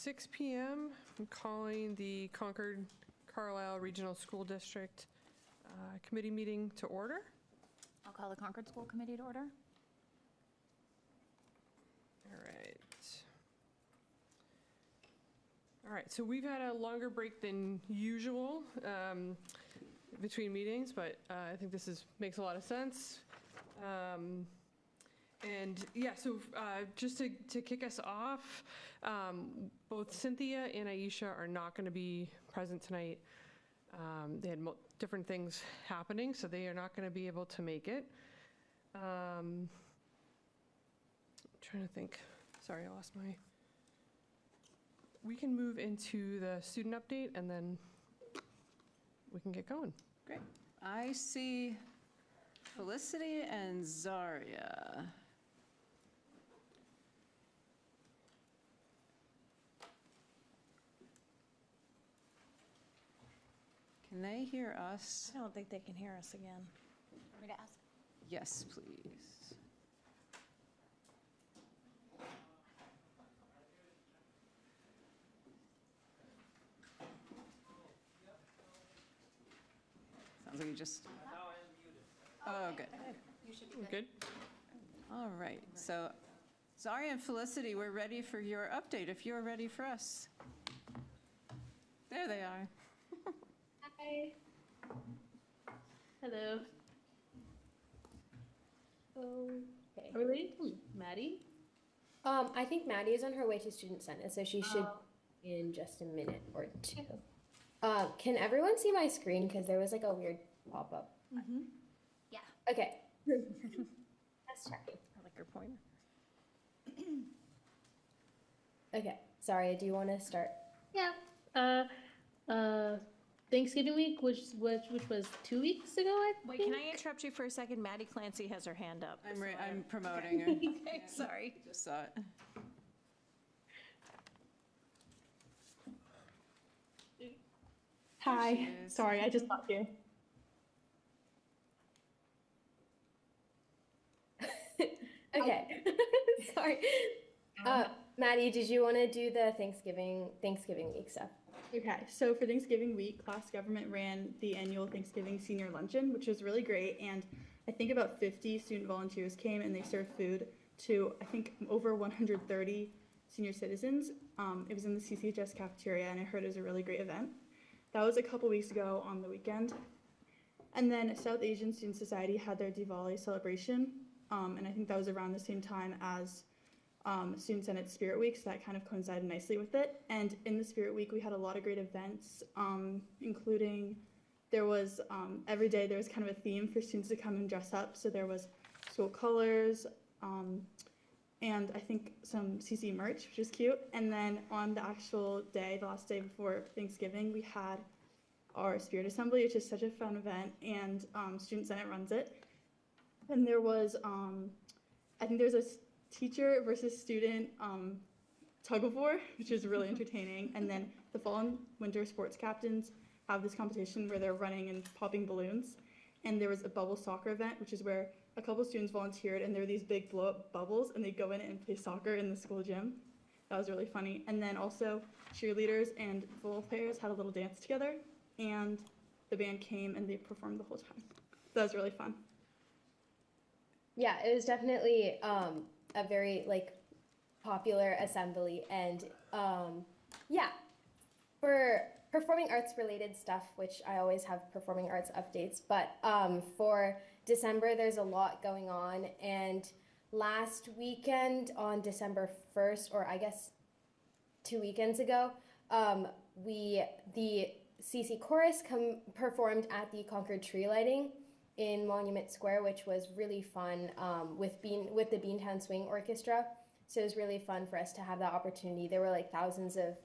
6 p.m. I'm calling the Concord Carlisle Regional School District Committee meeting to order. I'll call the Concord School Committee to order. All right. All right, so we've had a longer break than usual between meetings, but I think this makes a lot of sense. And yeah, so just to kick us off, both Cynthia and Aisha are not going to be present tonight. They had different things happening, so they are not going to be able to make it. I'm trying to think. Sorry, I lost my... We can move into the student update, and then we can get going. Great. I see Felicity and Zaria. Can they hear us? I don't think they can hear us again. Want me to ask? Yes, please. Sounds like you just... Oh, good. You should be We're good. good? All right, so Zaria and Felicity, we're ready for your update, if you're ready for us. There they are. Hi. Hello. Okay. Are we ready to Maddie? I think Maddie is on her way to Student Senate, so she should in just a minute or two. Can everyone see my screen? Because there was like a weird pop-up. Mm-hmm. Yeah. Okay. That's checking. I like your pointer. Okay. Sorry, do you want to start? Yeah. Thanksgiving week, which was 2 weeks ago, I Wait, think? can I interrupt you for a second? Maddie Clancy has her hand up. I'm promoting her. Okay, sorry. Just saw it. Hi, sorry, I just got here. Okay. Sorry. Maddie, did you want to do the Thanksgiving week stuff? Okay, so for Thanksgiving week, class government ran the annual Thanksgiving senior luncheon, which was really great. And I think about 50 student volunteers came and they served food to, I think, over 130 senior citizens. It was in the CCHS cafeteria, and I heard it was a really great event. That was a couple weeks ago on the weekend. And then South Asian Student Society had their Diwali celebration, and I think that was around the same time as Student Senate Spirit Week, so that kind of coincided nicely with it. And in the Spirit Week, we had a lot of great events, including there was, every day there was kind of a theme for students to come and dress up. So there was school colors, and I think some CC merch, which is cute. And then on the actual day, the last day before Thanksgiving, we had our Spirit Assembly, which is such a fun event, and Student Senate runs it. And there was, I think there's a teacher versus student tug of war, which is really entertaining. And then the fall and winter sports captains have this competition where they're running and popping balloons. And there was a bubble soccer event, which is where a couple students volunteered, and there were these big blow-up bubbles, and they go in and play soccer in the school gym. That was really funny. And then also cheerleaders and football players had a little dance together, and the band came and they performed the whole time. That was really fun. Yeah, it was definitely a very popular assembly, and yeah, for performing arts related stuff, which I always have performing arts updates, but for December there's a lot going on. And last weekend on December 1st, or I guess 2 weekends ago, the CC Chorus performed at the Concord tree lighting in Monument Square, which was really fun, with the Beantown Swing Orchestra. So it was really fun for us to have that opportunity. There were thousands of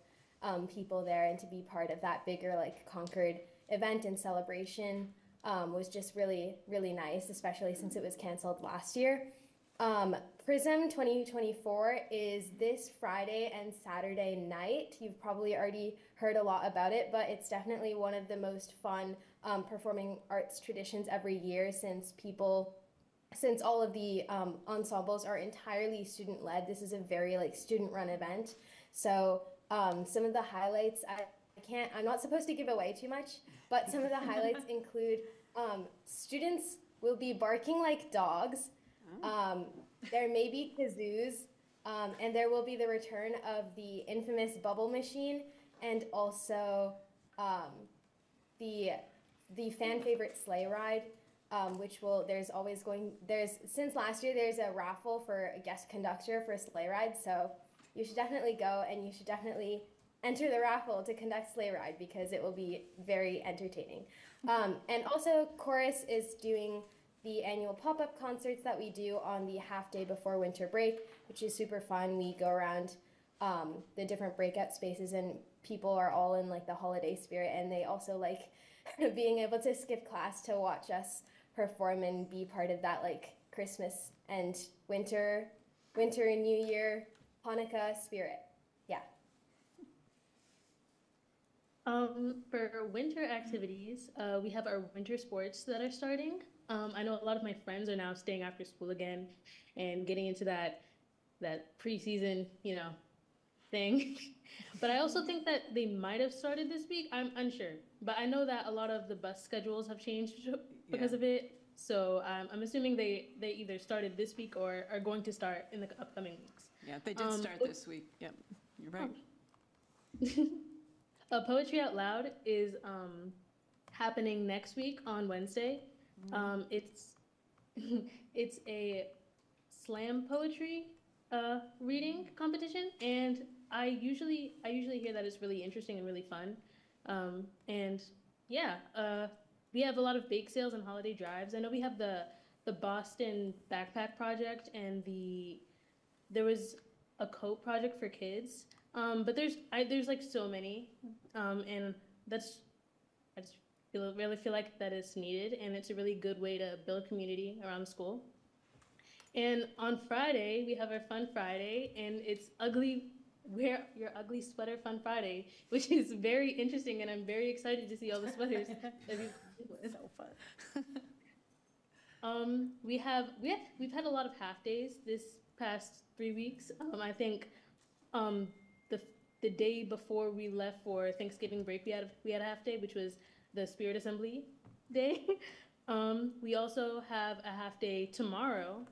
people there, and to be part of that bigger Concord event and celebration was just really, really nice, especially since it was canceled last year. Prism 2024 is this Friday and Saturday night. You've probably already heard a lot about it, but it's definitely one of the most fun performing arts traditions every year, since all of the ensembles are entirely student-led. This is a very student-run event. So Some of the highlights, I'm not supposed to give away too much, but some of the highlights include students will be barking like dogs. There may be kazoos, and there will be the return of the infamous bubble machine, and also the fan favorite sleigh ride, which will since last year there's a raffle for a guest conductor for a sleigh ride, so you should definitely go, and you should definitely enter the raffle to conduct sleigh ride because it will be very entertaining. And also chorus is doing the annual pop-up concerts that we do on the half day before winter break, which is super fun. We go around the different breakout spaces, and people are all in like the holiday spirit, and they also like being able to skip class to watch us perform and be part of that like Christmas and winter and New Year, Hanukkah spirit. Yeah. For winter activities, we have our winter sports that are starting. I know a lot of my friends are now staying after school again and getting into that preseason, thing. But I also think that they might have started this week. I'm unsure. But I know that a lot of the bus schedules have changed because of it. So I'm assuming they either started this week or are going to start in the upcoming weeks. Yeah, they did start this week. Yep, you're right. Poetry Out Loud is happening next week on Wednesday. It's a slam poetry reading competition, and I usually hear that it's really interesting and really fun. And yeah, we have a lot of bake sales and holiday drives. I know we have the Boston Backpack Project, and there was a coat project for kids. But there's like so many, and I just really feel like that is needed, and it's a really good way to build community around the school. And on Friday, we have our Fun Friday, and it's Wear Your Ugly Sweater Fun Friday, which is very interesting, and I'm very excited to see all the sweaters that we've So fun. we've had a lot of half days this past 3 weeks. I think the day before we left for Thanksgiving break, we had a half day, which was the Spirit Assembly Day. We also have a half day tomorrow,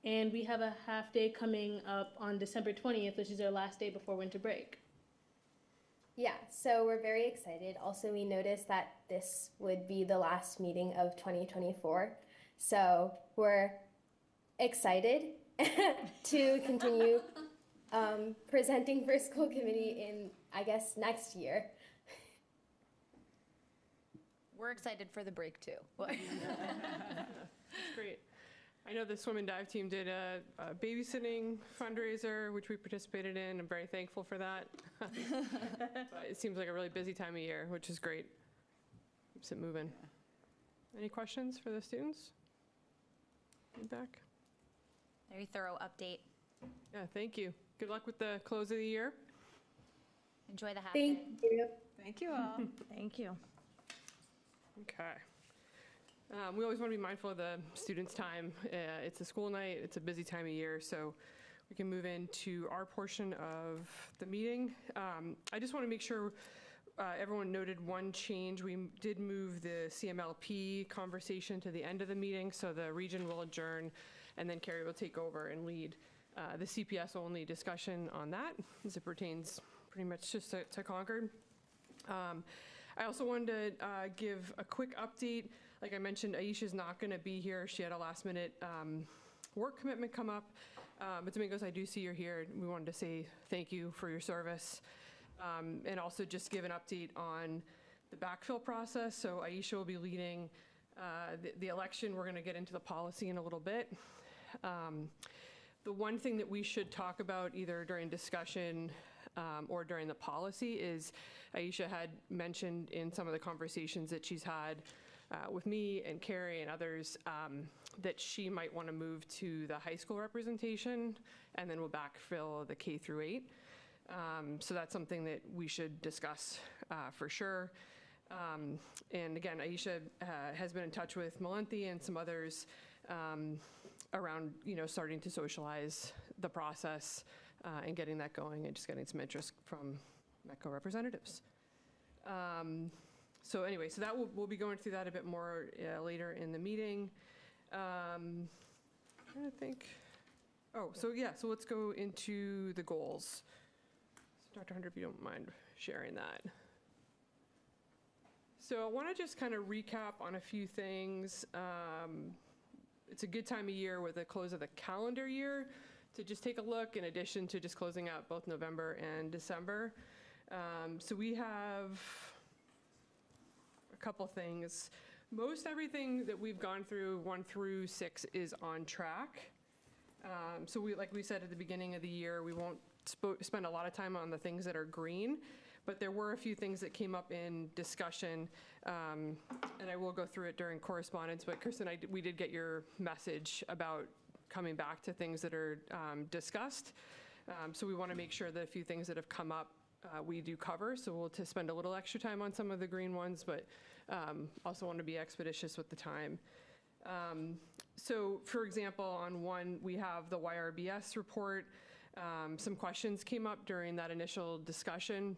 and we have a half day coming up on December 20th, which is our last day before winter break. Yeah, so we're very excited. Also, we noticed that this would be the last meeting of 2024. So we're excited to continue presenting for school committee in, I guess, next year. We're excited for the break too. That's great. I know the swim and dive team did a babysitting fundraiser, which we participated in. I'm very thankful for that. But it seems like a really busy time of year, which is great. Keeps it moving. Any questions for the students? Feedback? Very thorough update. Yeah, thank you. Good luck with the close of the year. Enjoy the half Thank day. you. Thank you all. Thank you. Okay. We always want to be mindful of the students' time. It's a school night, it's a busy time of year, so we can move into our portion of the meeting. I just want to make sure everyone noted one change. We did move the CMLP conversation to the end of the meeting, so the region will adjourn, and then Carrie will take over and lead the CPS-only discussion on that, as it pertains pretty much just to Concord. I also wanted to give a quick update. Like I mentioned, Aisha's not going to be here. She had a last-minute work commitment come up. But Domingos, I do see you're here. We wanted to say thank you for your service. And also just give an update on the backfill process. So Aisha will be leading the election. We're going to get into the policy in a little bit. The one thing that we should talk about either during discussion or during the policy is Aisha had mentioned in some of the conversations that she's had with me and Carrie and others that she might want to move to the high school representation, and then we'll backfill the K through 8. So that's something that we should discuss for sure. And again, Aisha has been in touch with Melenthi and some others around, starting to socialize the process and getting that going, and just getting some interest from METCO representatives. So anyway, so that we'll be going through that a bit more later in the meeting. I'm trying to think. Oh, so yeah, so let's go into the goals. So Dr. Hunter, if you don't mind sharing that. So I want to just kind of recap on a few things. It's a good time of year with the close of the calendar year to just take a look, in addition to just closing out both November and December. So we have a couple things. Most everything that we've gone through, 1 through 6, is on track. So like we said at the beginning of the year, we won't spend a lot of time on the things that are green, but there were a few things that came up in discussion, and I will go through it during correspondence, but Kristen, we did get your message about coming back to things that are discussed. So we want to make sure that a few things that have come up we do cover, so we'll to spend a little extra time on some of the green ones, but also want to be expeditious with the time. So for example, on one, we have the YRBS report. Some questions came up during that initial discussion.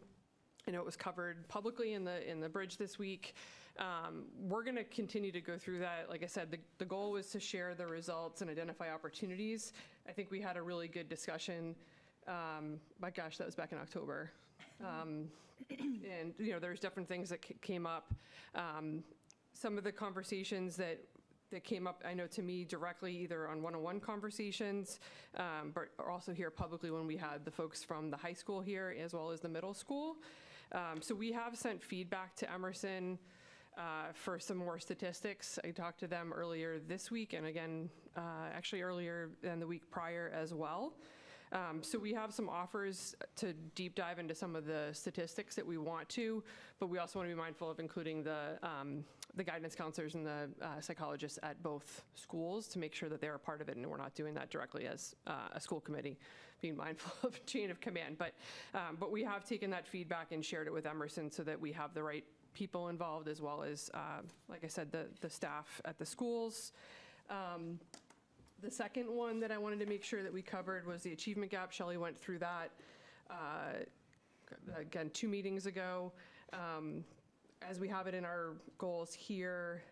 I know it was covered publicly in the bridge this week. We're going to continue to go through that. Like I said, the goal was to share the results and identify opportunities. I think we had a really good discussion. My gosh, that was back in October. And there's different things that came up. Some of the conversations that came up, I know to me directly, either on one-on-one conversations, but also here publicly when we had the folks from the high school here as well as the middle school. So we have sent feedback to Emerson for some more statistics. I talked to them earlier this week and again, actually earlier than the week prior as well. So we have some offers to deep dive into some of the statistics that we want to, but we also want to be mindful of including the guidance counselors and the psychologists at both schools to make sure that they're a part of it and we're not doing that directly as a school committee, being mindful of chain of command. But we have taken that feedback and shared it with Emerson so that we have the right people involved as well as, like I said, the staff at the schools. The second one that I wanted to make sure that we covered was the achievement gap. Shelley went through that, again, 2 meetings ago. As we have it in our goals here,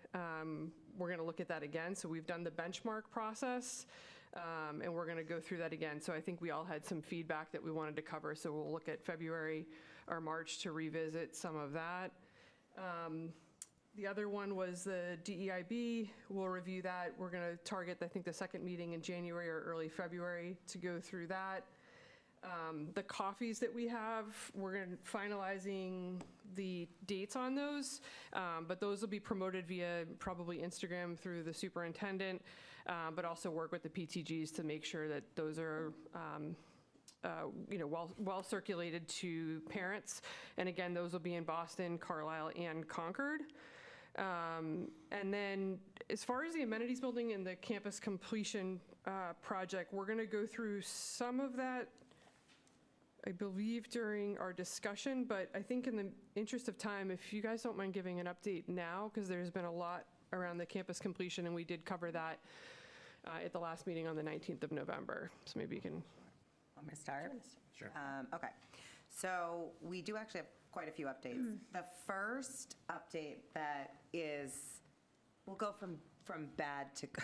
we're going to look at that again. So we've done the benchmark process, and we're going to go through that again. So I think we all had some feedback that we wanted to cover. So we'll look at February or March to revisit some of that. The other one was the DEIB. We'll review that. We're going to target, I think, the second meeting in January or early February to go through that. The coffees that we have, we're finalizing the dates on those, but those will be promoted via probably Instagram through the superintendent, but also work with the PTGs to make sure that those are well circulated to parents. And again, those will be in Boston, Carlisle, and Concord. And then as far as the amenities building and the campus completion project, we're going to go through some of that, I believe, during our discussion, but I think in the interest of time, if you guys don't mind giving an update now, because there's been a lot around the campus completion, and we did cover that at the last meeting on the 19th of November. So maybe you can. Want me to start? Sure. Okay. So we do actually have quite a few updates. The first update that is, we'll go from bad to good.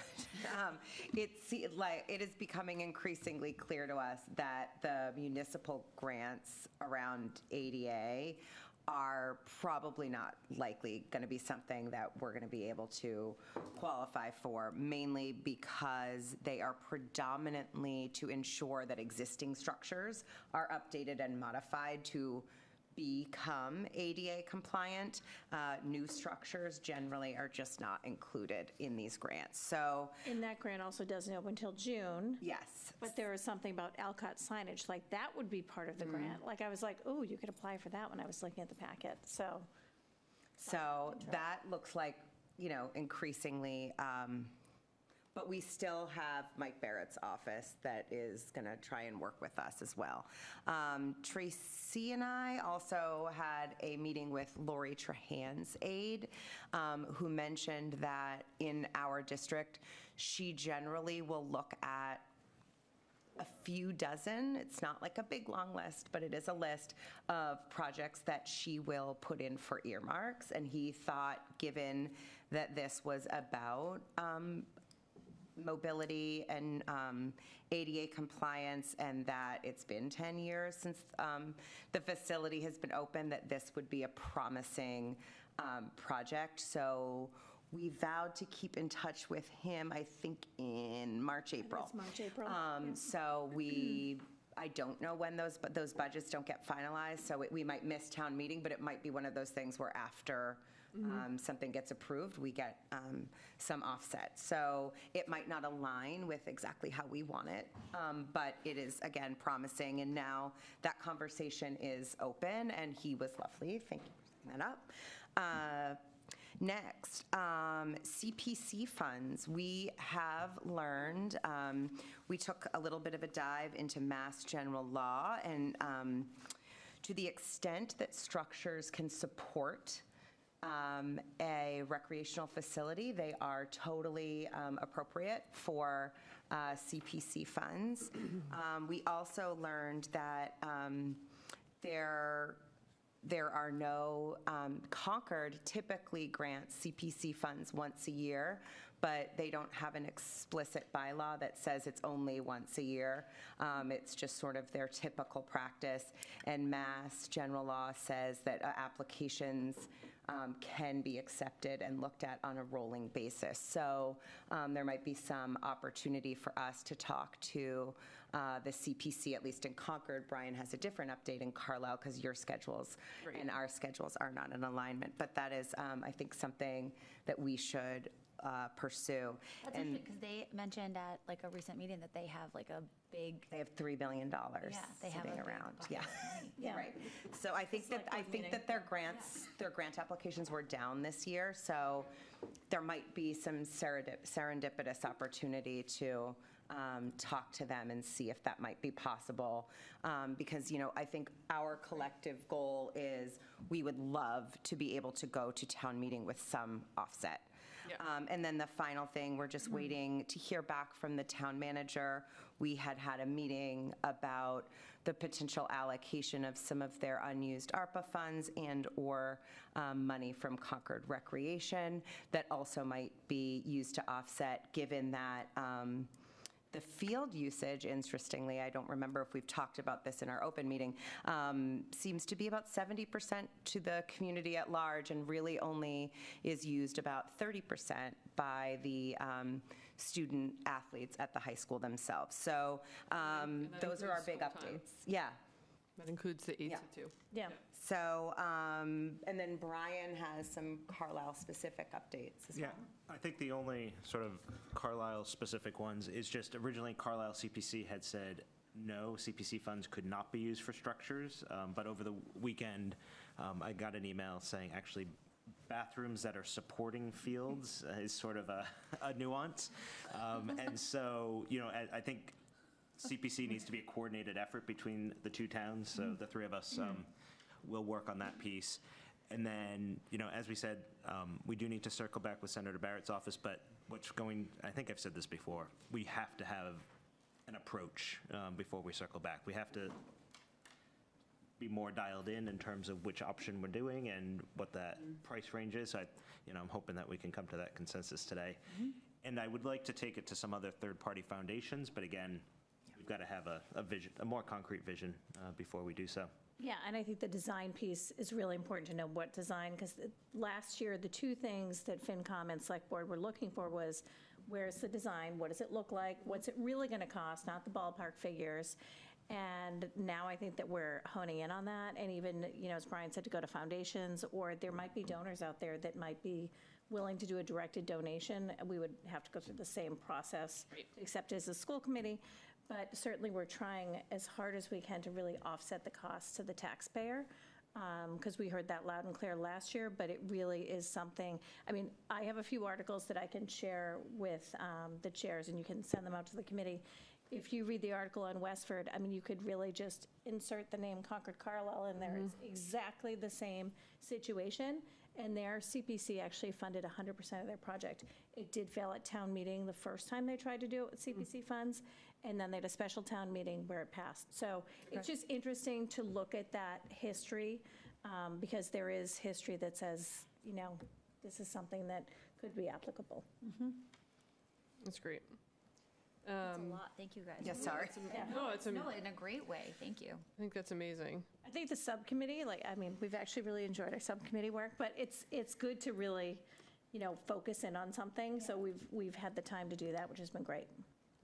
It is becoming increasingly clear to us that the municipal grants around ADA are probably not likely going to be something that we're going to be able to qualify for, mainly because they are predominantly to ensure that existing structures are updated and modified to become ADA compliant. New structures generally are just not included in these grants. So, And that grant also doesn't open until June. yes. But there was something about Alcott signage, like that would be part of the grant. Like I was like, oh, you could apply for that when I was looking at the packet, so. So that looks like, increasingly, but we still have Mike Barrett's office that is going to try and work with us as well. Tracy and I also had a meeting with Lori Trahan's aide, who mentioned that in our district, she generally will look at a few dozen. It's not like a big, long list, but it is a list of projects that she will put in for earmarks. And he thought, given that this was about mobility and ADA compliance, and that it's been 10 years since the facility has been open, that this would be a promising project. So we vowed to keep in touch with him, I think in March, April. It's March, April. So I don't know when those budgets don't get finalized, so we might miss town meeting, but it might be one of those things where after something gets approved, we get some offset. So it might not align with exactly how we want it, but it is, again, promising. And now that conversation is open, and he was lovely. Thank you for bringing that up. Next, CPC funds. We have learned, we took a little bit of a dive into Mass General Law, and to the extent that structures can support a recreational facility, they are totally appropriate for CPC funds. We also learned that there are no, Concord typically grants CPC funds once a year, but they don't have an explicit bylaw that says it's only once a year. It's just sort of their typical practice. And Mass General Law says that applications can be accepted and looked at on a rolling basis. So there might be some opportunity for us to talk to the CPC, at least in Concord. Brian has a different update in Carlisle because your schedules and our schedules are not in alignment. But that is, I think, something that we should pursue. That's And interesting, because they mentioned at like a recent meeting that they have like a big, they have $3 billion they have a sitting big around. bucket Yeah. of money. Yeah. Right. So I think that their grant applications were down this year. So there might be some serendipitous opportunity to talk to them and see if that might be possible. Because, I think our collective goal is we would love to be able to go to town meeting with some offset. Yeah. And then the final thing, we're just waiting to hear back from the town manager. We had a meeting about the potential allocation of some of their unused ARPA funds and/or money from Concord Recreation that also might be used to offset, given that the field usage, interestingly, I don't remember if we've talked about this in our open meeting, seems to be about 70% to the community at large, and really only is used about 30% by the student athletes at the high school themselves. So And that those are our includes big full-time. updates. Yeah. That includes the 8 Yeah. to 2. Yeah. So, and then Brian has some Carlisle-specific updates as well. Yeah, I think the only sort of Carlisle-specific ones is just originally Carlisle CPC had said no, CPC funds could not be used for structures, but over the weekend, I got an email saying actually bathrooms that are supporting fields is sort of a nuance. And so, I think CPC needs to be a coordinated effort between the two towns, so the three of us will work on that piece. And then, as we said, we do need to circle back with Senator Barrett's office, but I think I've said this before, we have to have an approach before we circle back. We have to be more dialed in terms of which option we're doing and what that price range is. So I'm hoping that we can come to that consensus today. And I would like to take it to some other third-party foundations, but again, we've got to have a vision, a more concrete vision before we do so. Yeah, and I think the design piece is really important to know what design, because last year, the two things that FinCom and Select Board were looking for was, where's the design, what does it look like, what's it really going to cost, not the ballpark figures. And now I think that we're honing in on that, and even, as Brian said, to go to foundations, or there might be donors out there that might be willing to do a directed donation. We would have to go through the same process, except as a school committee. But certainly, we're trying as hard as we can to really offset the costs to the taxpayer, because we heard that loud and clear last year, but it really is something. I have a few articles that I can share with the chairs, and you can send them out to the committee. If you read the article on Westford, you could really just insert the name Concord Carlisle in there. It's exactly the same situation, and their CPC actually funded 100% of their project. It did fail at town meeting the first time they tried to do it with CPC funds, and then they had a special town meeting where it passed. So it's just interesting to look at that history, because there is history that says, you know, this is something that could be applicable. That's great. That's a lot. Thank you, guys. Yes, sorry. No, it's, No, in a great way. Thank you. I think that's amazing. I think the subcommittee, like, I mean, we've actually really enjoyed our subcommittee work, but it's good to really, you know, focus in on something. So we've had the time to do that, which has been great.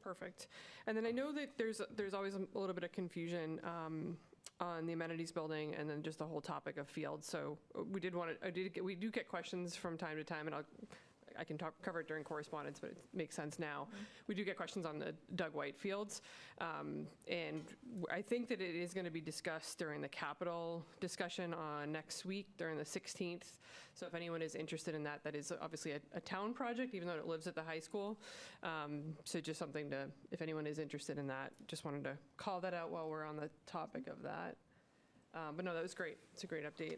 Perfect. And then I know that there's always a little bit of confusion on the amenities building and then just the whole topic of fields. So we do get questions from time to time, and I can cover it during correspondence, but it makes sense now. We do get questions on the Doug White fields. And I think that it is going to be discussed during the capital discussion on next week, during the 16th. So if anyone is interested in that, that is obviously a town project, even though it lives at the high school. So just something to, if anyone is interested in that, just wanted to call that out while we're on the topic of that. But no, that was great. It's a great update.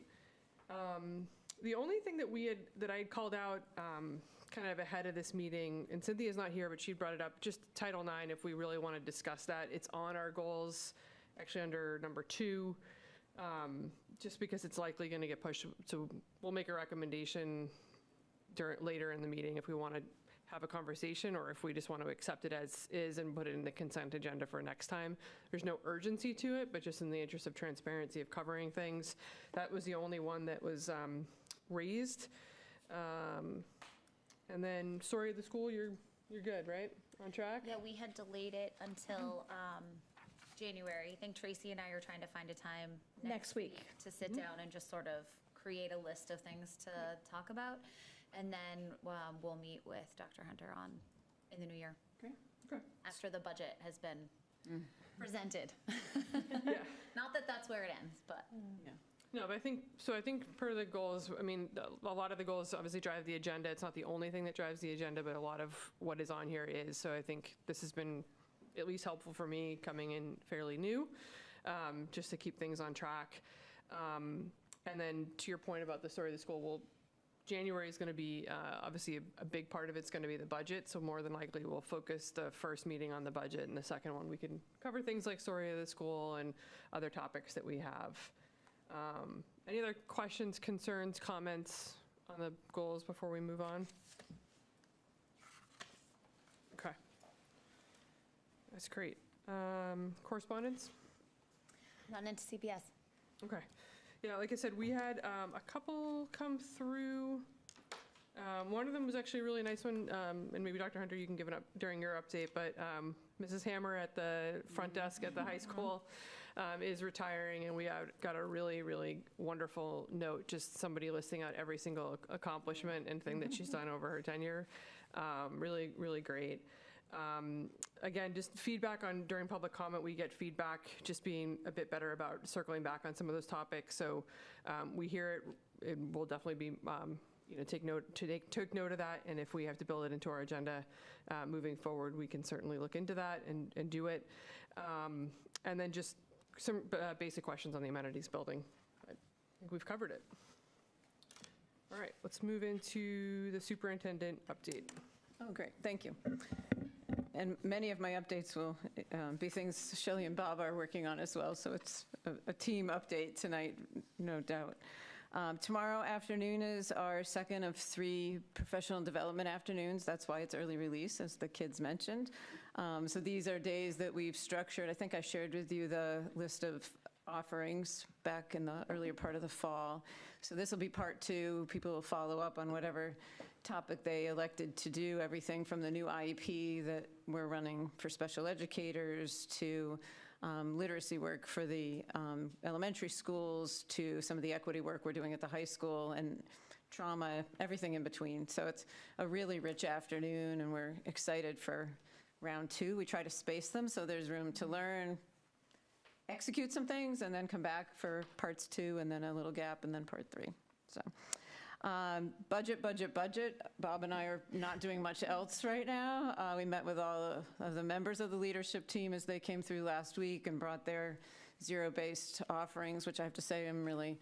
The only thing that I had called out kind of ahead of this meeting, and Cynthia's not here, but she brought it up, just Title IX, if we really want to discuss that. It's on our goals, actually under number 2, just because it's likely going to get pushed. So we'll make a recommendation later in the meeting if we want to have a conversation, or if we just want to accept it as is and put it in the consent agenda for next time. There's no urgency to it, but just in the interest of transparency of covering things, that was the only one that was raised. And then, sorry, the school, you're good, right? On track? Yeah, we had delayed it until January. I think Tracy and I are trying to find a time Next week. to sit down and just sort of create a list of things to talk about. And then we'll meet with Dr. Hunter in the new year. Okay. After the budget has been presented. Yeah. Not that that's where it ends, but. No, but I think per the goals, I mean, a lot of the goals obviously drive the agenda. It's not the only thing that drives the agenda, but a lot of what is on here is. So I think this has been at least helpful for me coming in fairly new, just to keep things on track. And then to your point about the story of the school, January is going to be, obviously, a big part of it's going to be the budget, so more than likely we'll focus the first meeting on the budget, and the second one we can cover things like story of the school and other topics that we have. Any other questions, concerns, comments on the goals before we move on? Okay. That's great. Correspondence? Run into CPS. Okay. Yeah, like I said, we had a couple come through. One of them was actually a really nice one, and maybe Dr. Hunter, you can give it up during your update, but Mrs. Hammer at the front desk at the high school is retiring, and we got a really, really wonderful note, just somebody listing out every single accomplishment and thing that she's done over her tenure. Really, really great. Again, just feedback during public comment, we get feedback just being a bit better about circling back on some of those topics. So we hear it, and we'll definitely be, take note of that. And if we have to build it into our agenda moving forward, we can certainly look into that and do it. And then just some basic questions on the amenities building. I think we've covered it. All right, let's move into the superintendent update. Oh, great, thank you. And many of my updates will be things Shelley and Bob are working on as well, so it's a team update tonight, no doubt. Tomorrow afternoon is our second of 3 professional development afternoons. That's why it's early release, as the kids mentioned. So these are days that we've structured. I think I shared with you the list of offerings back in the earlier part of the fall. So this will be part 2. People will follow up on whatever topic they elected to do, everything from the new IEP that we're running for special educators to literacy work for the elementary schools to some of the equity work we're doing at the high school and trauma, everything in between. So it's a really rich afternoon, and we're excited for round 2. We try to space them so there's room to learn, execute some things, and then come back for parts 2, and then a little gap, and then part 3. So budget. Bob and I are not doing much else right now. We met with all of the members of the leadership team as they came through last week and brought their zero-based offerings, which I have to say I'm really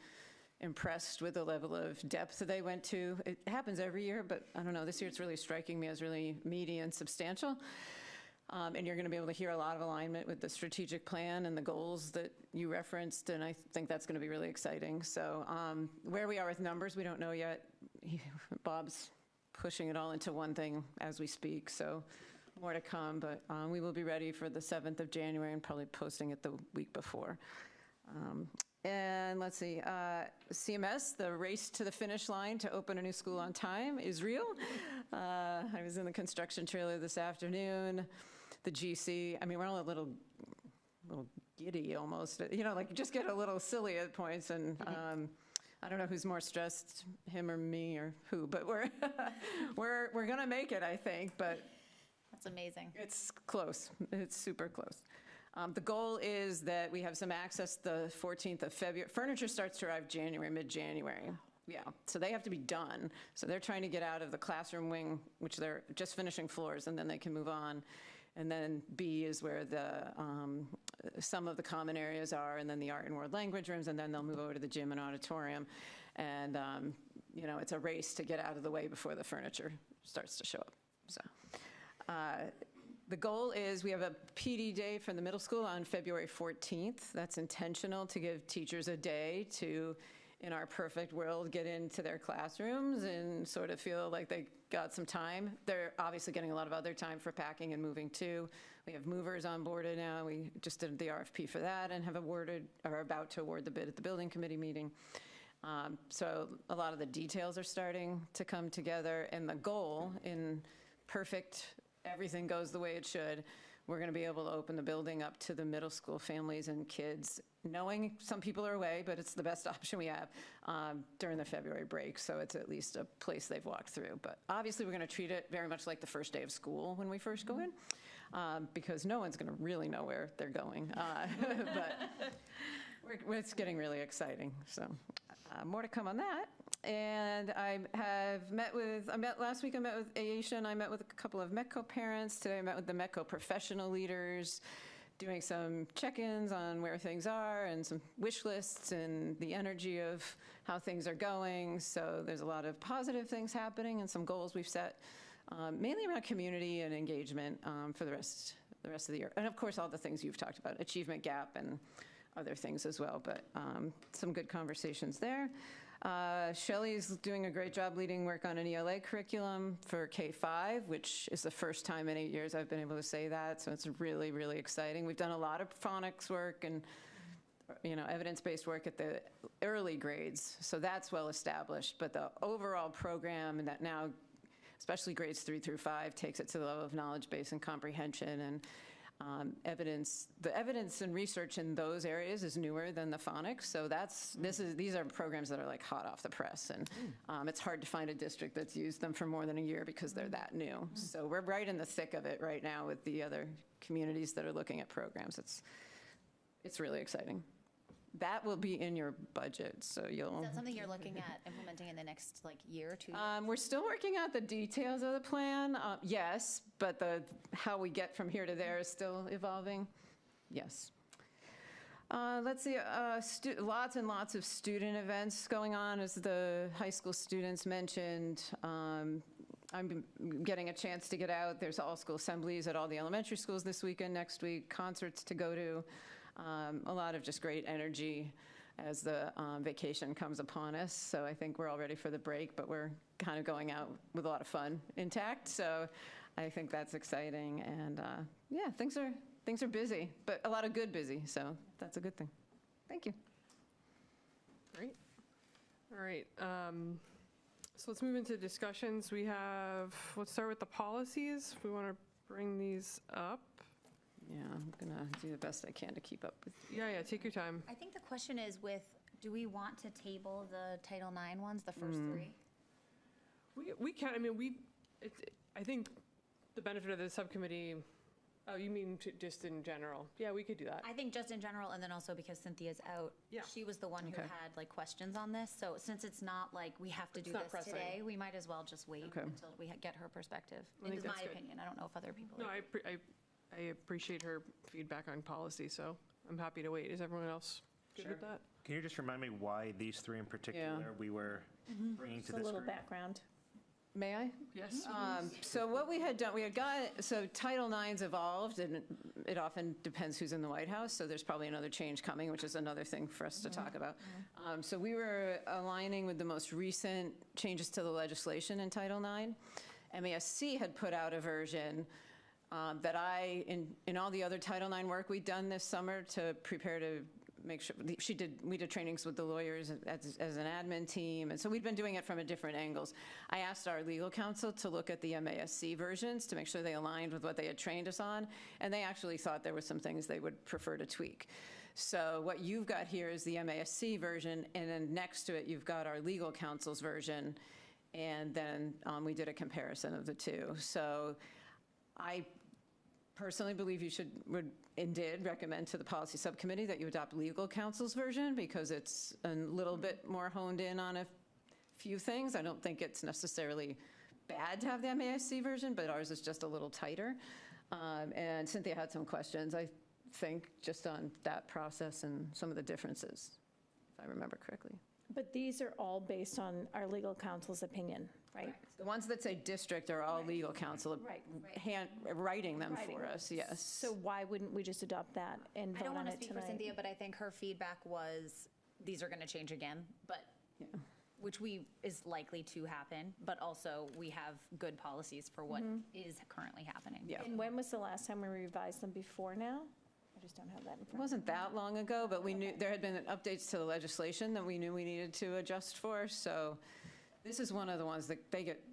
impressed with the level of depth that they went to. It happens every year, but I don't know, this year it's really striking me as really meaty and substantial. And you're going to be able to hear a lot of alignment with the strategic plan and the goals that you referenced, and I think that's going to be really exciting. So where we are with numbers, we don't know yet. Bob's pushing it all into one thing as we speak, so more to come, but we will be ready for the 7th of January and probably posting it the week before. And let's see, CMS, the race to the finish line to open a new school on time is real. I was in the construction trailer this afternoon. The GC, I mean, we're all a little giddy almost, you know, like just get a little silly at points, and I don't know who's more stressed, him or me or who, but we're we're gonna make it, I think, but That's amazing. it's close. It's super close. The goal is that we have some access the 14th of February. Furniture starts to arrive mid-January. Yeah, so they have to be done. So they're trying to get out of the classroom wing, which they're just finishing floors, and then they can move on. And then B is where some of the common areas are, and then the art and world language rooms, and then they'll move over to the gym and auditorium. And, you know, it's a race to get out of the way before the furniture starts to show up. So the goal is we have a PD day for the middle school on February 14th. That's intentional to give teachers a day to, in our perfect world, get into their classrooms and sort of feel like they got some time. They're obviously getting a lot of other time for packing and moving too. We have movers onboarded now. We just did the RFP for that and have awarded, or about to award the bid at the building committee meeting. So a lot of the details are starting to come together, and the goal, in perfect, everything goes the way it should, we're going to be able to open the building up to the middle school families and kids, knowing some people are away, but it's the best option we have during the February break, so it's at least a place they've walked through. But obviously, we're going to treat it very much like the first day of school when we first go in, because no one's going to really know where they're going. But it's getting really exciting, so more to come on that. And last week I met with Aisha, and I met with a couple of METCO parents. Today I met with the METCO professional leaders, doing some check-ins on where things are and some wish lists and the energy of how things are going. So there's a lot of positive things happening and some goals we've set, mainly around community and engagement for the rest of the year. And of course, all the things you've talked about, achievement gap and other things as well, but some good conversations there. Shelley's doing a great job leading work on an ELA curriculum for K-5, which is the first time in 8 years I've been able to say that, so it's really, really exciting. We've done a lot of phonics work and, you know, evidence-based work at the early grades, so that's well established, but the overall program that now, especially grades 3 through 5, takes it to the level of knowledge base and comprehension, and the evidence and research in those areas is newer than the phonics, so these are programs that are like hot off the press, and it's hard to find a district that's used them for more than a year because they're that new. So we're right in the thick of it right now with the other communities that are looking at programs. It's really exciting. That will be in your budget, so you'll... Is that something you're looking at implementing in the next, like, year or 2 years? We're still working out the details of the plan, yes, but how we get from here to there is still evolving, yes. Let's see, lots and lots of student events going on, as the high school students mentioned. I'm getting a chance to get out. There's all-school assemblies at all the elementary schools this weekend, next week, concerts to go to. A lot of just great energy as the vacation comes upon us. So I think we're all ready for the break, but we're kind of going out with a lot of fun intact. So I think that's exciting. And yeah, things are busy, but a lot of good busy. So that's a good thing. Thank you. Great. All right. So let's move into discussions. Let's start with the policies. We want to bring these up. Yeah, I'm going to do the best I can to keep up with you. Yeah, take your time. I think the question is do we want to table the Title IX ones, the first three? We can, I mean, I think the benefit of the subcommittee, oh, you mean just in general? Yeah, we could do that. I think just in general, and then also because Cynthia's out, Yeah. she was the one who had like questions on this. So since it's not like we have to do not this pressing. today, we might as well just wait Okay. until we get her perspective. I It think is my that's good. opinion. I don't know if other people. No, agree. I appreciate her feedback on policy, so I'm happy to wait. Is everyone else good with that? Can you just remind me why these three in particular we were bringing to Just a this little group? background. May I? Yes. So what we had done, so Title IX's evolved, and it often depends who's in the White House, so there's probably another change coming, which is another thing for us to talk about. So we were aligning with the most recent changes to the legislation in Title IX. MASC had put out a version that in all the other Title IX work we'd done this summer to prepare to make sure, we did trainings with the lawyers as an admin team, and so we'd been doing it from a different angles. I asked our legal counsel to look at the MASC versions to make sure they aligned with what they had trained us on, and they actually thought there were some things they would prefer to tweak. So what you've got here is the MASC version, and then next to it, you've got our legal counsel's version, and then we did a comparison of the two. So I personally believe you did recommend to the policy subcommittee that you adopt legal counsel's version because it's a little bit more honed in on a few things. I don't think it's necessarily bad to have the MASC version, but ours is just a little tighter. And Cynthia had some questions, I think, just on that process and some of the differences, if I remember correctly. But these are all based on our legal counsel's opinion, right? The ones that say district are all legal counsel Right. writing them Writing for us, yes. So why wouldn't we just adopt that and I vote don't on want to it speak for tonight? Cynthia, but I think her feedback was, these are going to change again, but, Yeah. which is likely to happen, but also we have good policies for what is currently happening. Yeah. And when was the last time we revised them before now? I just don't have that in It front of me. wasn't that long ago, but we knew, there had been updates to the legislation that we knew we needed to adjust for, so this is one of the ones that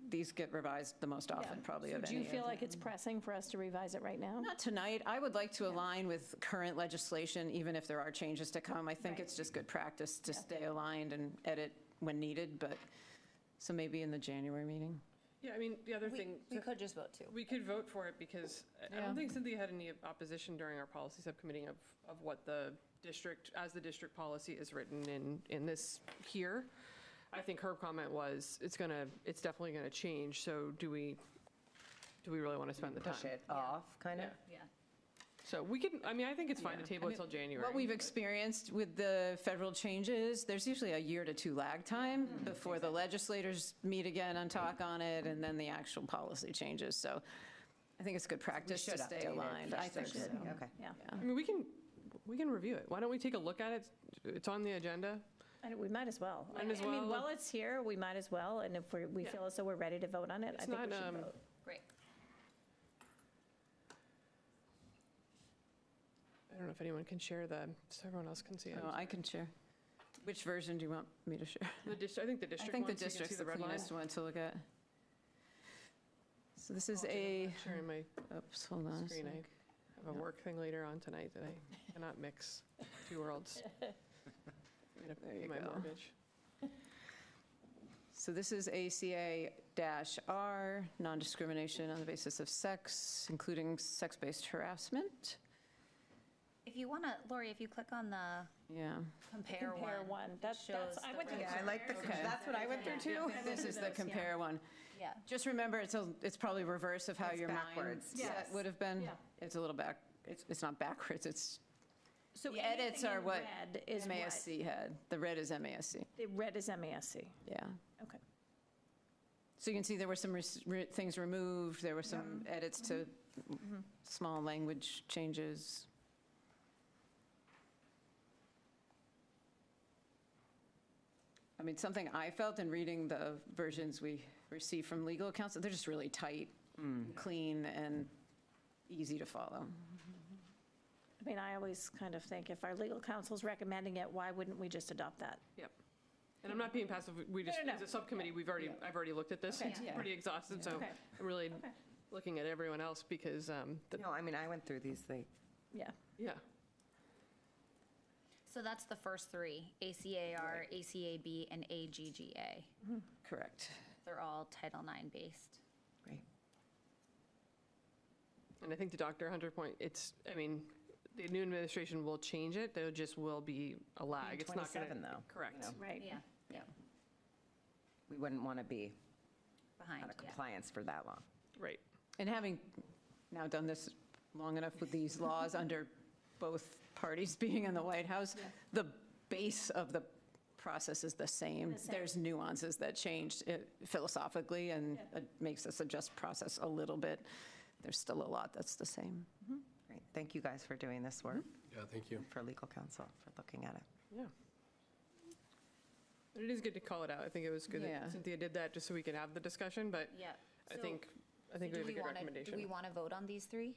these get revised the most often, probably So of do any you feel of like them. it's pressing for us to revise it right now? Not tonight. I would like to align with current legislation, even if there are changes to come. I think Right. it's just good practice to stay aligned and edit when needed, but, so maybe in the January meeting. Yeah, I mean, the other thing, We could just vote to. we could vote for it because I Yeah. don't think Cynthia had any opposition during our policy subcommittee of what the district, as the district policy is written in this here. I think her comment was, it's definitely gonna change, so do we really want to spend the time? Push it off, kind of? Yeah. So we can, I mean, I think it's fine to Yeah. table I it till mean, January. What we've but- experienced with the federal changes, there's usually a year to two lag time before the legislators meet again and talk on it, and then the actual policy changes. So I think it's good practice to should stay update it aligned. for I think sure. so. Okay. Yeah. I mean, we can review it. Why don't we take a look at it? It's on the agenda. And we might as well. Might as I mean, well. while it's here, we might as well, and if we Yeah. feel as though we're ready to vote on it, I It's think we not, should vote. Great. I don't know if anyone can share so everyone else can see it. So I can share. Which version do you want me to share? I think the I district think the ones, you can see district's the red line. cleanest one to look at. So this is I'm a, not Sharing my oops, hold on a screen. sec. I have a work thing later on tonight that I cannot mix two worlds. Gonna There pay you my go. mortgage. So this is ACA-R, non-discrimination on the basis of sex, including sex-based harassment. If you want to, Lori, if you click on the Yeah. compare one, it that's, shows I the went to. Yeah, I like the, Okay. that's what I went through too. This is the compare one. Yeah. Just remember, it's probably reverse of how It's your backwards. mindset would have been. Yeah. It's a little back, it's not backwards, it's, So the edits anything are in what red is what? MASC had. The red is MASC, The red is MASC. yeah. Okay. So you can see there were some things removed, there were some edits to small language changes. I mean, something I felt in reading the versions we received from legal counsel, they're just really tight, clean, and easy to follow. I mean, I always kind of think if our legal counsel's recommending it, why wouldn't we just adopt that? Yep. And I'm not being passive. We just, no. as a subcommittee, I've already looked at this. Okay. It's Yeah. pretty exhaustive, so Okay. I'm really looking at everyone else because, No, I mean, I went through these, Yeah. yeah. So that's the first three, ACAR, ACAB, and AGGA. Correct. They're all Title IX based. right? And I think to Dr. Hunter's point, I mean, the new administration will change it. There just will be a lag. It's not going 27 to. though. Correct. you know. Right. Yeah, We wouldn't want to be behind, out of yeah. compliance for that long. Right. And having now done this long enough with these laws under both parties being in the White House, the base of the process is the same. The same. There's nuances that changed philosophically, and it makes us adjust process a little bit. There's still a lot that's the same. Great. Thank you guys for doing this work, Yeah, thank you. for legal counsel, for looking at it. Yeah. But it is good to call it out. I think it was good Yeah. that Cynthia did that just so we can have the discussion, but Yeah. I So- think we have a good recommendation. Do we want to vote on these three?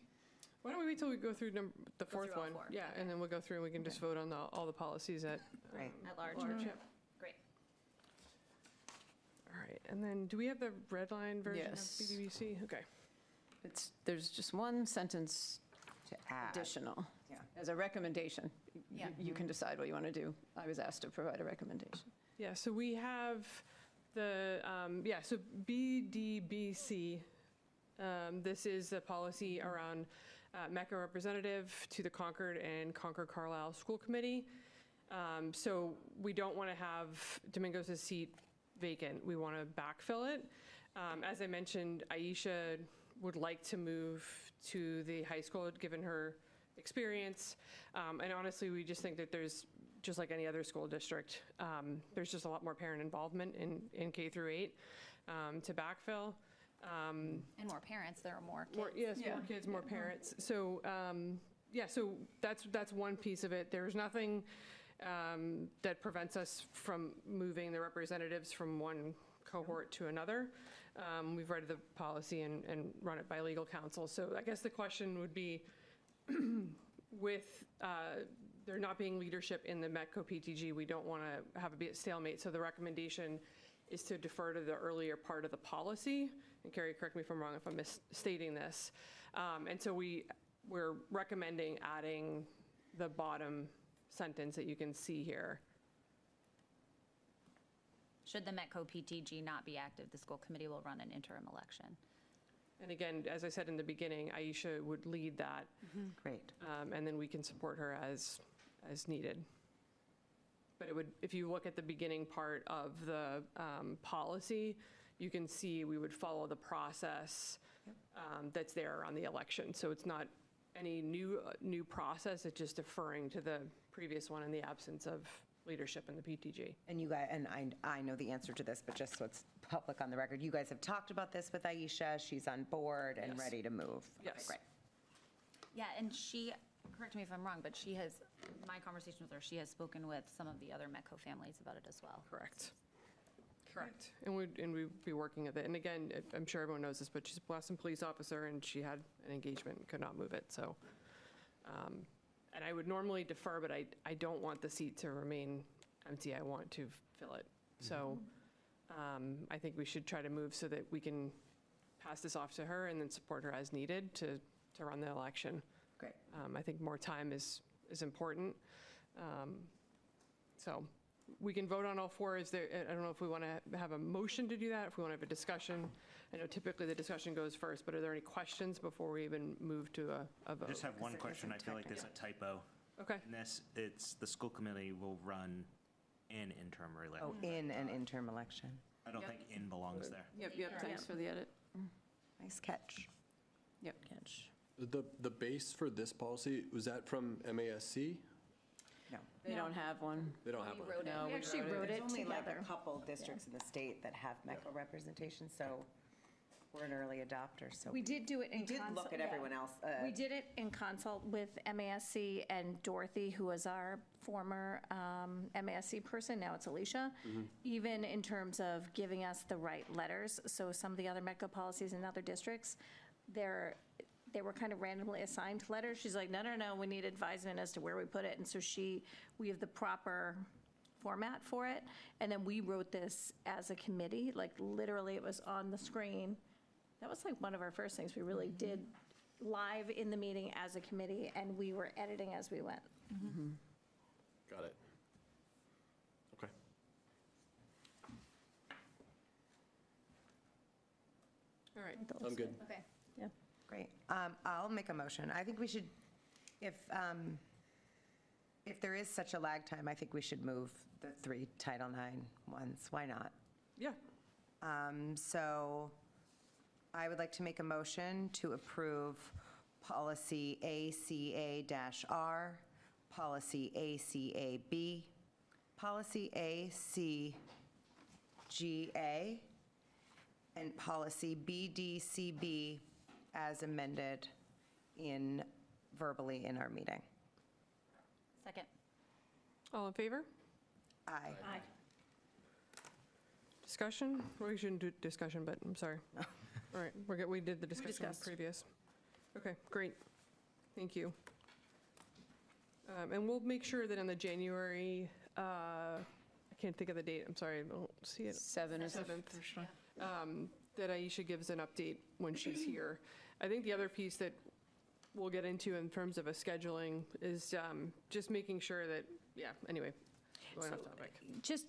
Why don't we wait till we go through the fourth through all one? four, Yeah, and then we'll go through and we can just vote on all the policies at. Right. At large? Yep. Great. All right, and then do we have the red line version of Yes. BBBC? Okay. There's just one sentence To add. additional. Yeah. As a recommendation. Yeah. You can decide what you want to do. I was asked to provide a recommendation. Yeah, so we have the, so BDBC, this is the policy around MECA representative to the Concord and Concord Carlisle School Committee. So we don't want to have Domingos' seat vacant. We want to backfill it. As I mentioned, Aisha would like to move to the high school, given her experience. And honestly, we just think that there's, just like any other school district, there's just a lot more parent involvement in K through 8 to backfill. And more parents, there are more kids. Yes, more Yeah. kids, more parents. So, so that's one piece of it. There's nothing that prevents us from moving the representatives from one cohort to another. We've read the policy and run it by legal counsel. So I guess the question would be, with there not being leadership in the METCO PTG, we don't want to have a stalemate. So the recommendation is to defer to the earlier part of the policy. And Carrie, correct me if I'm wrong if I'm misstating this. And so we're recommending adding the bottom sentence that you can see here. Should the METCO PTG not be active, the school committee will run an interim election. And again, as I said in the beginning, Aisha would lead that, Great. and then we can support her as needed. But it would, if you look at the beginning part of the policy, you can see we would follow the process that's there around the election. So it's not any new process, it's just deferring to the previous one in the absence of leadership in the PTG. And you guys, and I know the answer to this, but just so it's public on the record, you guys have talked about this with Aisha. She's on board and Yes. ready to move. Okay, Yes. great. Yeah, and she, correct me if I'm wrong, but she has, my conversation with her, she has spoken with some of the other METCO families about it as well. Correct. Correct. And we'd be working with it. And again, I'm sure everyone knows this, but she's a Boston police officer and she had an engagement and could not move it, so. And I would normally defer, but I don't want the seat to remain empty. I want to fill it. So I think we should try to move so that we can pass this off to her and then support her as needed to run the election. Great. I think more time is important. So we can vote on all four. Is there, I don't know if we want to have a motion to do that, if we want to have a discussion. I know typically the discussion goes first, but are there any questions before we even move to a vote? I just have one question. I feel like there's a typo. Okay. In this, it's the school committee will run an interim relay. Oh, in an interim election. I don't think in belongs there. Yep, thanks for the edit. Nice catch. Yep. The base for this policy, was that from MASC? No. They don't have one. They don't have one. No, We actually wrote There's it only like together. a couple districts in the state that have MECO representation, so we're an early adopter, so. We did do it in We did consult. look at everyone else. We did it in consult with MASC and Dorothy, who was our former MASC person, now it's Alicia, even in terms of giving us the right letters. So some of the other METCO policies in other districts, they were kind of randomly assigned letters. She's like, no, we need advisement as to where we put it. And so we have the proper format for it. And then we wrote this as a committee, like literally it was on the screen. That was like one of our first things we really did live in the meeting as a committee, and we were editing as we went. Got it. Okay. All right. I'm good. Okay. Great. I'll make a motion. I think we should, if there is such a lag time, I think we should move the 3 Title IX ones. Why not? Yeah. So I would like to make a motion to approve policy ACA-R, policy ACAB, policy ACGA, and policy BDCB as amended verbally in our meeting. Second. All in favor? Aye. Aye. Discussion? Well, we shouldn't do discussion, but I'm sorry. All right, we're good. We did the discussion discussed. previous. Okay, great. Thank you. And we'll make sure that in the January, I can't think of the date, I'm sorry, I don't see it. 7 is the 7th. first one. That Aisha gives an update when she's here. I think the other piece that we'll get into in terms of a scheduling is just making sure that, yeah, anyway, going off topic.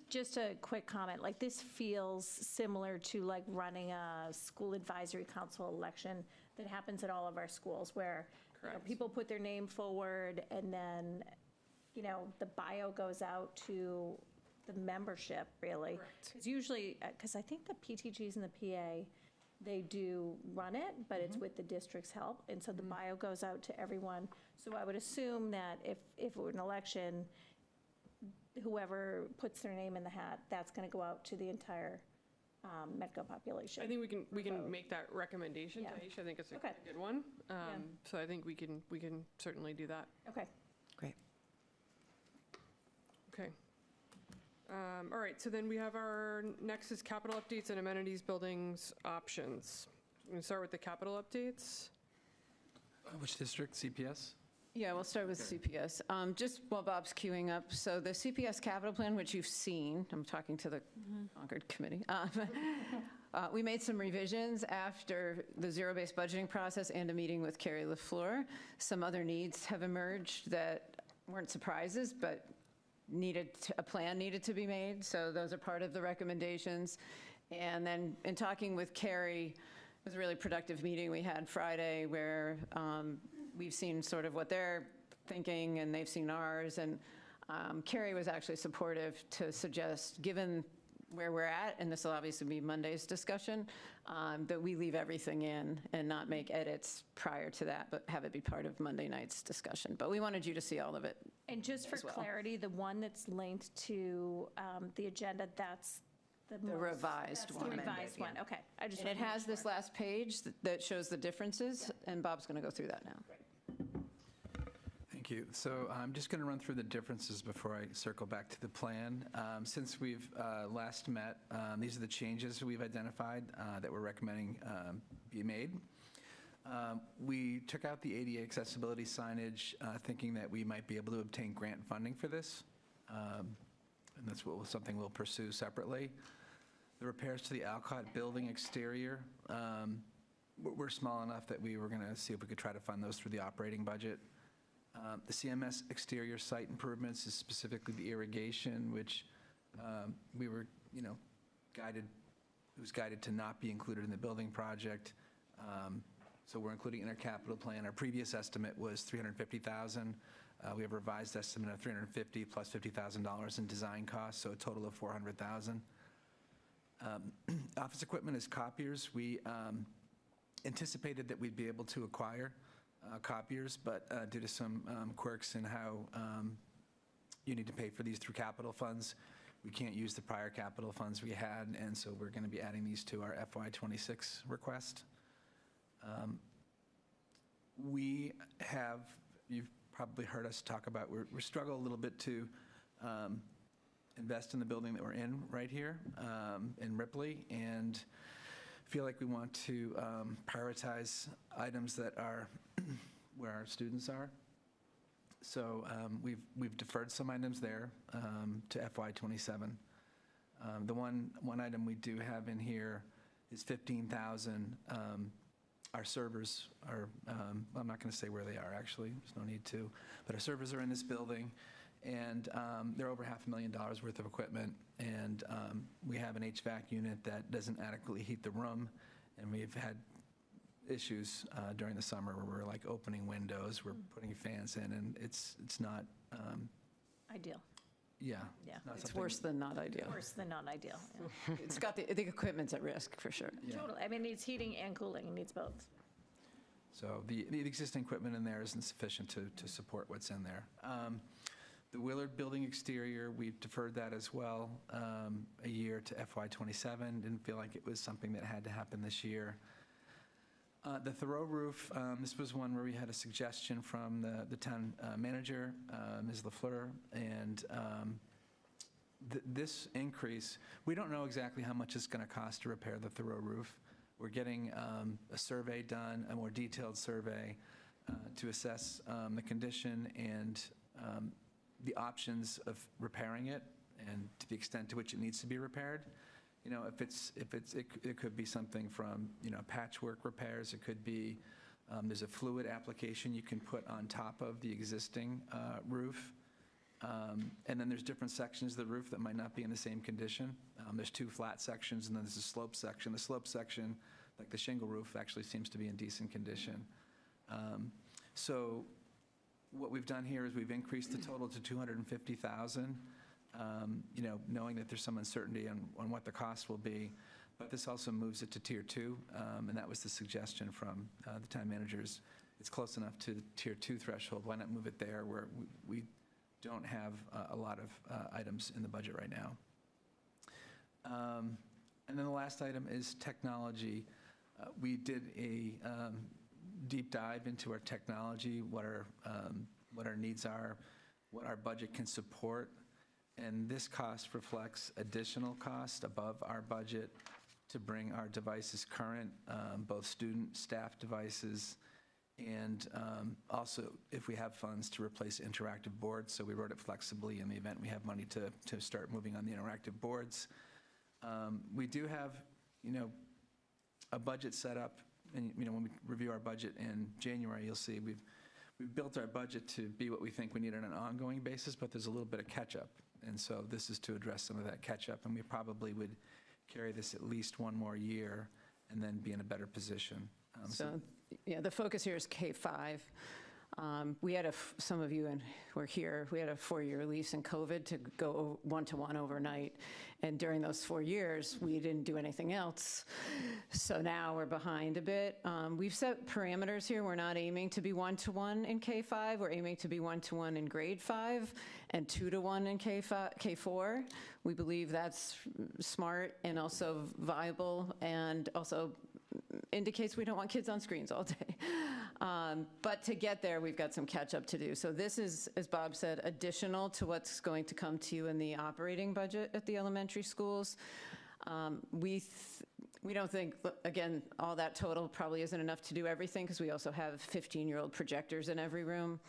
Just a quick comment, like this feels similar to like running a school advisory council election that happens at all of our schools where you know, Correct. people put their name forward and then, you know, the bio goes out to the membership really. Correct. Because usually, because I think the PTGs and the PA, they do run it, but it's with the district's help. And so the bio goes out to everyone. So I would assume that if it were an election, whoever puts their name in the hat, that's going to go out to the entire Metco population. I think we can make that recommendation to Yeah. Aisha. I think it's a Okay. good one. So I think we can certainly do that. Okay. Great. Okay. All right, so then we have our, next is capital updates and amenities, buildings, options. We're going to start with the capital updates. Which district, CPS? Yeah, we'll start with CPS. Just while Bob's queuing up, so the CPS capital plan, which you've seen, I'm talking to the Concord committee. We made some revisions after the zero-based budgeting process and a meeting with Carrie LaFleur. Some other needs have emerged that weren't surprises, but a plan needed to be made. So those are part of the recommendations. And then in talking with Carrie, it was a really productive meeting we had Friday where we've seen sort of what they're thinking and they've seen ours. And Carrie was actually supportive to suggest, given where we're at, and this will obviously be Monday's discussion, that we leave everything in and not make edits prior to that, but have it be part of Monday night's discussion. But we wanted you to see all of it. And just for as well. clarity, the one that's linked to the agenda, that's the most. revised That's one. the revised one, okay. I just And it wanted to make has this sure. last page that shows the differences, and Bob's going to go through that now. Thank you. So I'm just going to run through the differences before I circle back to the plan. Since we've last met, these are the changes we've identified that we're recommending be made. We took out the ADA accessibility signage, thinking that we might be able to obtain grant funding for this, and that's something we'll pursue separately. The repairs to the Alcott building exterior, we're small enough that we were going to see if we could try to fund those through the operating budget. The CMS exterior site improvements is specifically the irrigation, which we were, guided, it was guided to not be included in the building project. So we're including it in our capital plan. Our previous estimate was $350,000. We have a revised estimate of $350 plus $50,000 in design costs, so a total of $400,000. Office equipment is copiers. We anticipated that we'd be able to acquire copiers, but due to some quirks in how you need to pay for these through capital funds, we can't use the prior capital funds we had, and so we're going to be adding these to our FY26 request. We have, you've probably heard us talk about, we struggle a little bit to invest in the building that we're in right here in Ripley, and feel like we want to prioritize items that are where our students are. So we've deferred some items there to FY27. The one item we do have in here is $15,000. Our servers are, I'm not going to say where they are, actually. There's no need to. But our servers are in this building, and they're over $500,000 worth of equipment. And we have an HVAC unit that doesn't adequately heat the room. And we've had issues during the summer where we're like opening windows, we're putting fans in, and it's not, Ideal, yeah. Yeah. not It's something- worse than not ideal. worse than not ideal. yeah. It's got the equipment's at risk, for sure. Yeah. Totally, I mean, it needs heating and cooling, it needs both. So the existing equipment in there isn't sufficient to support what's in there. The Willard Building exterior, we've deferred that as well, a year to FY '27. Didn't feel like it was something that had to happen this year. The Thoreau roof, this was one where we had a suggestion from the town manager, Ms. LaFleur, and this increase, we don't know exactly how much it's going to cost to repair the Thoreau roof. We're getting a survey done, a more detailed survey to assess the condition and the options of repairing it and to the extent to which it needs to be repaired. You know, it could be something from, you know, patchwork repairs. It could be, there's a fluid application you can put on top of the existing roof. And then there's different sections of the roof that might not be in the same condition. There's 2 flat sections, and then there's a slope section. The slope section, like the shingle roof, actually seems to be in decent condition. So what we've done here is we've increased the total to $250,000, you know, knowing that there's some uncertainty on what the cost will be. But this also moves it to Tier 2, and that was the suggestion from the town managers. It's close enough to the Tier 2 threshold. Why not move it there where we don't have a lot of items in the budget right now? And then the last item is technology. We did a deep dive into our technology, what our needs are, what our budget can support. And this cost reflects additional cost above our budget to bring our devices current, both student, staff devices, and also if we have funds to replace interactive boards. So we wrote it flexibly in the event we have money to start moving on the interactive boards. We do have, you know, a budget set up, and, you know, when we review our budget in January, you'll see we've built our budget to be what we think we need on an ongoing basis, but there's a little bit of catch-up. And so this is to address some of that catch-up, and we probably would carry this at least one more year and then be in a better position. So, yeah, the focus here is K-5. We had some of you were here, we had a 4-year lease in COVID to go one-to-one overnight. And during those 4 years, we didn't do anything else. So now we're behind a bit. We've set parameters here. We're not aiming to be one-to-one in K-5. We're aiming to be one-to-one in grade 5 and 2-to-1 in K-4. We believe that's smart and also viable, and also indicates we don't want kids on screens all day. But to get there, we've got some catch-up to do. So this is, as Bob said, additional to what's going to come to you in the operating budget at the elementary schools. We don't think, again, all that total probably isn't enough to do everything, because we also have 15-year-old projectors in every room.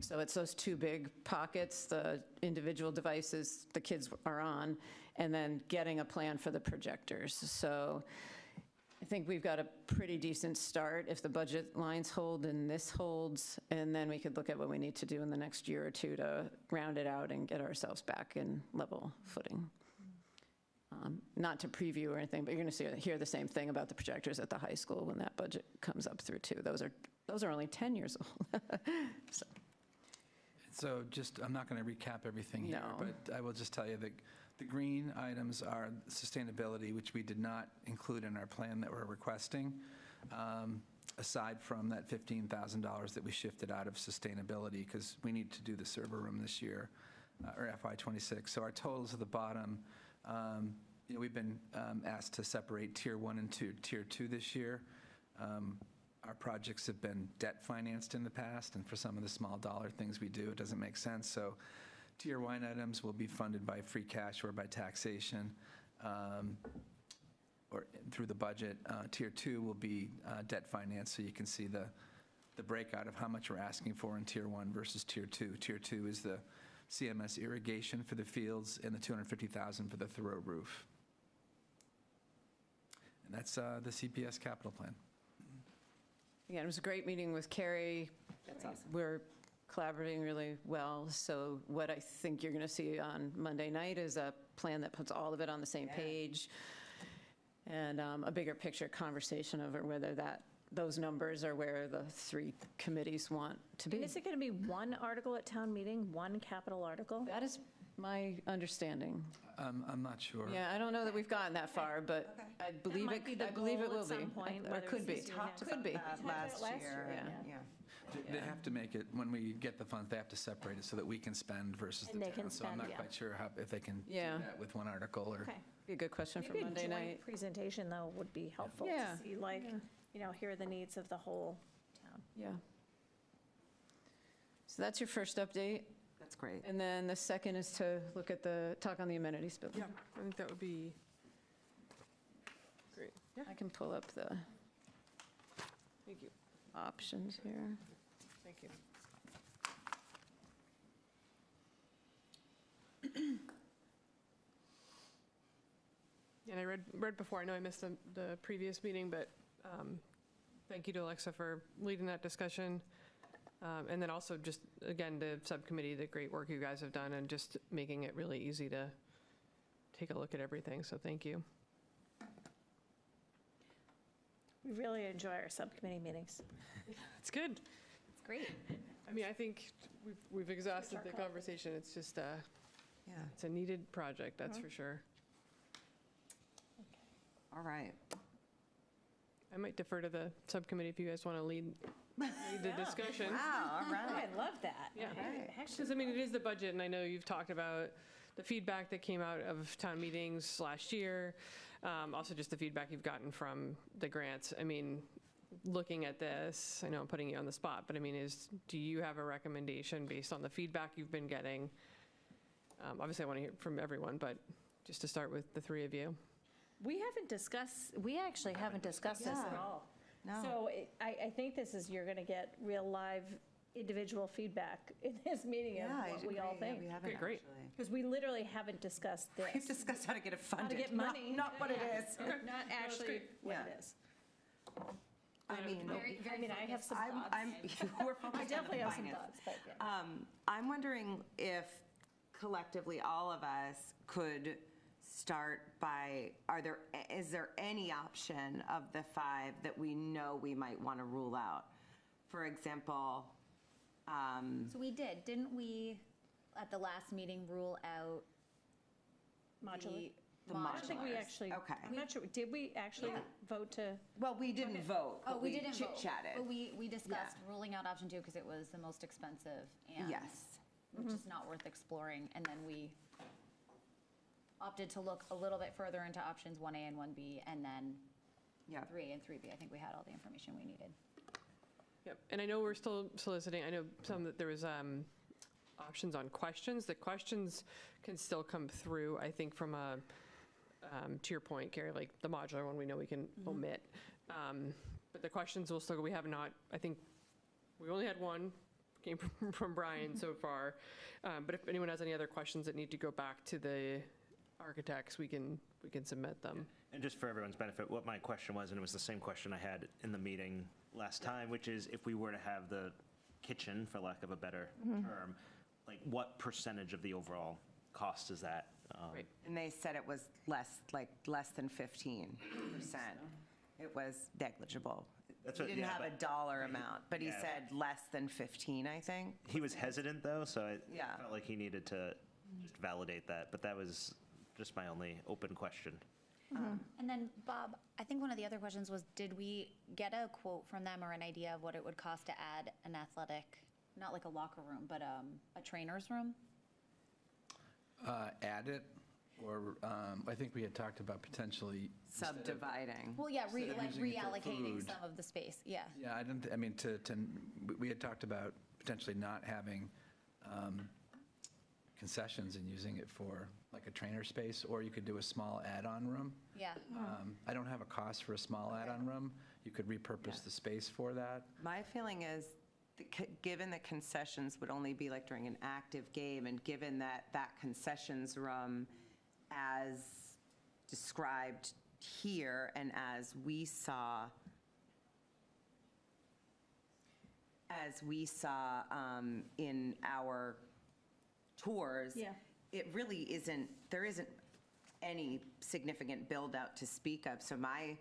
So it's those 2 big pockets, the individual devices the kids are on, and then getting a plan for the projectors. So I think we've got a pretty decent start if the budget lines hold and this holds, and then we could look at what we need to do in the next year or 2 to round it out and get ourselves back in level footing. Not to preview or anything, but you're going to hear the same thing about the projectors at the high school when that budget comes up through too. Those are only 10 years old. So just, I'm not going to recap everything here, No. but I will just tell you that the green items are sustainability, which we did not include in our plan that we're requesting, aside from that $15,000 that we shifted out of sustainability because we need to do the server room this year, or FY26. So our totals at the bottom, you know, we've been asked to separate Tier 1 and Tier 2 this year. Our projects have been debt financed in the past, and for some of the small dollar things we do, it doesn't make sense. So Tier 1 items will be funded by free cash or by taxation or through the budget. Tier 2 will be debt financed, so you can see the breakout of how much we're asking for in Tier 1 versus Tier 2. Tier 2 is the CMS irrigation for the fields and the $250,000 for the Thoreau roof. And that's the CPS capital plan. Again, it was a great meeting with Carrie. That's awesome. We're collaborating really well. So what I think you're going to see on Monday night is a plan that puts all of it on the same page, and a bigger picture conversation over whether those numbers are where the 3 committees want to be. And is it going to be one article at town meeting, one capital article? That is my understanding. I'm not sure. Yeah, I don't know that we've gotten that far, but I believe might be the it will goal at be. some point, Or whether could it's be. this year or next. Could be. Last year, yeah. yeah. They have to make it, when we get the funds, they have to separate it so that we can spend versus the And town. they can So I'm spend, not yeah. quite sure if they can do Yeah. that with one article or. Okay. Be a good question for Maybe a Monday joint night. presentation, though, would be helpful to Yeah. see, like, here are the needs of the whole town. Yeah. So that's your first update. That's great. And then the second is to look at talk on the amenities building. Yeah, I think that would be great. Yeah, I can pull up the thank you, options here. thank you. And I read before, I know I missed the previous meeting, but thank you to Alexa for leading that discussion. And then also just, again, the subcommittee, the great work you guys have done and just making it really easy to take a look at everything, so thank you. We really enjoy our subcommittee meetings. It's good. It's great. I mean, I think we've exhausted the conversation, it's just, Yeah, it's a needed project, that's for sure. all right. I might defer to the subcommittee if you guys want to lead the discussion. Wow, all Oh, right. I love that. Yeah. Right. Because, I mean, it is the budget, and I know you've talked about the feedback that came out of town meetings last year, also just the feedback you've gotten from the grants. I mean, looking at this, I know I'm putting you on the spot, but I mean, do you have a recommendation based on the feedback you've been getting? Obviously, I want to hear from everyone, but just to start with the three of you. We actually haven't discussed this at Yeah. all. No. So I think this is, you're going to get real live individual feedback in this meeting of Yeah, I what we all agree. Yeah, think. we haven't Okay, great. actually. Because we literally haven't discussed We've this. discussed how to get it How funded. to get not- money. Not what it is. Not actually great. what Yeah. it is. I mean, I mean, I have some thoughts. we're I focused on definitely the have some finance. thoughts, but yeah. I'm wondering if collectively, all of us could start by, is there any option of the 5 that we know we might want to rule out? For example, So we didn't we, at the last meeting, rule out Modular. the I don't think we modulars. actually, Okay. I'm not sure, did we actually Yeah. vote to? Well, we didn't vote, Oh, but we didn't vote. chit-chatted. But we discussed ruling out option 2 because it was the most expensive and. Yes. Which is not worth exploring. And then we opted to look a little bit further into options 1A and 1B and then Yeah. 3A and 3B. I think we had all the information we needed. Yep, and I know we're still soliciting, I know some that there was options on questions. The questions can still come through, I think, from a, to your point, Gary, like the modular one, we know we can omit. But the questions will still go, we have not, I think, we only had one, came from Brian so far. But if anyone has any other questions that need to go back to the architects, we can submit them. And just for everyone's benefit, what my question was, and it was the same question I had in the meeting last time, which is if we were to have the kitchen, for lack of a better term, like what percentage of the overall cost is that? Right. And they said it was less than 15%. It was negligible. That's He what- didn't yeah, have a but- dollar amount, but he Yeah. said less than 15, I think. He was hesitant, though, so I Yeah. felt like he needed to just validate that, but that was just my only open question. And then, Bob, I think one of the other questions was, did we get a quote from them or an idea of what it would cost to add an athletic, not like a locker room, but a trainer's room? Add it, or I think we had talked about potentially. Subdividing. Well, yeah, Instead of like using it for reallocating food. some of the space, yeah. Yeah, I mean, we had talked about potentially not having concessions and using it for like a trainer space, or you could do a small add-on room. Yeah. I don't have a cost for a small add-on room. You could repurpose the space for that. My feeling is, given that concessions would only be like during an active game, and given that that concessions room, as described here and as we saw in our tours, Yeah. it really isn't, there isn't any significant build-out to speak of. So my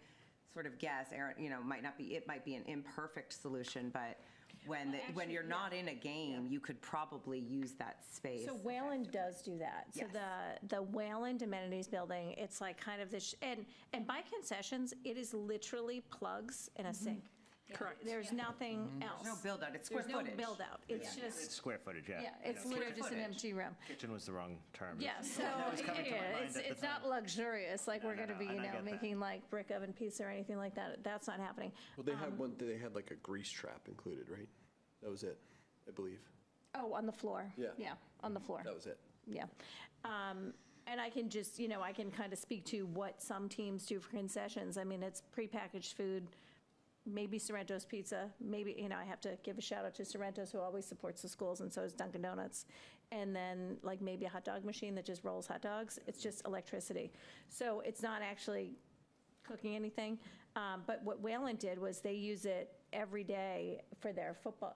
sort of guess, Aaron, might not be, it might be an imperfect solution, but when you're not in a game, you could probably use that space. So Wayland does do that. So the Wayland Amenities Building, it's like kind of this, and by concessions, it is literally plugs and a sink. Correct. There's nothing else. No build out, it's square There's no footage. build out. It's It's just, square footage, yeah. yeah, it's You know, literally just an empty room. Kitchen was the wrong term. Yeah, so, That was coming to my yeah, mind at the it's not luxurious, like we're no, gonna be, and you I know, get that. making like brick oven pizza or anything like that. That's not happening. Well, they had one, they had like a grease trap included, right? That was it, I believe. Oh, on the floor? Yeah. Yeah, on the floor. That was it. Yeah. And I can just, I can kind of speak to what some teams do for concessions. I mean, it's prepackaged food, maybe Sorrento's Pizza, maybe, I have to give a shout out to Sorrento's, who always supports the schools, and so is Dunkin' Donuts. And then like maybe a hot dog machine that just rolls hot dogs. It's just electricity. So it's not actually cooking anything. But what Wayland did was they use it every day for their football,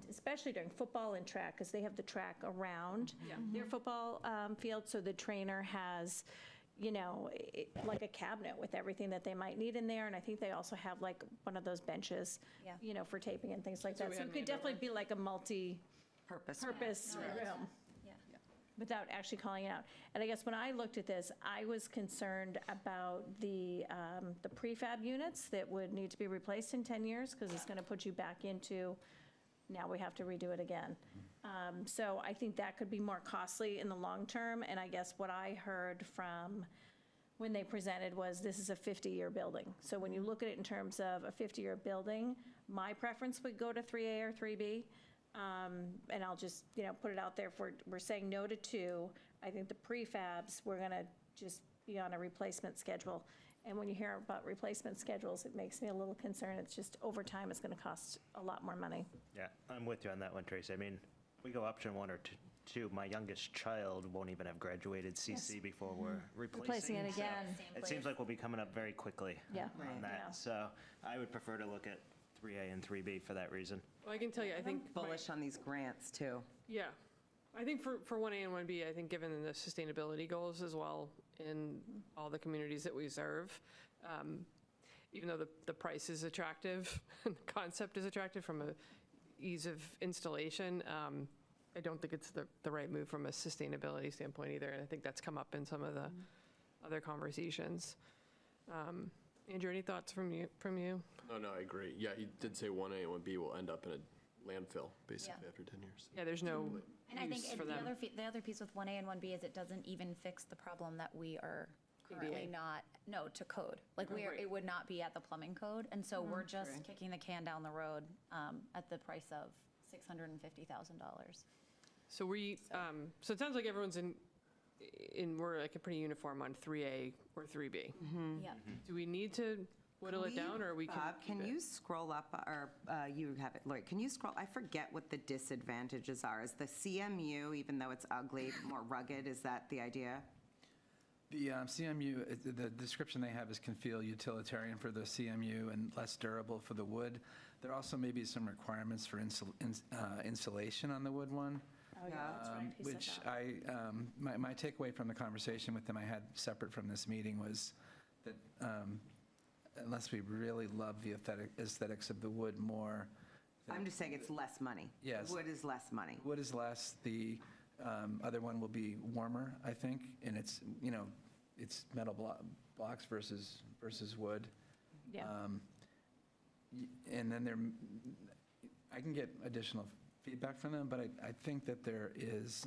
especially during football and track, because they have the track around their football field. So the trainer has, like a cabinet with everything that they might need in there. And I think they also have like one of those benches, Yeah. for taping and things like That's what that. we So had it could in Andover. definitely be like a Purpose. multi-purpose room Yeah. without actually calling it out. And I guess when I looked at this, I was concerned about the prefab units that would need to be replaced in 10 years, because it's going to put you back into, now we have to redo it again. So I think that could be more costly in the long term, and I guess what I heard from when they presented was this is a 50-year building. So when you look at it in terms of a 50-year building, my preference would go to 3A or 3B. And I'll just, put it out there, if we're saying no to 2, I think the prefabs, we're going to just be on a replacement schedule. And when you hear about replacement schedules, it makes me a little concerned. It's just over time, it's going to cost a lot more money. Yeah, I'm with you on that one, Tracy. I mean, we go option 1 or 2. My youngest child won't even have graduated CC before we're Replacing replacing. it so again. It seems like we'll be coming up very quickly Yeah. on that. Yeah. So I would prefer to look at 3A and 3B for that reason. Well, I can tell you, I think. Bullish on these grants, too. Yeah. I think for 1A and 1B, I think given the sustainability goals as well in all the communities that we serve, even though the price is attractive, and the concept is attractive from a ease of installation, I don't think it's the right move from a sustainability standpoint either. And I think that's come up in some of the other conversations. Andrew, any thoughts from you? No, I agree. Yeah, he did say 1A and 1B will end up in a landfill, basically, after 10 years. Yeah, there's no And I think use for them. the other piece with 1A and 1B is it doesn't even fix the problem that we are currently to code. Like Right. it would not be at the plumbing code. And so we're just kicking the can down the road at the price of $650,000. So so it sounds like everyone's we're like a pretty uniform on 3A or 3B. Yeah. Do we need to whittle it down, or we can Bob, keep can it? you scroll up, or you have it, Lori, can you scroll, I forget what the disadvantages are. Is the CMU, even though it's ugly, more rugged, is that the idea? The CMU, the description they have is can feel utilitarian for the CMU and less durable for the wood. There also may be some requirements for insulation on the wood one. Oh, yeah, that's right. He said Which that. my takeaway from the conversation with them I had separate from this meeting was that unless we really love the aesthetics of the wood more. I'm just saying it's less money. Yes. Wood is less money. Wood is less, the other one will be warmer, I think, and it's, it's metal blocks versus wood. Yeah. And then I can get additional feedback from them, but I think that there is,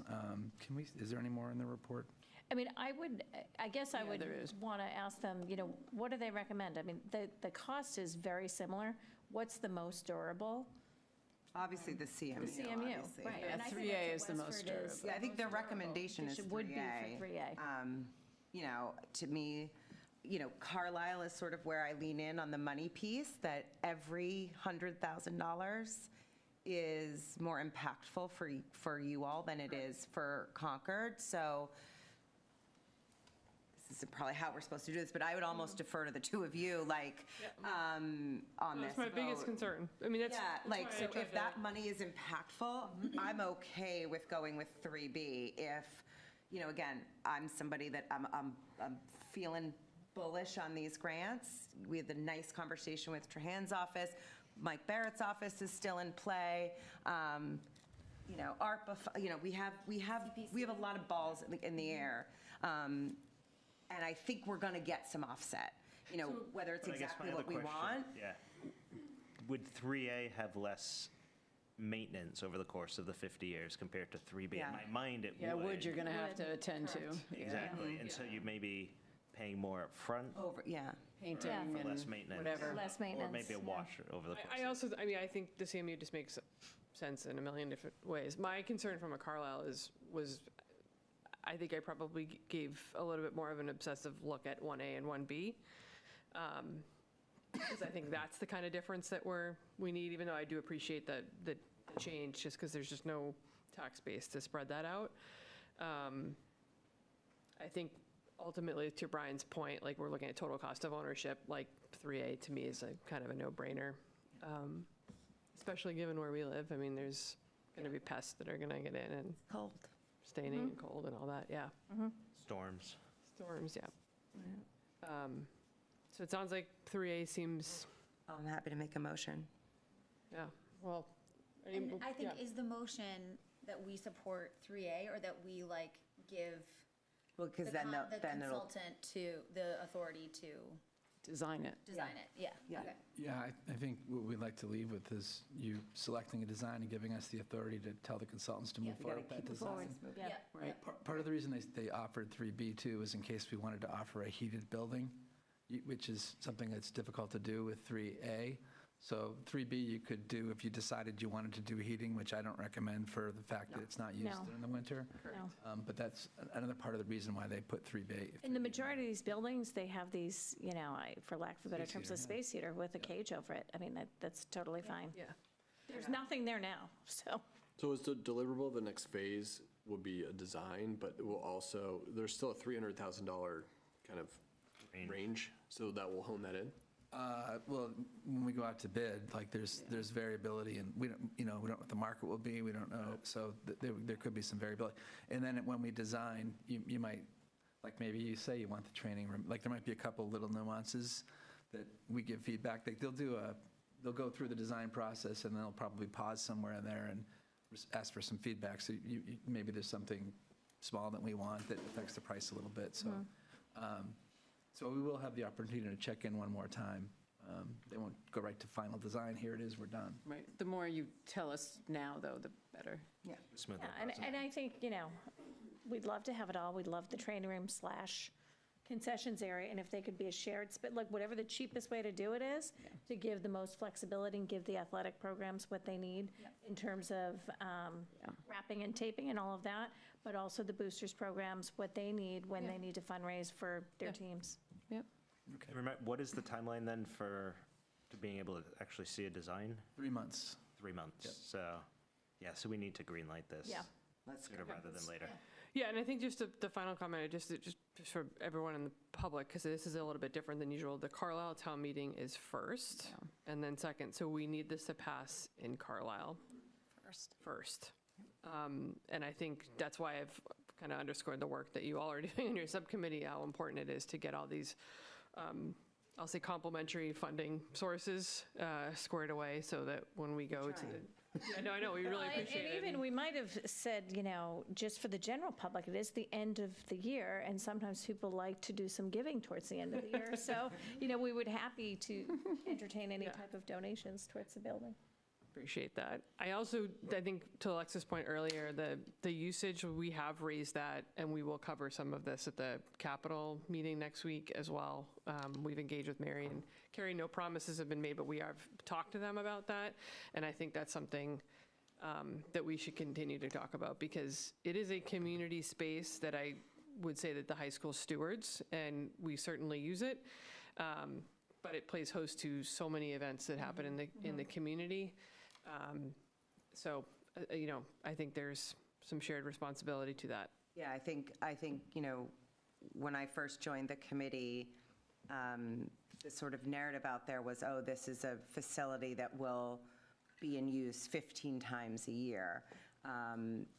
is there any more in the report? I mean, I guess I would want to ask them, what do they recommend? I mean, the cost is very similar. What's the most durable? Obviously, the CMU. The CMU, obviously. right. Yeah, And I think 3A that's is the what most Westford durable. Yeah, I think their most durable. recommendation is 3A. Would be for 3A. To me, Carlisle is sort of where I lean in on the money piece, that every $100,000 is more impactful for you all than it is for Concord. So this is probably how we're supposed to do this, but I would almost defer to the two of you, on this That's my biggest vote. concern. I mean, that's. Yeah, that's like, why I so tried if to- that money is impactful, I'm okay with going with 3B. If, again, I'm somebody that I'm feeling bullish on these grants. We had the nice conversation with Trahan's office. Mike Barrett's office is still in play. ARPA, we have a lot of balls in the air. And I think we're going to get some offset, whether it's But I guess exactly my other what we question- want. Yeah. would 3A have less maintenance over the course of the 50 years compared to 3B? Yeah. In my mind, it would. Yeah, wood you're going to have to attend to. Exactly, and so you may be paying more upfront Yeah. Painting Yeah. for less and maintenance. whatever. Less Or maintenance. maybe a yeah. wash over the course. I also, I mean, I think the CMU just makes sense in a million different ways. My concern from a Carlisle was, I think I probably gave a little bit more of an obsessive look at 1A and 1B. Because I think that's the kind of difference that we need, even though I do appreciate the change, just because there's just no tax base to spread that out. I think ultimately, to Brian's point, like, we're looking at total cost of ownership, like 3A to me is a kind of a no-brainer, especially given where we live. I mean, there's going to be pests that are going to get in and Cold. staining and cold and all that, yeah. Storms. Storms, yeah. So it sounds like 3A seems, I'm happy to make a motion. yeah, well. And I think, yeah. is the motion that we support 3A or that we like give Well, the because then it'll, consultant to, the authority to Design it. design it? Yeah, Yeah. okay. Yeah, I think what we'd like to leave with is you selecting a design and giving us the authority to tell the consultants to move we gotta forward with that keep it design. forward. Yeah. Right. Part of the reason they offered 3B too is in case we wanted to offer a heated building, which is something that's difficult to do with 3A. So 3B you could do if you decided you wanted to do heating, which I don't recommend for the fact that it's not used No. in the winter. No. But that's another part of the reason why they put 3B. In the majority of these buildings, they have these, for lack of a better terms, a space heater with a cage over it. I mean, that's totally fine. Yeah. There's nothing there now, so. So is the deliverable, the next phase would be a design, but it will also, there's still a $300,000 kind of range, so that will hone that in? Well, when we go out to bid, like, there's variability, and we don't know what the market will be, we don't know, so there could be some variability. And then when we design, you might, like, maybe you say you want the training room, like, there might be a couple little nuances that we give feedback, like, they'll go through the design process, and they'll probably pause somewhere in there and ask for some feedback, so maybe there's something small that we want that affects the price a little bit, so. So we will have the opportunity to check in one more time. They won't go right to final design, here it is, we're done. Right. The more you tell us now, though, the better. Smoother Yeah, process. and I think, we'd love to have it all. We'd love the training room / concessions area, and if they could be a shared, like, whatever the cheapest way to do it is, to give the most flexibility and give the athletic programs what they need in terms of wrapping and taping and all of that, but also the boosters programs, what they need when they need to fundraise for their teams. Yep. Remember, what is the timeline then to being able to actually see a design? 3 months. 3 months. Yep. So, so we need to greenlight this. Yeah. Let's Sooner rather than later. Yeah, and I think just the final comment, just for everyone in the public, because this is a little bit different than usual, the Carlisle town meeting is first, and then second, so we need this to pass in Carlisle first. And I think that's why I've kind of underscored the work that you all are doing in your subcommittee, how important it is to get all these, I'll say, complementary funding sources squared away, so that when we go to the, I know, we really appreciate it. And even, we might have said, just for the general public, it is the end of the year, and sometimes people like to do some giving towards the end of the year. So, we would happy to entertain any type of donations towards the building. Appreciate that. I think to Alexa's point earlier, the usage, we have raised that, and we will cover some of this at the Capitol meeting next week as well. We've engaged with Mary and Carrie. No promises have been made, but we have talked to them about that. And I think that's something that we should continue to talk about, because it is a community space that I would say that the high school stewards, and we certainly use it. But it plays host to so many events that happen in the community. So, I think there's some shared responsibility to that. Yeah, I think, when I first joined the committee, the sort of narrative out there was, oh, this is a facility that will be in use 15 times a year.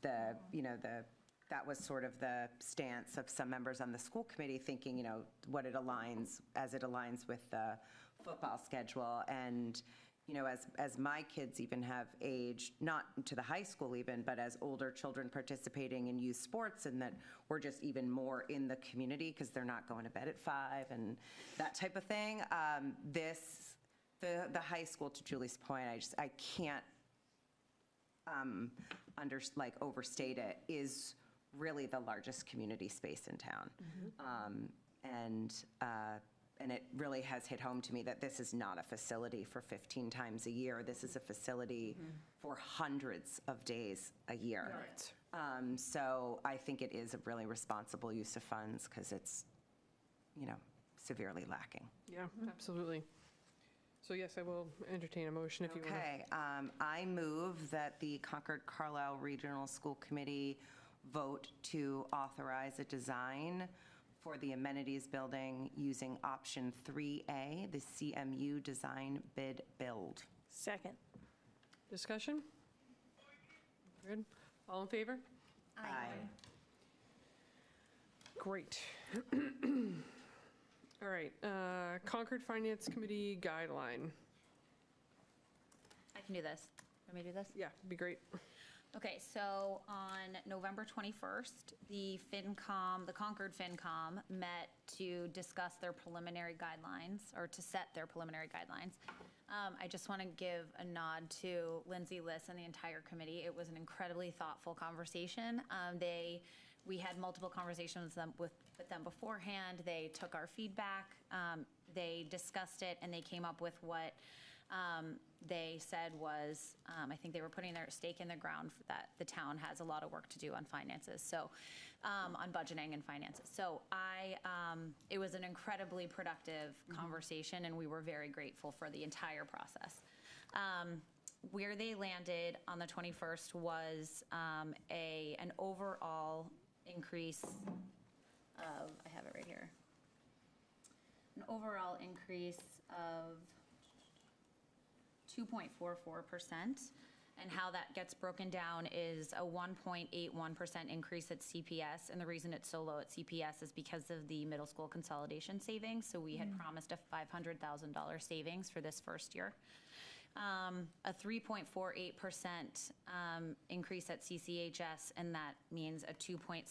That was sort of the stance of some members on the school committee, thinking, what it aligns with the football schedule. And, as my kids even have aged, not to the high school even, but as older children participating in youth sports, and that we're just even more in the community because they're not going to bed at 5 and that type of thing. This the high school, to Julie's point, I can't overstate it, is really the largest community space in town. And it really has hit home to me that this is not a facility for 15 times a year. This is a facility for hundreds of days a year. Right. So I think it is a really responsible use of funds because it's, severely lacking. Yeah, absolutely. So yes, I will entertain a motion if you want to. Okay, I move that the Concord Carlisle Regional School Committee vote to authorize a design for the amenities building using option 3A, the CMU design bid build. Second. Discussion? Good. All in favor? Aye. Great. All right, Concord Finance Committee guideline. I can do this. Want me to do this? Yeah, be great. Okay, so on November 21st, the Concord FinCom met to discuss their preliminary guidelines, or to set their preliminary guidelines. I just want to give a nod to Lindsay, Liss, and the entire committee. It was an incredibly thoughtful conversation. We had multiple conversations with them beforehand. They took our feedback, they discussed it, and they came up with what they said was, I think they were putting their stake in the ground for that the town has a lot of work to do on finances, so on budgeting and finances. So it was an incredibly productive conversation, and we were very grateful for the entire process. Where they landed on the 21st was an overall increase of, I have it right here, an overall increase of 2.44%. And how that gets broken down is a 1.81% increase at CPS. And the reason it's so low at CPS is because of the middle school consolidation savings. So we had promised a $500,000 savings for this first year. A 3.48% increase at CCHS, and that means a 2.6%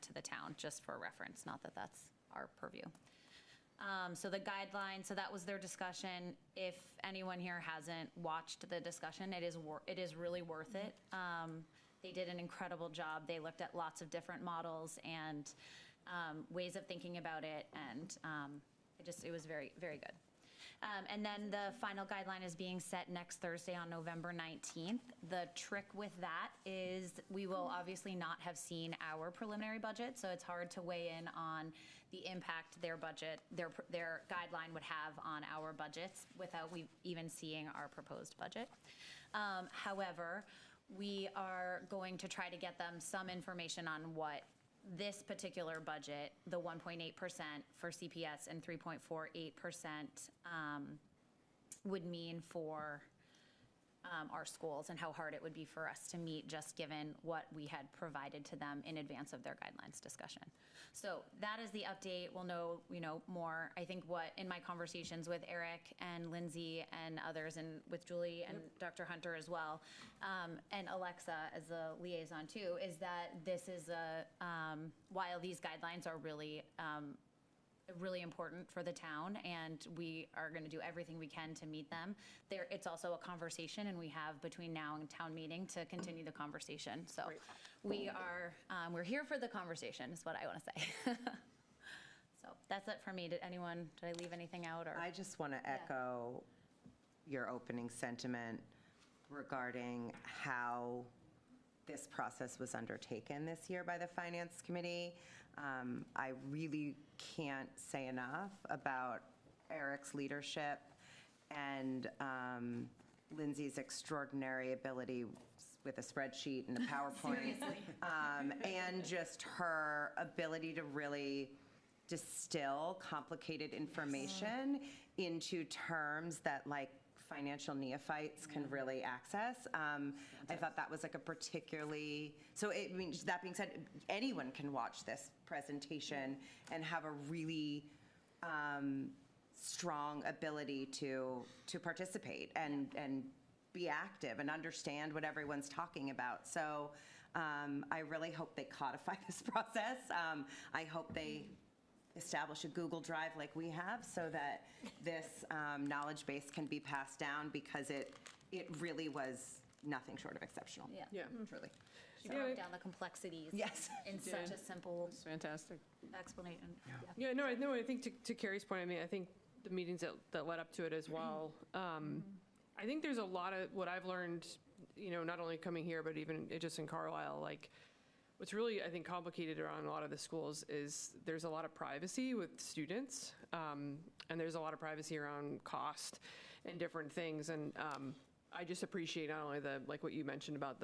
to the town, just for reference, not that that's our purview. So the guidelines, so that was their discussion. If anyone here hasn't watched the discussion, it is really worth it. They did an incredible job. They looked at lots of different models and ways of thinking about it, and it was very, very good. And then the final guideline is being set next Thursday on November 19th. The trick with that is we will obviously not have seen our preliminary budget, so it's hard to weigh in on the impact their budget, their guideline would have on our budgets without we even seeing our proposed budget. However, we are going to try to get them some information on what this particular budget, the 1.8% for CPS and 3.48% would mean for our schools, and how hard it would be for us to meet, just given what we had provided to them in advance of their guidelines discussion. So that is the update. We'll know, more. I think what in my conversations with Eric and Lindsay and others, and with Julie and Dr. Hunter as well, and Alexa as a liaison too, is that this is while these guidelines are really important for the town, and we are going to do everything we can to meet them. It's also a conversation, and we have between now and town meeting to continue the conversation. So we're here for the conversation is what I want to say. So that's it for me. Did I leave anything out? Or I just want to echo your opening sentiment regarding how this process was undertaken this year by the Finance Committee. I really can't say enough about Eric's leadership and Lindsay's extraordinary ability with a spreadsheet and a PowerPoint. And just her ability to really distill complicated information into terms that financial neophytes can really access. I thought that was a particularly, that being said, anyone can watch this presentation and have a really strong ability to participate and be active and understand what everyone's talking about. So I really hope they codify this process. I hope they establish a Google Drive like we have so that this knowledge base can be passed down, because it really was nothing short of exceptional. Yeah. Yeah. Truly. She broke down the complexities. Yes. In such a simple It's fantastic. explanation. Yeah, no, I think to Carrie's point, I mean, I think the meetings that led up to it as well, I think there's a lot of, what I've learned, not only coming here, but even just in Carlisle, like, what's really, I think, complicated around a lot of the schools is there's a lot of privacy with students, and there's a lot of privacy around cost and different things, and I just appreciate not only the, like what you mentioned about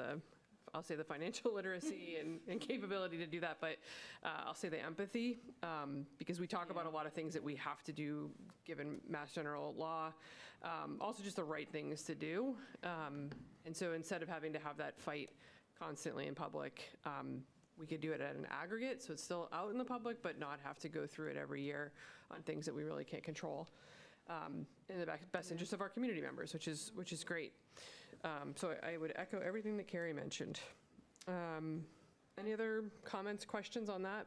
I'll say the financial literacy and capability to do that, but I'll say the empathy, because we talk about a lot of things that we have to do given Mass General law, also just the right things to do. And so instead of having to have that fight constantly in public, we could do it at an aggregate, so it's still out in the public, but not have to go through it every year on things that we really can't control, in the best interest of our community members, which is great. So I would echo everything that Carrie mentioned. Any other comments, questions on that?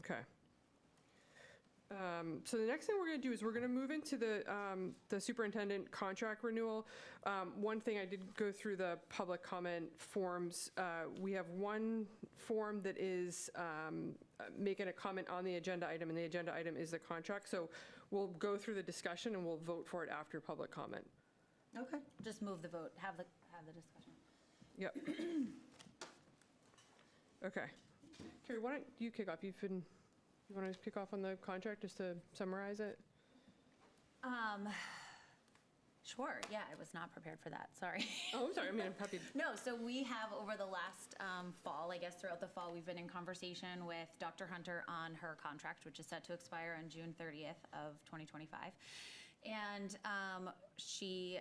Okay. So the next thing we're going to do is we're going to move into the superintendent contract renewal. One thing, I did go through the public comment forms. We have one form that is making a comment on the agenda item, and the agenda item is the contract. So we'll go through the discussion and we'll vote for it after public comment. Okay. Just move the vote, have the discussion. Yep. Okay. Carrie, why don't you kick off? You want to kick off on the contract just to summarize it? Sure, yeah, I was not prepared for that, sorry. Oh, I'm sorry, I mean, I'm happy. No, so we have over the last fall, I guess throughout the fall, we've been in conversation with Dr. Hunter on her contract, which is set to expire on June 30th of 2025. And she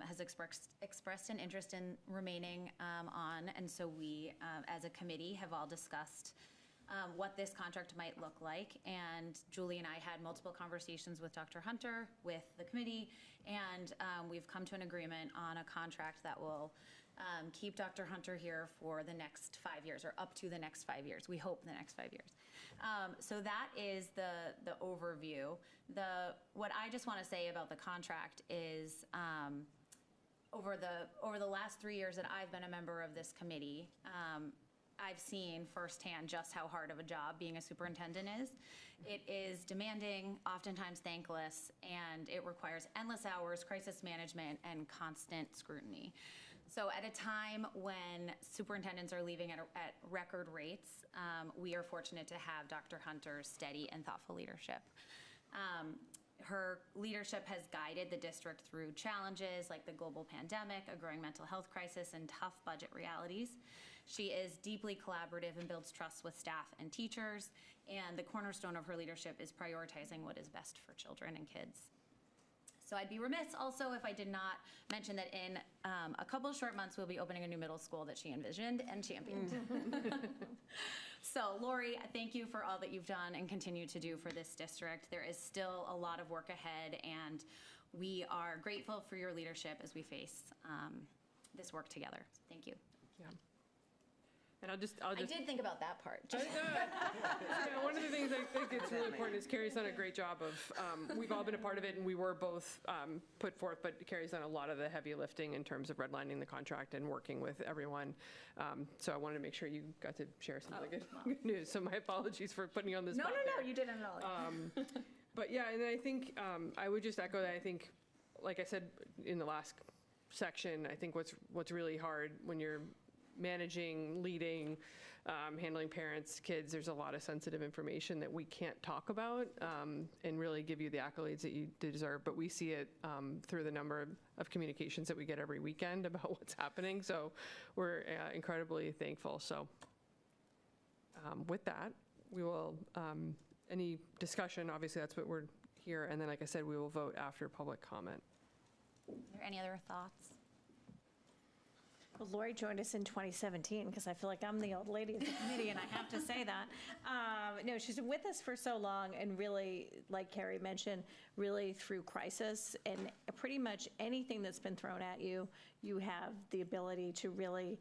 has expressed an interest in remaining on, and so we, as a committee, have all discussed what this contract might look like. And Julie and I had multiple conversations with Dr. Hunter, with the committee, and we've come to an agreement on a contract that will keep Dr. Hunter here for the next 5 years, or up to the next 5 years. We hope the next 5 years. So that is the overview. What I just want to say about the contract is over the last 3 years that I've been a member of this committee, I've seen firsthand just how hard of a job being a superintendent is. It is demanding, oftentimes thankless, and it requires endless hours, crisis management, and constant scrutiny. So at a time when superintendents are leaving at record rates, we are fortunate to have Dr. Hunter's steady and thoughtful leadership. Her leadership has guided the district through challenges like the global pandemic, a growing mental health crisis, and tough budget realities. She is deeply collaborative and builds trust with staff and teachers, and the cornerstone of her leadership is prioritizing what is best for children and kids. So I'd be remiss also if I did not mention that in a couple of short months, we'll be opening a new middle school that she envisioned and championed. So Lori, thank you for all that you've done and continue to do for this district. There is still a lot of work ahead, and we are grateful for your leadership as we face this work together. So thank you. Yeah. And I'll just. I did think about that part. Yeah, one of the things I think it's really important is Carrie's done a great job of, we've all been a part of it, and we were both put forth, but Carrie's done a lot of the heavy lifting in terms of redlining the contract and working with everyone. So I wanted to make sure you got to share some of the good news. So my apologies for putting you on the spot. No, you didn't at all. But yeah, and I think I would just echo that. I think, like I said in the last section, I think what's really hard when you're managing, leading, handling parents, kids, there's a lot of sensitive information that we can't talk about and really give you the accolades that you deserve. But we see it through the number of communications that we get every weekend about what's happening. So we're incredibly thankful. So with that, we will, any discussion, obviously that's what we're here. And then, like I said, we will vote after public comment. Are there any other thoughts? Well, Lori joined us in 2017, because I feel like I'm the old lady of the committee, and I have to say that. No, she's been with us for so long, and really, like Carrie mentioned, really through crisis, and pretty much anything that's been thrown at you, you have the ability to really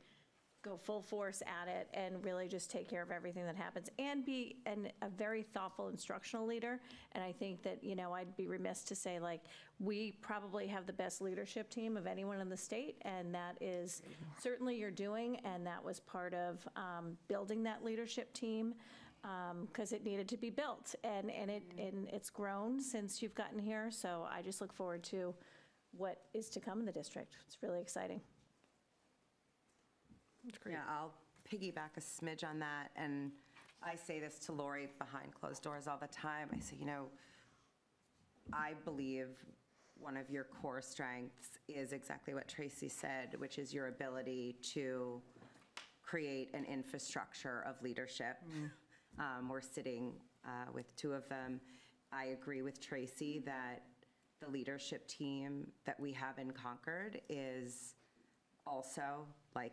go full force at it and really just take care of everything that happens and be a very thoughtful instructional leader. And I think that, I'd be remiss to say, like, we probably have the best leadership team of anyone in the state, and that is certainly your doing, and that was part of building that leadership team because it needed to be built. And it's grown since you've gotten here, so I just look forward to what is to come in the district. It's really exciting. That's great. Yeah, I'll piggyback a smidge on that, and I say this to Lori behind closed doors all the time. I say, I believe one of your core strengths is exactly what Tracy said, which is your ability to create an infrastructure of leadership. We're sitting with two of them. I agree with Tracy that the leadership team that we have in Concord is also, like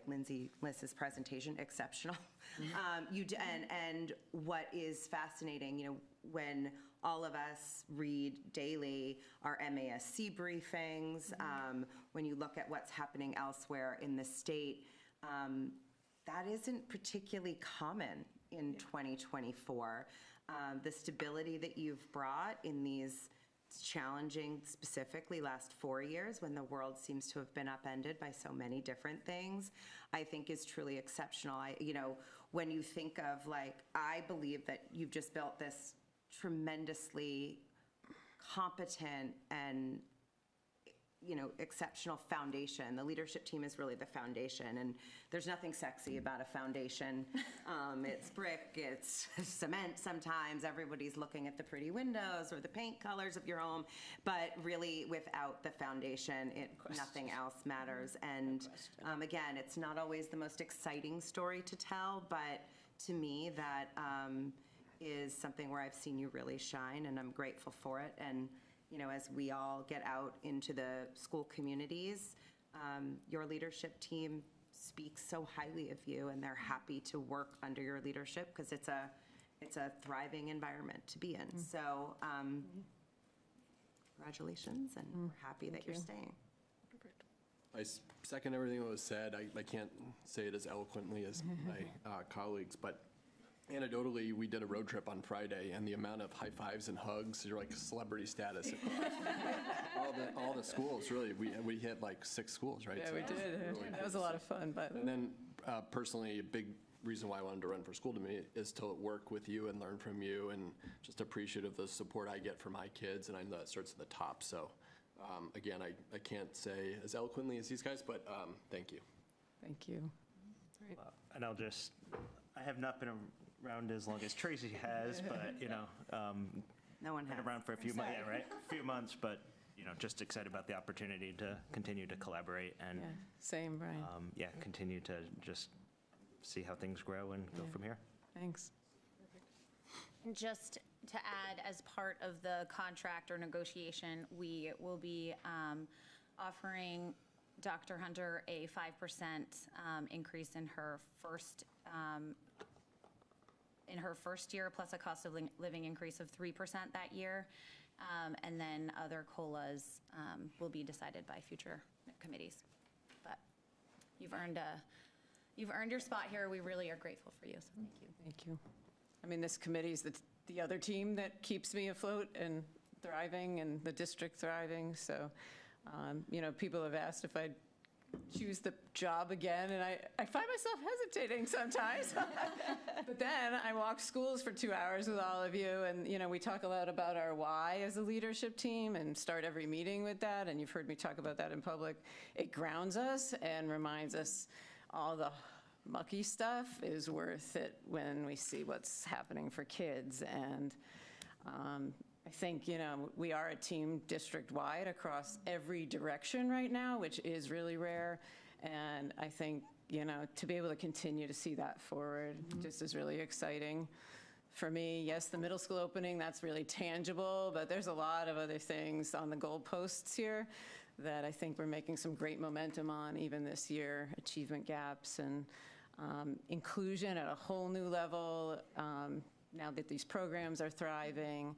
Liz's presentation, exceptional. And what is fascinating, when all of us read daily our MASC briefings, when you look at what's happening elsewhere in the state, that isn't particularly common in 2024. The stability that you've brought in these challenging, specifically last 4 years when the world seems to have been upended by so many different things, I think is truly exceptional. When you think of, I believe that you've just built this tremendously competent and exceptional foundation. The leadership team is really the foundation, and there's nothing sexy about a foundation. It's brick, it's cement sometimes. Everybody's looking at the pretty windows or the paint colors of your home, but really without the foundation, nothing else matters. And again, it's not always the most exciting story to tell, but to me, that is something where I've seen you really shine, and I'm grateful for it. And as we all get out into the school communities, your leadership team speaks so highly of you, and they're happy to work under your leadership because it's a thriving environment to be in. So congratulations, and we're happy that you're staying. I second everything that was said. I can't say it as eloquently as my colleagues, but anecdotally, we did a road trip on Friday, and the amount of high fives and hugs, you're like celebrity status across all the schools. Really, we hit like 6 schools, right? Yeah, So we it was did. really That was a lot of fun. But And then personally, a big reason why I wanted to run for school committee is to work with you and learn from you, and just appreciative of the support I get from my kids, and I know that starts at the top. So again, I can't say as eloquently as these guys, but thank you. thank you. And I have not been around as long as Tracy has, but, No one been has. around for a few months, yeah, right? A few months, but, just excited about the opportunity to continue to collaborate and, Yeah, same, Brian. continue to just see how things grow and go from here. Thanks. And just to add, as part of the contract or negotiation, we will be offering Dr. Hunter a 5% increase in her first year, plus a cost of living increase of 3% that year. And then other COLAs will be decided by future committees. But you've earned your spot here. We really are grateful for you, so thank you. Thank you. I mean, this committee is the other team that keeps me afloat and thriving, and the district thriving. So, people have asked if I'd choose the job again, and I find myself hesitating sometimes. But then I walk schools for 2 hours with all of you, and, we talk a lot about our why as a leadership team and start every meeting with that, and you've heard me talk about that in public. It grounds us and reminds us all the mucky stuff is worth it when we see what's happening for kids. And I think, we are a team district-wide across every direction right now, which is really rare. And I think, to be able to continue to see that forward just is really exciting. For me, yes, the middle school opening, that's really tangible, but there's a lot of other things on the goalposts here that I think we're making some great momentum on even this year, achievement gaps and inclusion at a whole new level now that these programs are thriving.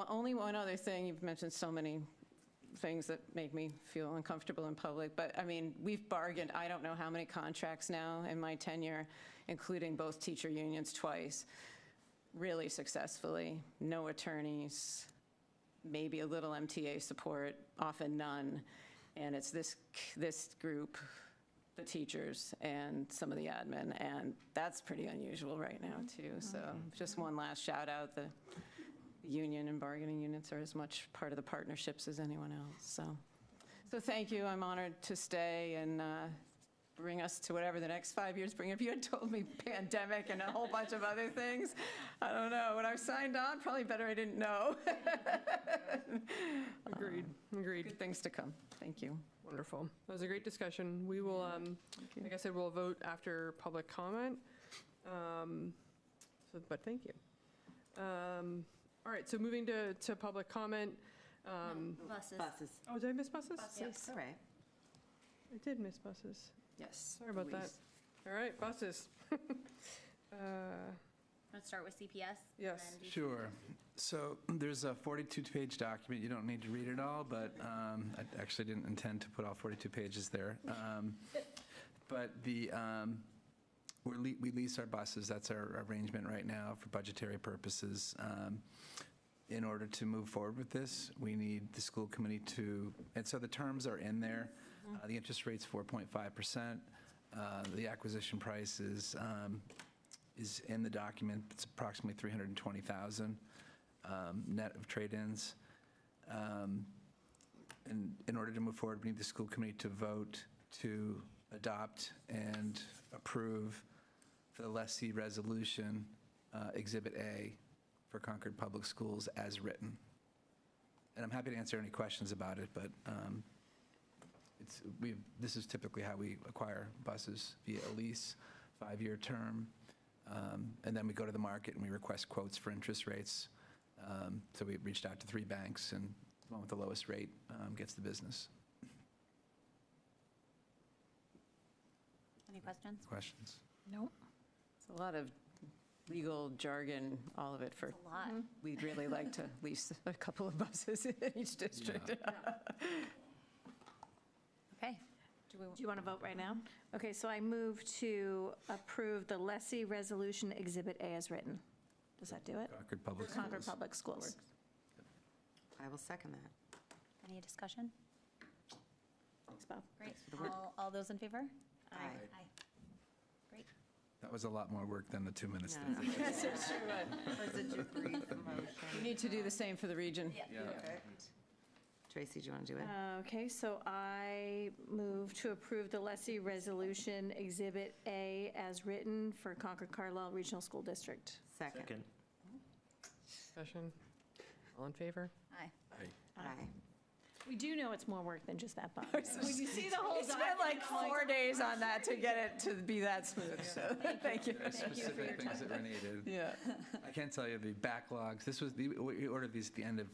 Only one other thing, you've mentioned so many things that make me feel uncomfortable in public, but I mean, we've bargained, I don't know how many contracts now in my tenure, including both teacher unions twice, really successfully, no attorneys, maybe a little MTA support, often none, and it's this group, the teachers and some of the admin, and that's pretty unusual right now too. So just one last shout out, the union and bargaining units are as much part of the partnerships as anyone else. So thank you, I'm honored to stay and bring us to whatever the next 5 years bring. If you had told me pandemic and a whole bunch of other things, I don't know. When I signed on, probably better I didn't know. Agreed. Good things to come. Thank you. Wonderful. That was a great discussion. We will, like I said, we'll vote after public comment. But thank you. All right, so moving to public comment. Buses. Oh, did I miss buses? Yes, all right. I did miss buses. Yes. Sorry about that. Louise. All right, buses. Let's start with CPS. Yes. and then Sure. So there's a 42-page document. You don't need to read it all, but I actually didn't intend to put all 42 pages there. But we lease our buses. That's our arrangement right now for budgetary purposes. In order to move forward with this, we need the school committee to, and so the terms are in there. The interest rate's 4.5%. The acquisition price is in the document. It's approximately $320,000 net of trade-ins. And in order to move forward, we need the school committee to vote to adopt and approve the lessee resolution, Exhibit A, for Concord Public Schools as written. And I'm happy to answer any questions about it, but this is typically how we acquire buses, via a lease, 5-year term, and then we go to the market and we request quotes for interest rates. So we reached out to 3 banks, and the one with the lowest rate gets the business. Any questions? Questions? Nope. It's a lot of legal jargon, all of it for, A lot. we'd really like to lease a couple of buses in each district. Okay. Do you want to vote right now? Okay, so I move to approve the lessee resolution Exhibit A as written. Does that do it? Concord Public Schools. Concord Public Schools. I will second that. Any discussion? Thanks, Bob. Great. All those in favor? Aye. Great. That was a lot more work than the 2 minutes. No, no. Yes, it's true. Was it your brief motion? We need to do the same for the region. Perfect. Tracy, do you want to do it? Okay, so I move to approve the lessee resolution Exhibit A as written for Concord Carlisle Regional School District. Second. Discussion. All in favor? Aye. Aye. We do know it's more work than just that, Bob. When you see the whole We spent like 4 days on that to get it to be that smooth, so thank you. There are specific things that were needed. Yeah. I can't tell you the backlogs. We ordered these at the end of,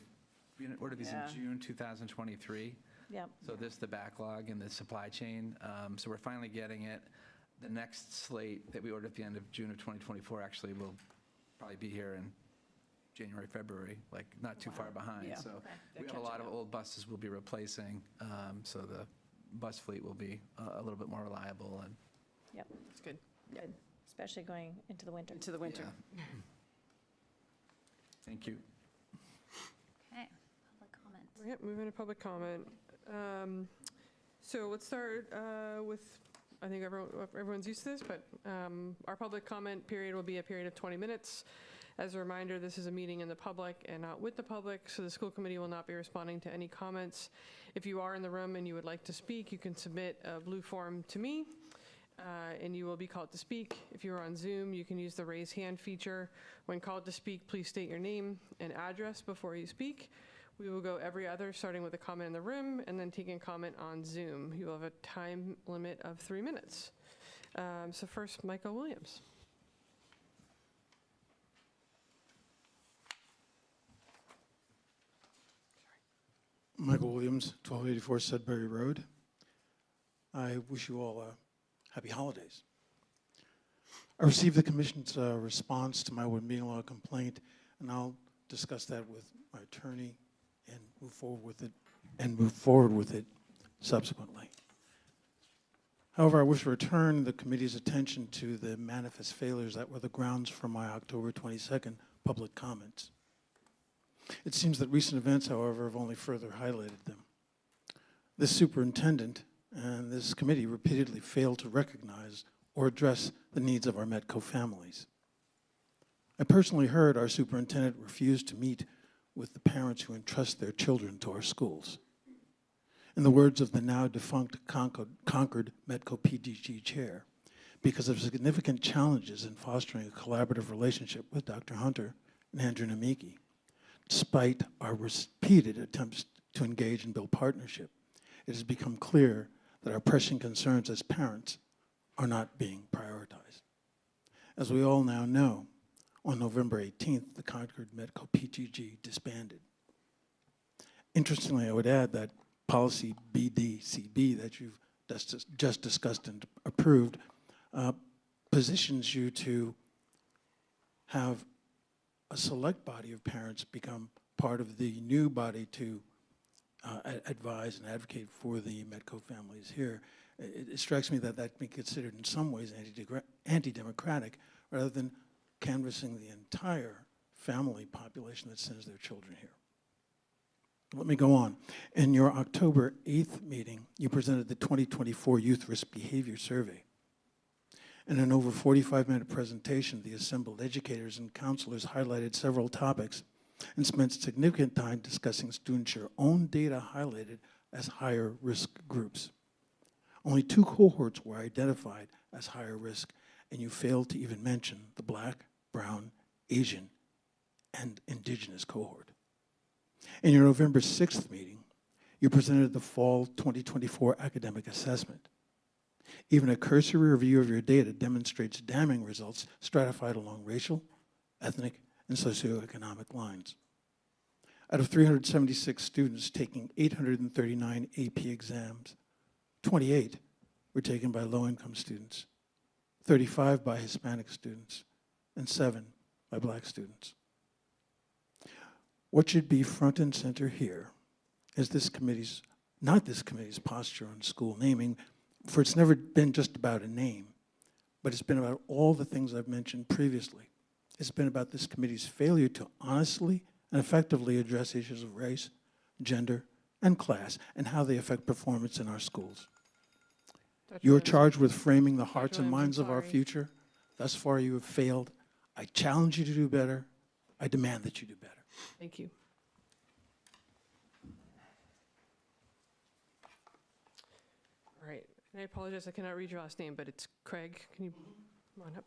we ordered these in Yeah. June 2023. Yep. So this, the backlog and the supply chain. So we're finally getting it. The next slate that we ordered at the end of June of 2024 actually will probably be here in January, February, like not too far behind. Yeah. So Okay. we have a lot of old buses we'll be replacing. So the bus fleet will be a little bit more reliable and. Yep, That's good. good, especially going into the winter. Into the winter. Yeah. Thank you. Okay. Public comment. Yep, moving to public comment. So let's start with, I think everyone's used to this, but our public comment period will be a period of 20 minutes. As a reminder, this is a meeting in the public and not with the public, so the school committee will not be responding to any comments. If you are in the room and you would like to speak, you can submit a blue form to me, and you will be called to speak. If you are on Zoom, you can use the raise hand feature. When called to speak, please state your name and address before you speak. We will go every other, starting with a comment in the room, and then taking a comment on Zoom. You will have a time limit of 3 minutes. So first, Michael Williams. Michael Williams, 1284 Sudbury Road. I wish you all happy holidays. I received the commission's response to my open meeting law complaint, and I'll discuss that with my attorney and move forward with it and move forward with it subsequently. However, I wish to return the committee's attention to the manifest failures that were the grounds for my October 22nd public comments. It seems that recent events, however, have only further highlighted them. This superintendent and this committee repeatedly failed to recognize or address the needs of our Metco families. I personally heard our superintendent refuse to meet with the parents who entrust their children to our schools. In the words of the now defunct Concord Metco PDG chair, because of significant challenges in fostering a collaborative relationship with Dr. Hunter and Andrew Namiki, despite our repeated attempts to engage and build partnership, it has become clear that our pressing concerns as parents are not being prioritized. As we all now know, on November 18th, the Concord Metco PTG disbanded. Interestingly, I would add that policy BDCB that you've just discussed and approved positions you to have a select body of parents become part of the new body to advise and advocate for the Metco families here. It strikes me that that can be considered in some ways anti-democratic rather than canvassing the entire family population that sends their children here. Let me go on. In your October 8th meeting, you presented the 2024 Youth Risk Behavior Survey. In an over 45-minute presentation, the assembled educators and counselors highlighted several topics and spent significant time discussing students your own data highlighted as higher risk groups. Only 2 cohorts were identified as higher risk, and you failed to even mention the Black, Brown, Asian, and Indigenous cohort. In your November 6th meeting, you presented the fall 2024 academic assessment. Even a cursory review of your data demonstrates damning results stratified along racial, ethnic, and socioeconomic lines. Out of 376 students taking 839 AP exams, 28 were taken by low-income students, 35 by Hispanic students, and 7 by Black students. What should be front and center here is not this committee's posture on school naming, for it's never been just about a name, but it's been about all the things I've mentioned previously. It's been about this committee's failure to honestly and effectively address issues of race, gender, and class, and how they affect performance in our schools. You are charged with framing the hearts and minds of our future. Thus far, you have failed. I challenge you to do better. I demand that you do better. Thank you. All right, and I apologize, I cannot read your last name, but it's Craig. Can you come on up?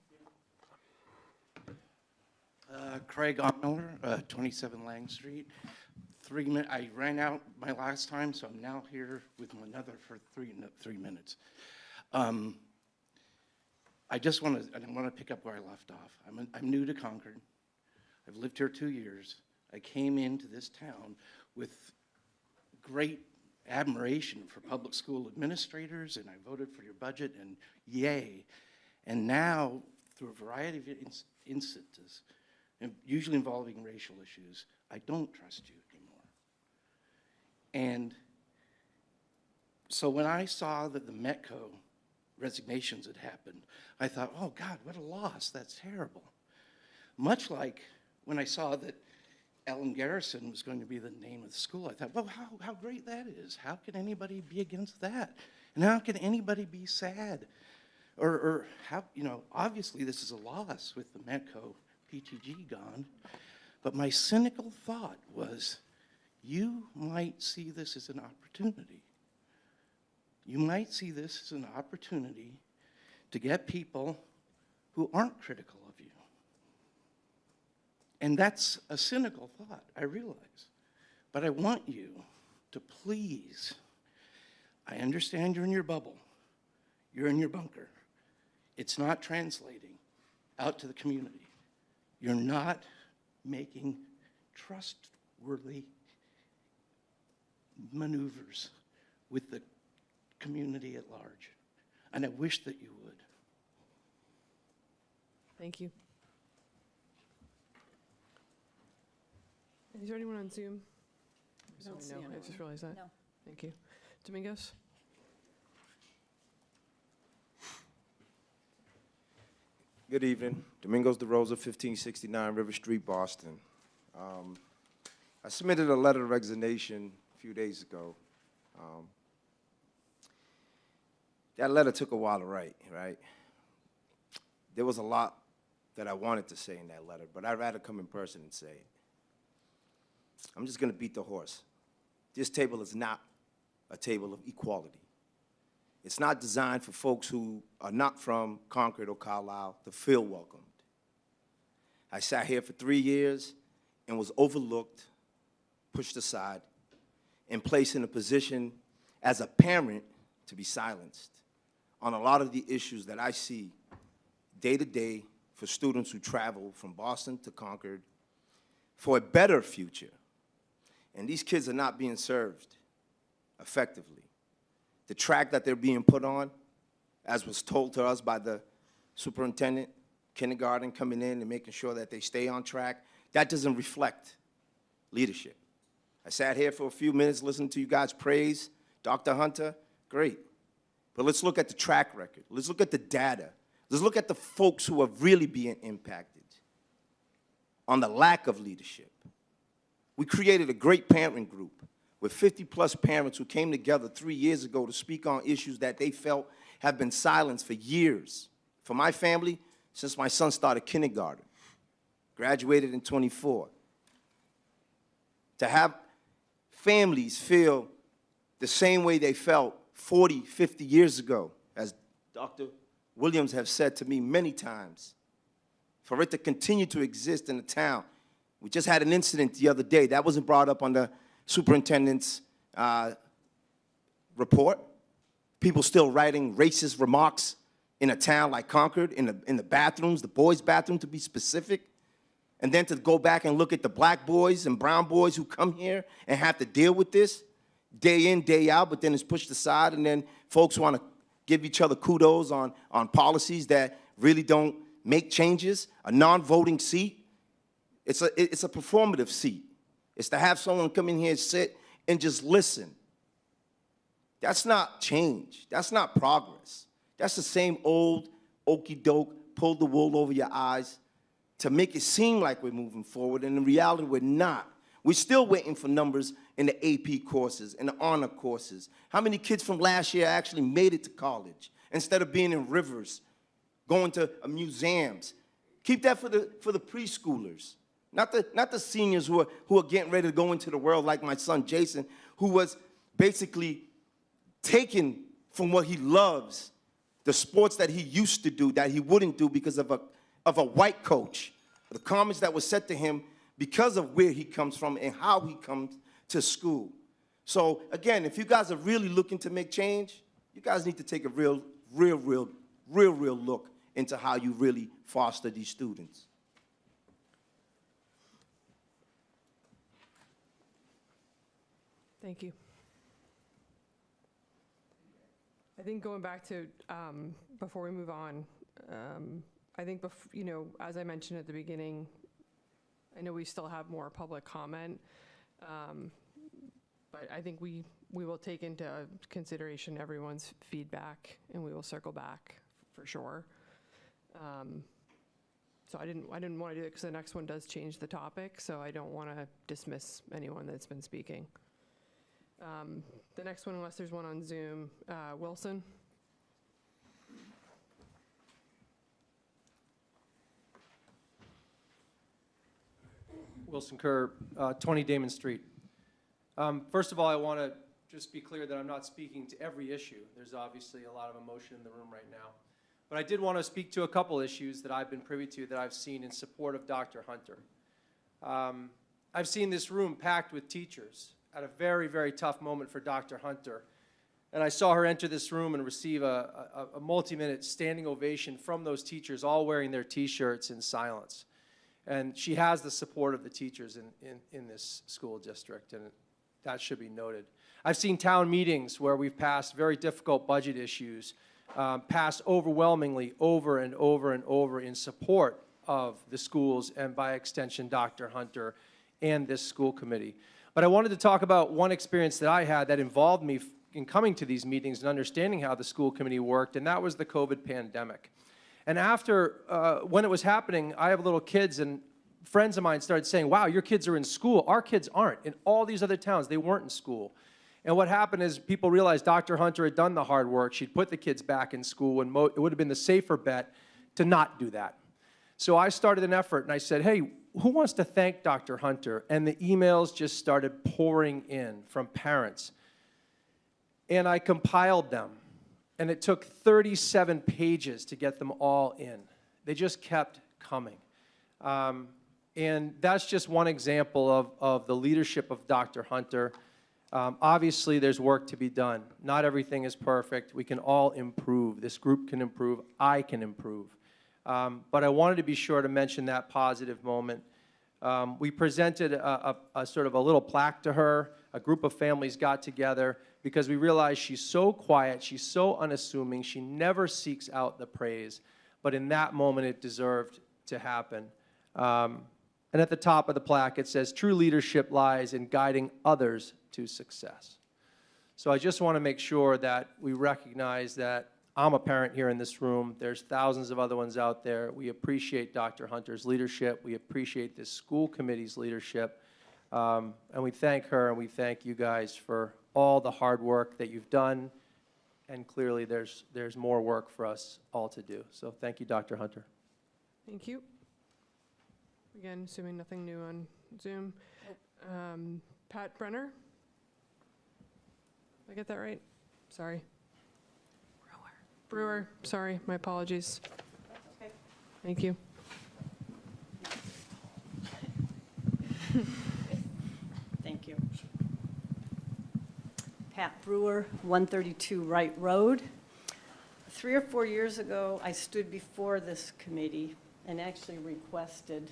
Craig Ottmiller, 27 Lang Street. I ran out my last time, so I'm now here with another for three minutes. I just want to pick up where I left off. I'm new to Concord. I've lived here 2 years. I came into this town with great admiration for public school administrators, and I voted for your budget, and yay. And now, through a variety of instances, and usually involving racial issues, I don't trust you anymore. And so when I saw that the Metco resignations had happened, I thought, oh God, what a loss, that's terrible. Much like when I saw that Ellen Garrison was going to be the name of the school, I thought, well, how great that is. How can anybody be against that? And how can anybody be sad? Or how, obviously this is a loss with the Metco PTG gone, but my cynical thought was, you might see this as an opportunity. You might see this as an opportunity to get people who aren't critical of you. And that's a cynical thought, I realize. But I want you to please, I understand you're in your bubble. You're in your bunker. It's not translating out to the community. You're not making trustworthy maneuvers with the community at large. And I wish that you would. Thank you. Is there anyone on Zoom? So don't we see know. I anyone. just realized that. No. Thank you. Domingos? Good evening. Domingos DeRosa, 1569 River Street, Boston. I submitted a letter of resignation a few days ago. That letter took a while to write, right? There was a lot that I wanted to say in that letter, but I'd rather come in person and say it. I'm just going to beat the horse. This table is not a table of equality. It's not designed for folks who are not from Concord or Carlisle to feel welcomed. I sat here for 3 years and was overlooked, pushed aside, and placed in a position as a parent to be silenced on a lot of the issues that I see day to day for students who travel from Boston to Concord for a better future. And these kids are not being served effectively. The track that they're being put on, as was told to us by the superintendent, kindergarten coming in and making sure that they stay on track, that doesn't reflect leadership. I sat here for a few minutes listening to you guys praise Dr. Hunter, great. But let's look at the track record. Let's look at the data. Let's look at the folks who are really being impacted on the lack of leadership. We created a great parent group with 50-plus parents who came together 3 years ago to speak on issues that they felt have been silenced for years. For my family, since my son started kindergarten, graduated in 24. To have families feel the same way they felt 40, 50 years ago, as Dr. Williams have said to me many times, for it to continue to exist in the town. We just had an incident the other day. That wasn't brought up on the superintendent's report. People still writing racist remarks in a town like Concord, in the bathrooms, the boys' bathroom to be specific. And then to go back and look at the black boys and brown boys who come here and have to deal with this day in, day out, but then it's pushed aside, and then folks want to give each other kudos on policies that really don't make changes. A non-voting seat, it's a performative seat. It's to have someone come in here and sit and just listen. That's not change. That's not progress. That's the same old okey-doke, pull the wool over your eyes to make it seem like we're moving forward, and in reality, we're not. We're still waiting for numbers in the AP courses, in the honor courses. How many kids from last year actually made it to college instead of being in rivers, going to museums? Keep that for the preschoolers, not the seniors who are getting ready to go into the world like my son Jason, who was basically taken from what he loves, the sports that he used to do that he wouldn't do because of a white coach. The comments that were said to him because of where he comes from and how he comes to school. So again, if you guys are really looking to make change, you guys need to take a real look into how you really foster these students. Thank you. I think going back to, before we move on, I think, as I mentioned at the beginning, I know we still have more public comment, but I think we will take into consideration everyone's feedback, and we will circle back for sure. So I didn't want to do it because the next one does change the topic, so I don't want to dismiss anyone that's been speaking. The next one, unless there's one on Zoom, Wilson. Wilson Kerr, 20 Damon Street. First of all, I want to just be clear that I'm not speaking to every issue. There's obviously a lot of emotion in the room right now. But I did want to speak to a couple issues that I've been privy to that I've seen in support of Dr. Hunter. I've seen this room packed with teachers at a very, very tough moment for Dr. Hunter. And I saw her enter this room and receive a multi-minute standing ovation from those teachers, all wearing their T-shirts in silence. And she has the support of the teachers in this school district, and that should be noted. I've seen town meetings where we've passed very difficult budget issues, passed overwhelmingly over and over and over in support of the schools and, by extension, Dr. Hunter and this school committee. But I wanted to talk about one experience that I had that involved me in coming to these meetings and understanding how the school committee worked, and that was the COVID pandemic. And after, when it was happening, I have little kids, and friends of mine started saying, wow, your kids are in school. Our kids aren't. In all these other towns, they weren't in school. And what happened is people realized Dr. Hunter had done the hard work. She'd put the kids back in school, and it would have been the safer bet to not do that. So I started an effort, and I said, hey, who wants to thank Dr. Hunter? And the emails just started pouring in from parents. And I compiled them. And it took 37 pages to get them all in. They just kept coming. And that's just one example of the leadership of Dr. Hunter. Obviously, there's work to be done. Not everything is perfect. We can all improve. This group can improve. I can improve. But I wanted to be sure to mention that positive moment. We presented a sort of a little plaque to her. A group of families got together because we realized she's so quiet, she's so unassuming, she never seeks out the praise. But in that moment, it deserved to happen. And at the top of the plaque, it says, true leadership lies in guiding others to success. So I just want to make sure that we recognize that I'm a parent here in this room. There's thousands of other ones out there. We appreciate Dr. Hunter's leadership. We appreciate this school committee's leadership. And we thank her, and we thank you guys for all the hard work that you've done. And clearly, there's more work for us all to do. So thank you, Dr. Hunter. Thank you. Again, assuming nothing new on Zoom. Pat Brenner? Did I get that right? Sorry. Brewer, sorry, my apologies. Okay. Thank you. Thank you. Pat Brewer, 132 Wright Road. 3 or 4 years ago, I stood before this committee and actually requested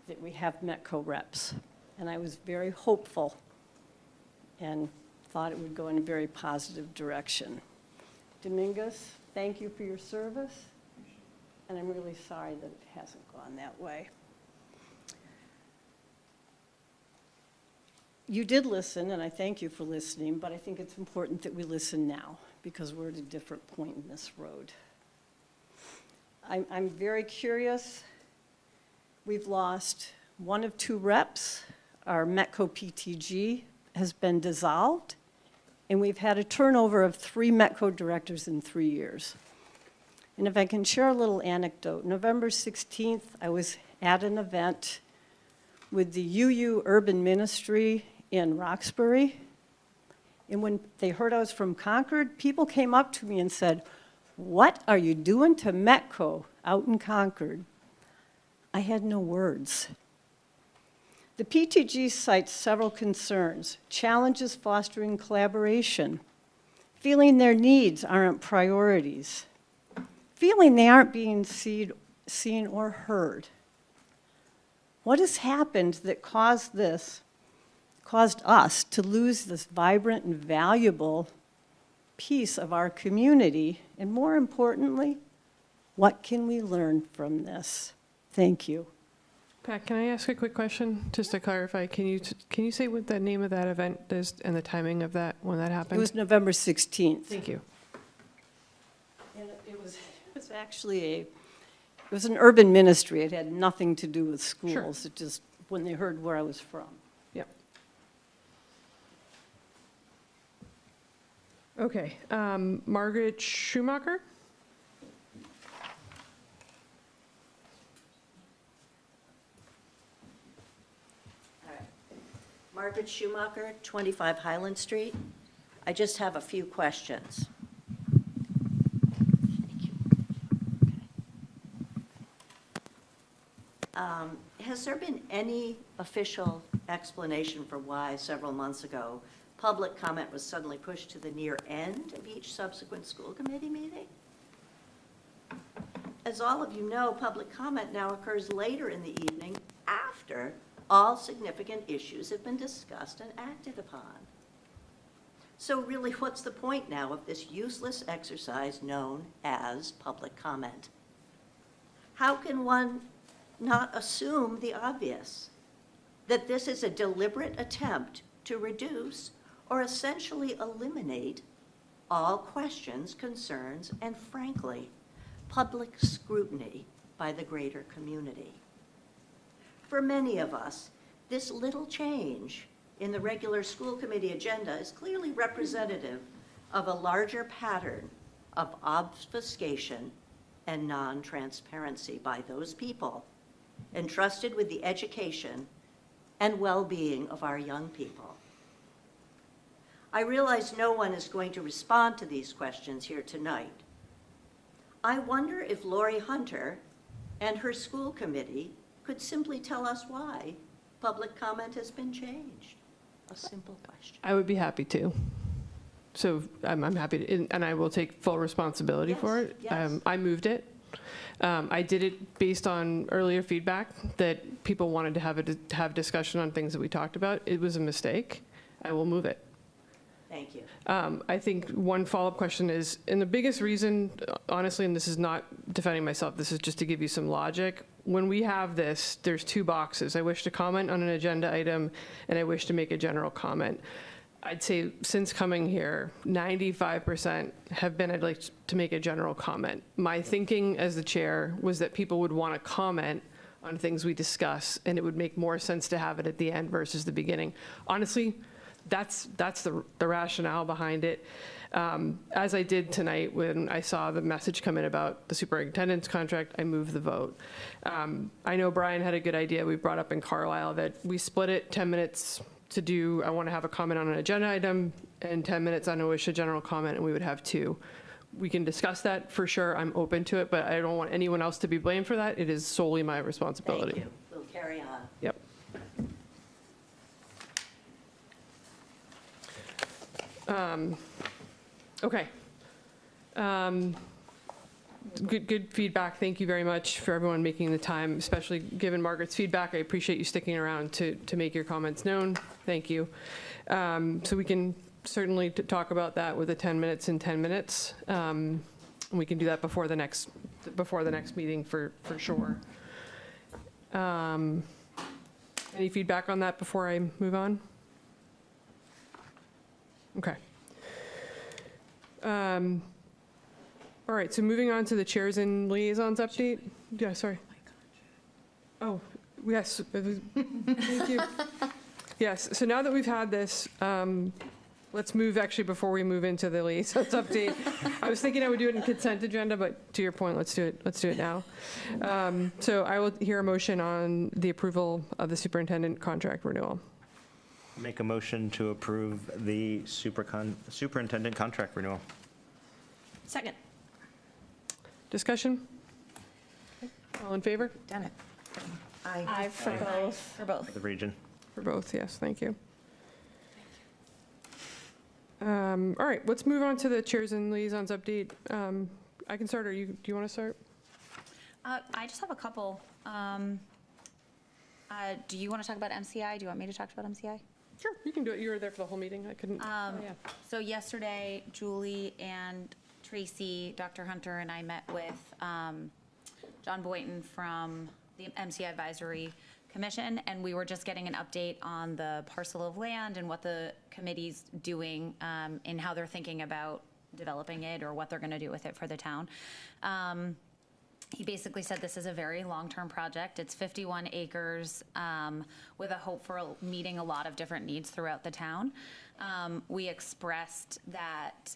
that we have METCO reps. And I was very hopeful and thought it would go in a very positive direction. Dominguez, thank you for your service, and I'm really sorry that it hasn't gone that way. You did listen, and I thank you for listening, but I think it's important that we listen now because we're at a different point in this road. I'm very curious. We've lost 1 of 2 reps. Our METCO PTG has been dissolved. And we've had a turnover of 3 METCO directors in 3 years. And if I can share a little anecdote, November 16th, I was at an event with the UU Urban Ministry in Roxbury. And when they heard I was from Concord, people came up to me and said, what are you doing to METCO out in Concord? I had no words. The PTG cites several concerns: challenges fostering collaboration, feeling their needs aren't priorities, feeling they aren't being seen or heard. What has happened that caused us to lose this vibrant and valuable piece of our community? And more importantly, what can we learn from this? Thank you. Pat, can I ask a quick question, just to clarify? Can you say what the name of that event is and the timing of that, when that happened? It was November 16th. Thank you. And it was actually it was an urban ministry. It had nothing to do with schools. Sure. It just, when they heard where I was from. Yep. Okay, Margaret Schumacher? Margaret Schumacher, 25 Highland Street. I just have a few questions. Has there been any official explanation for why several months ago public comment was suddenly pushed to the near end of each subsequent school committee meeting? As all of you know, public comment now occurs later in the evening after all significant issues have been discussed and acted upon. So really, what's the point now of this useless exercise known as public comment? How can one not assume the obvious? that this is a deliberate attempt to reduce or essentially eliminate all questions, concerns, and frankly, public scrutiny by the greater community. For many of us, this little change in the regular school committee agenda is clearly representative of a larger pattern of obfuscation and non-transparency by those people entrusted with the education and well-being of our young people. I realize no one is going to respond to these questions here tonight. I wonder if Lori Hunter and her school committee could simply tell us why public comment has been changed. A simple question. I would be happy to. So I'm happy to, and I will take full responsibility for it. Yes. I moved it. I did it based on earlier feedback that people wanted to have discussion on things that we talked about. It was a mistake. I will move it. Thank you. I think one follow-up question is, and the biggest reason, honestly, and this is not defending myself, this is just to give you some logic. When we have this, there's two boxes. I wish to comment on an agenda item, and I wish to make a general comment. I'd say since coming here, 95% have been, I'd like to make a general comment. My thinking as the chair was that people would want to comment on things we discuss, and it would make more sense to have it at the end versus the beginning. Honestly, that's the rationale behind it. As I did tonight when I saw the message come in about the superintendent's contract, I moved the vote. I know Brian had a good idea we brought up in Carlisle that we split it 10 minutes to do, I want to have a comment on an agenda item, and 10 minutes on a wish a general comment, and we would have 2. We can discuss that for sure. I'm open to it, but I don't want anyone else to be blamed for that. It is solely my responsibility. Thank you. We'll carry on. Yep. Okay. Good feedback. Thank you very much for everyone making the time, especially given Margaret's feedback. I appreciate you sticking around to make your comments known. Thank you. So we can certainly talk about that with the 10 minutes in 10 minutes. We can do that before the next meeting for sure. Any feedback on that before I move on? Okay. All right, so moving on to the chairs and liaisons update. Yeah, sorry. Oh, yes. Thank you. Yes, so now that we've had this, let's move actually before we move into the liaisons update. I was thinking I would do it in consent agenda, but to your point, let's do it now. So I will hear a motion on the approval of the superintendent contract renewal. Make a motion to approve the superintendent contract renewal. Second. Discussion? All in favor? Done it. Aye for both. For both. The region. For both, yes, thank you. All right, let's move on to the chairs and liaisons update. I can start, or do you want to start? I just have a couple. Do you want to talk about MCI? Do you want me to talk about MCI? Sure, you can do it. You were there for the whole meeting. I couldn't. So yesterday, Julie and Tracy, Dr. Hunter, and I met with John Boynton from the MCI Advisory Commission, and we were just getting an update on the parcel of land and what the committee's doing and how they're thinking about developing it or what they're going to do with it for the town. He basically said this is a very long-term project. It's 51 acres with a hope for meeting a lot of different needs throughout the town. We expressed that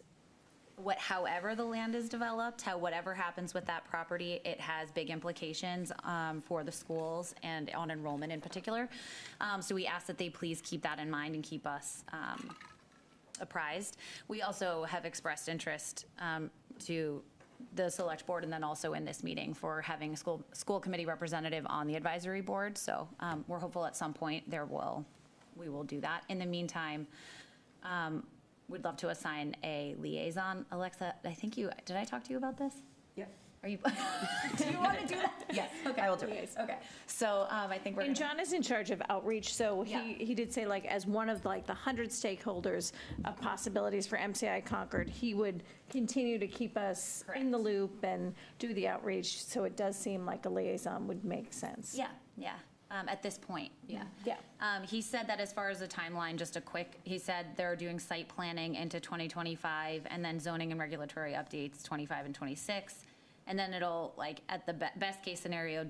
however the land is developed, whatever happens with that property, it has big implications for the schools and on enrollment in particular. So we asked that they please keep that in mind and keep us apprised. We also have expressed interest to the select board and then also in this meeting for having a school committee representative on the advisory board. So we're hopeful at some point we will do that. In the meantime, we'd love to assign a liaison. Alexa, did I talk to you about this? Yep. Are you, do you want to do that? Yes, Okay. I will do it. Okay, so I think we're And gonna- John is in charge of outreach, so Yeah. he did say, like, as one of, like, the 100 stakeholders of possibilities for MCI Concord, he would continue to keep us in the loop and do the outreach, so it does seem like a liaison would make sense. Yeah, yeah. At this point, yeah. Yeah. He said that as far as the timeline, he said they're doing site planning into 2025, and then zoning and regulatory updates 25 and 26. And then it'll, like, at the best case scenario,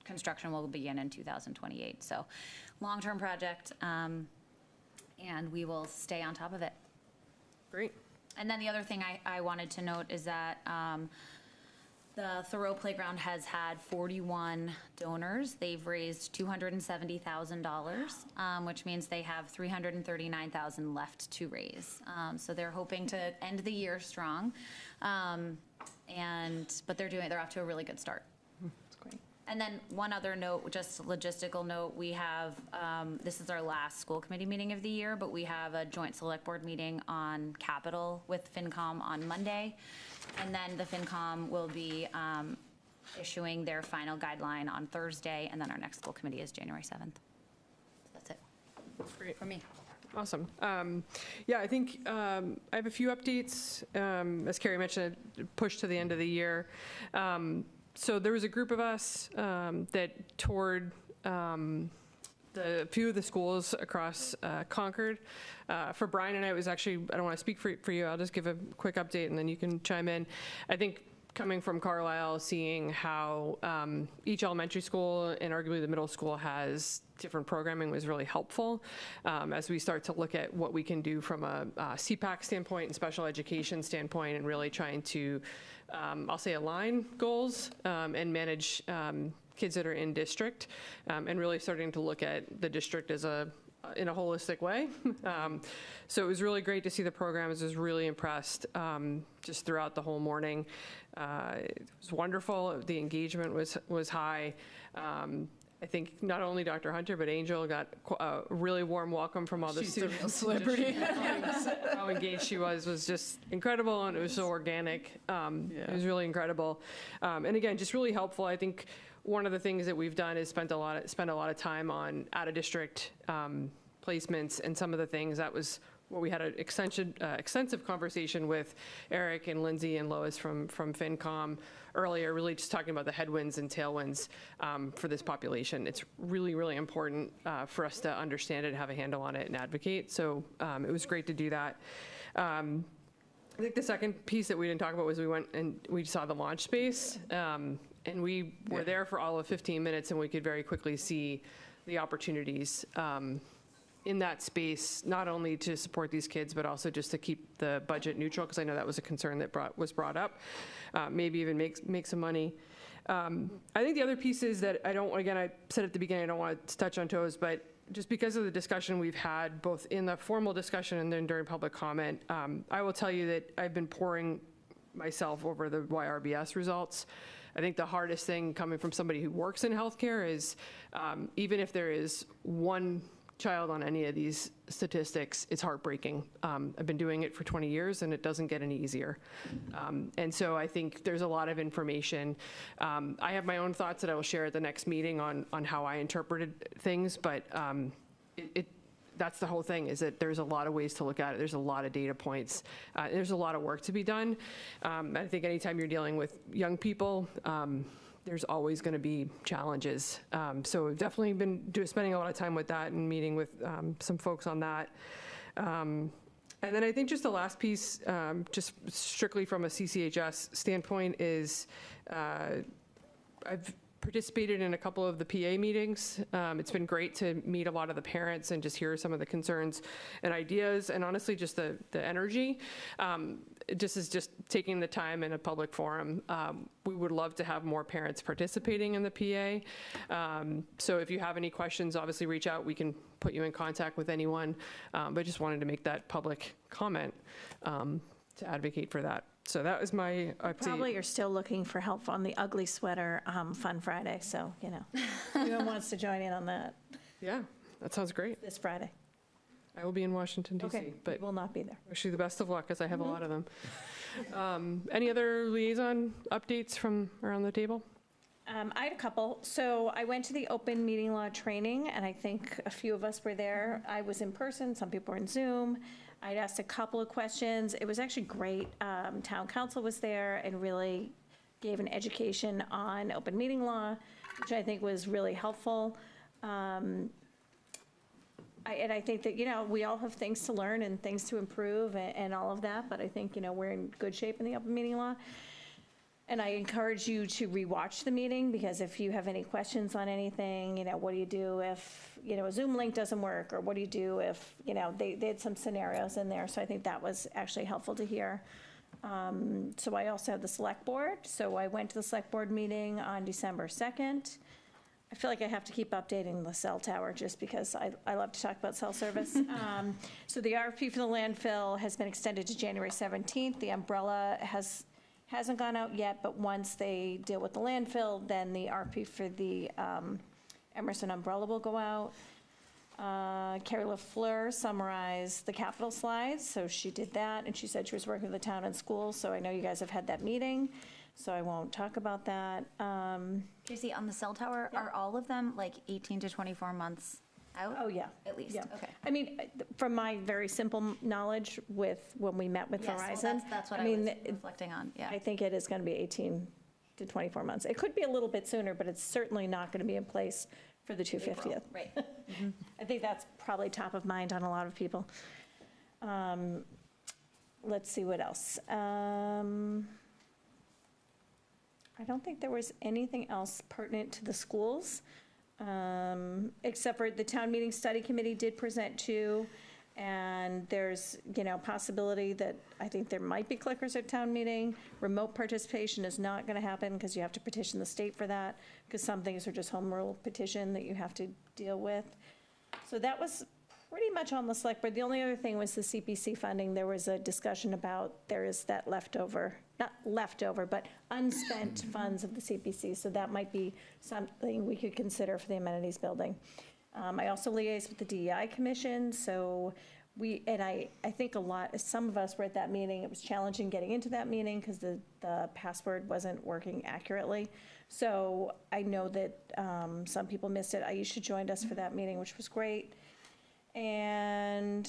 construction will begin in 2028. So, long-term project, and we will stay on top of it. Great. And then the other thing I wanted to note is that the Thoreau Playground has had 41 donors. They've raised $270,000, which means they have $339,000 left to raise. So they're hoping to end the year strong, but they're off to a really good start. That's great. And then one other note, just a logistical note, we have, this is our last school committee meeting of the year, but we have a joint select board meeting on Capitol with FinCom on Monday. And then the FinCom will be issuing their final guideline on Thursday, and then our next school committee is January 7th. That's it. That's great. For me. Awesome. Yeah, I think I have a few updates. As Carrie mentioned, pushed to the end of the year. So there was a group of us that toured a few of the schools across Concord. For Brian and I, it was actually, I don't want to speak for you, I'll just give a quick update and then you can chime in. I think coming from Carlisle, seeing how each elementary school and arguably the middle school has different programming was really helpful as we start to look at what we can do from a CPAC standpoint and special education standpoint, and really trying to, I'll say, align goals and manage kids that are in district, and really starting to look at the district as in a holistic way. So it was really great to see the programs. I was really impressed just throughout the whole morning. It was wonderful. The engagement was high. I think not only Dr. Hunter, but Angel got a really warm welcome from all the students. She's a real celebrity. How engaged she was just incredible, and it was so organic. It was really incredible. And again, just really helpful. I think one of the things that we've done is spend a lot of time on out-of-district placements, and some of the things that was where we had an extensive conversation with Eric and Lindsay and Lois from FinCom earlier, really just talking about the headwinds and tailwinds for this population. It's really, really important for us to understand it and have a handle on it and advocate. So it was great to do that. I think the second piece that we didn't talk about was we went and we saw the launch space. And we were there for all of 15 minutes, and we could very quickly see the opportunities in that space, not only to support these kids, but also just to keep the budget neutral, because I know that was a concern that was brought up, maybe even make some money. I think the other piece is that I said at the beginning, I don't want to touch on toes, but just because of the discussion we've had, both in the formal discussion and then during public comment, I will tell you that I've been poring myself over the YRBS results. I think the hardest thing coming from somebody who works in healthcare is even if there is one child on any of these statistics, it's heartbreaking. I've been doing it for 20 years and it doesn't get any easier. And so I think there's a lot of information. I have my own thoughts that I will share at the next meeting on how I interpreted things, but that's the whole thing, is that there's a lot of ways to look at it. There's a lot of data points. There's a lot of work to be done. I think anytime you're dealing with young people, there's always going to be challenges. So we've definitely been spending a lot of time with that and meeting with some folks on that. And then I think just the last piece, just strictly from a CCHS standpoint, is I've participated in a couple of the PA meetings. It's been great to meet a lot of the parents and just hear some of the concerns and ideas, and honestly just the energy. Just taking the time in a public forum. We would love to have more parents participating in the PA. So if you have any questions, obviously reach out. We can put you in contact with anyone, but just wanted to make that public comment to advocate for that. So that was my update. Probably you're still looking for help on the ugly sweater Fun Friday, so, anyone wants to join in on that Yeah, that sounds great. this Friday. I will be in Washington, D.C., Okay, but will not be there. wish you the best of luck, because I have a lot of them. Any other liaison updates from around the table? I had a couple. So I went to the open meeting law training, and I think a few of us were there. I was in person, some people were in Zoom. I'd asked a couple of questions. It was actually great. Town council was there and really gave an education on open meeting law, which I think was really helpful. And I think that, we all have things to learn and things to improve and all of that, but I think, we're in good shape in the open meeting law. And I encourage you to rewatch the meeting, because if you have any questions on anything, what do you do if, a Zoom link doesn't work? Or what do you do if, they had some scenarios in there. So I think that was actually helpful to hear. So I also have the select board. So I went to the select board meeting on December 2nd. I feel like I have to keep updating the cell tower just because I love to talk about cell service. So the RFP for the landfill has been extended to January 17th. The umbrella hasn't gone out yet, but once they deal with the landfill, then the RFP for the Emerson umbrella will go out. Carrie LaFleur summarized the capital slides, so she did that, and she said she was working with the town and schools, so I know you guys have had that meeting, so I won't talk about that. Tracy, on the cell tower, are all of them like 18 to 24 months out? Oh, yeah. At least, Yeah. okay. I mean, from my very simple knowledge when we met with Yes, well, Verizon. that's what I was reflecting on, yeah. I think it is going to be 18 to 24 months. It could be a little bit sooner, but it's certainly not going to be in place for the 250th. Right. I think that's probably top of mind on a lot of people. Let's see what else. I don't think there was anything else pertinent to the schools, except for the town meeting study committee did present too. And there's, possibility that I think there might be clickers at town meeting. Remote participation is not going to happen because you have to petition the state for that, because some things are just home rule petition that you have to deal with. So that was pretty much on the select board. The only other thing was the CPC funding. There was a discussion about there is that not leftover, but unspent funds of the CPC. So that might be something we could consider for the amenities building. I also liaised with the DEI commission, so I think some of us were at that meeting. It was challenging getting into that meeting because the password wasn't working accurately. So I know that some people missed it. Aisha joined us for that meeting, which was great. And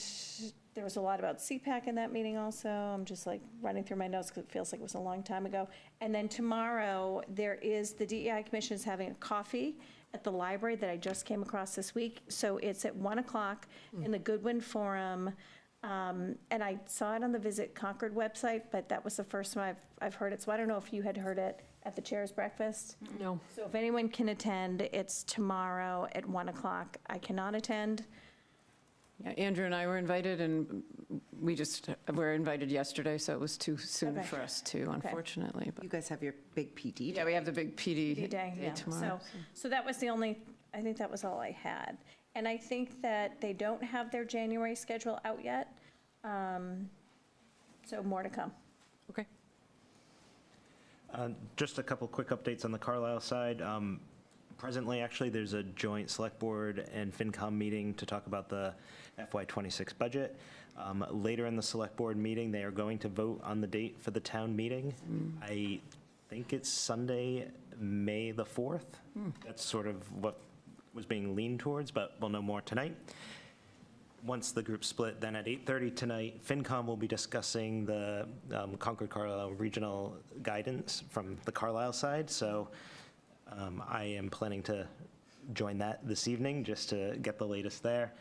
there was a lot about CPAC in that meeting also. I'm just like running through my notes because it feels like it was a long time ago. And then tomorrow, the DEI commission is having a coffee at the library that I just came across this week. So it's at 1:00 in the Goodwin Forum. And I saw it on the Visit Concord website, but that was the first time I've heard it. So I don't know if you had heard it at the chair's breakfast. No. So if anyone can attend, it's tomorrow at 1:00. I cannot attend. Yeah, Andrew and I were invited, and we just were invited yesterday, so it was too soon Okay. for us too, unfortunately. But You guys have your big PD day. yeah, we have the big PD Day, yeah. tomorrow. So that was I think that was all I had. And I think that they don't have their January schedule out yet. So more to come. Okay. Just a couple quick updates on the Carlisle side. Presently, actually, there's a joint select board and FinCom meeting to talk about the FY26 budget. Later in the select board meeting, they are going to vote on the date for the town meeting. I think it's Sunday, May the 4th. That's sort of what was being leaned towards, but we'll know more tonight. Once the group split, then at 8:30 tonight, FinCom will be discussing the Concord Carlisle regional guidance from the Carlisle side. So I am planning to join that this evening just to get the latest there.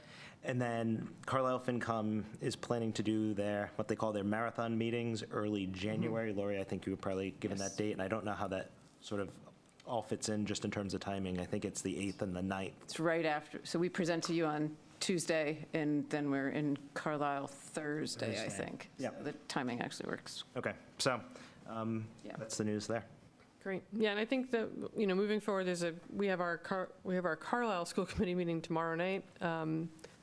And then Carlisle FinCom is planning to do what they call their marathon meetings early January. Lori, I think you were probably given that date, and I don't know how that sort of all fits in just in terms of timing. I think it's the 8th and the 9th. It's right after, so we present to you on Tuesday, and then we're in Carlisle Thursday, I think. Yeah. So the timing actually works. Okay, so that's the news there. Great. Yeah, and I think that, moving forward, we have our Carlisle School Committee meeting tomorrow night.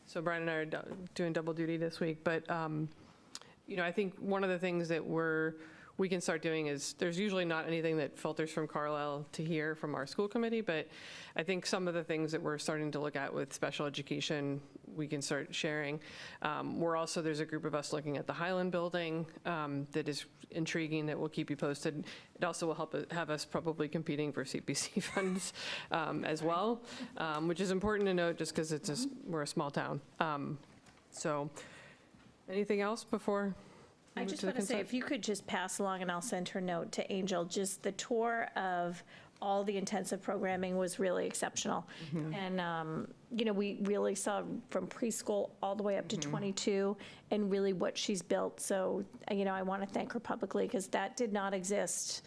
So Brian and I are doing double duty this week. But, I think one of the things that we can start doing is, there's usually not anything that filters from Carlisle to here from our school committee, but I think some of the things that we're starting to look at with special education, we can start sharing. There's a group of us looking at the Highland building that is intriguing, that will keep you posted. It also will have us probably competing for CPC funds as well, which is important to note just because we're a small town. So anything else before? I just want to say, if you could just pass along, and I'll send her note to Angel, just the tour of all the intensive programming was really exceptional. And, we really saw from preschool all the way up to 22 and really what she's built. So, I want to thank her publicly because that did not exist,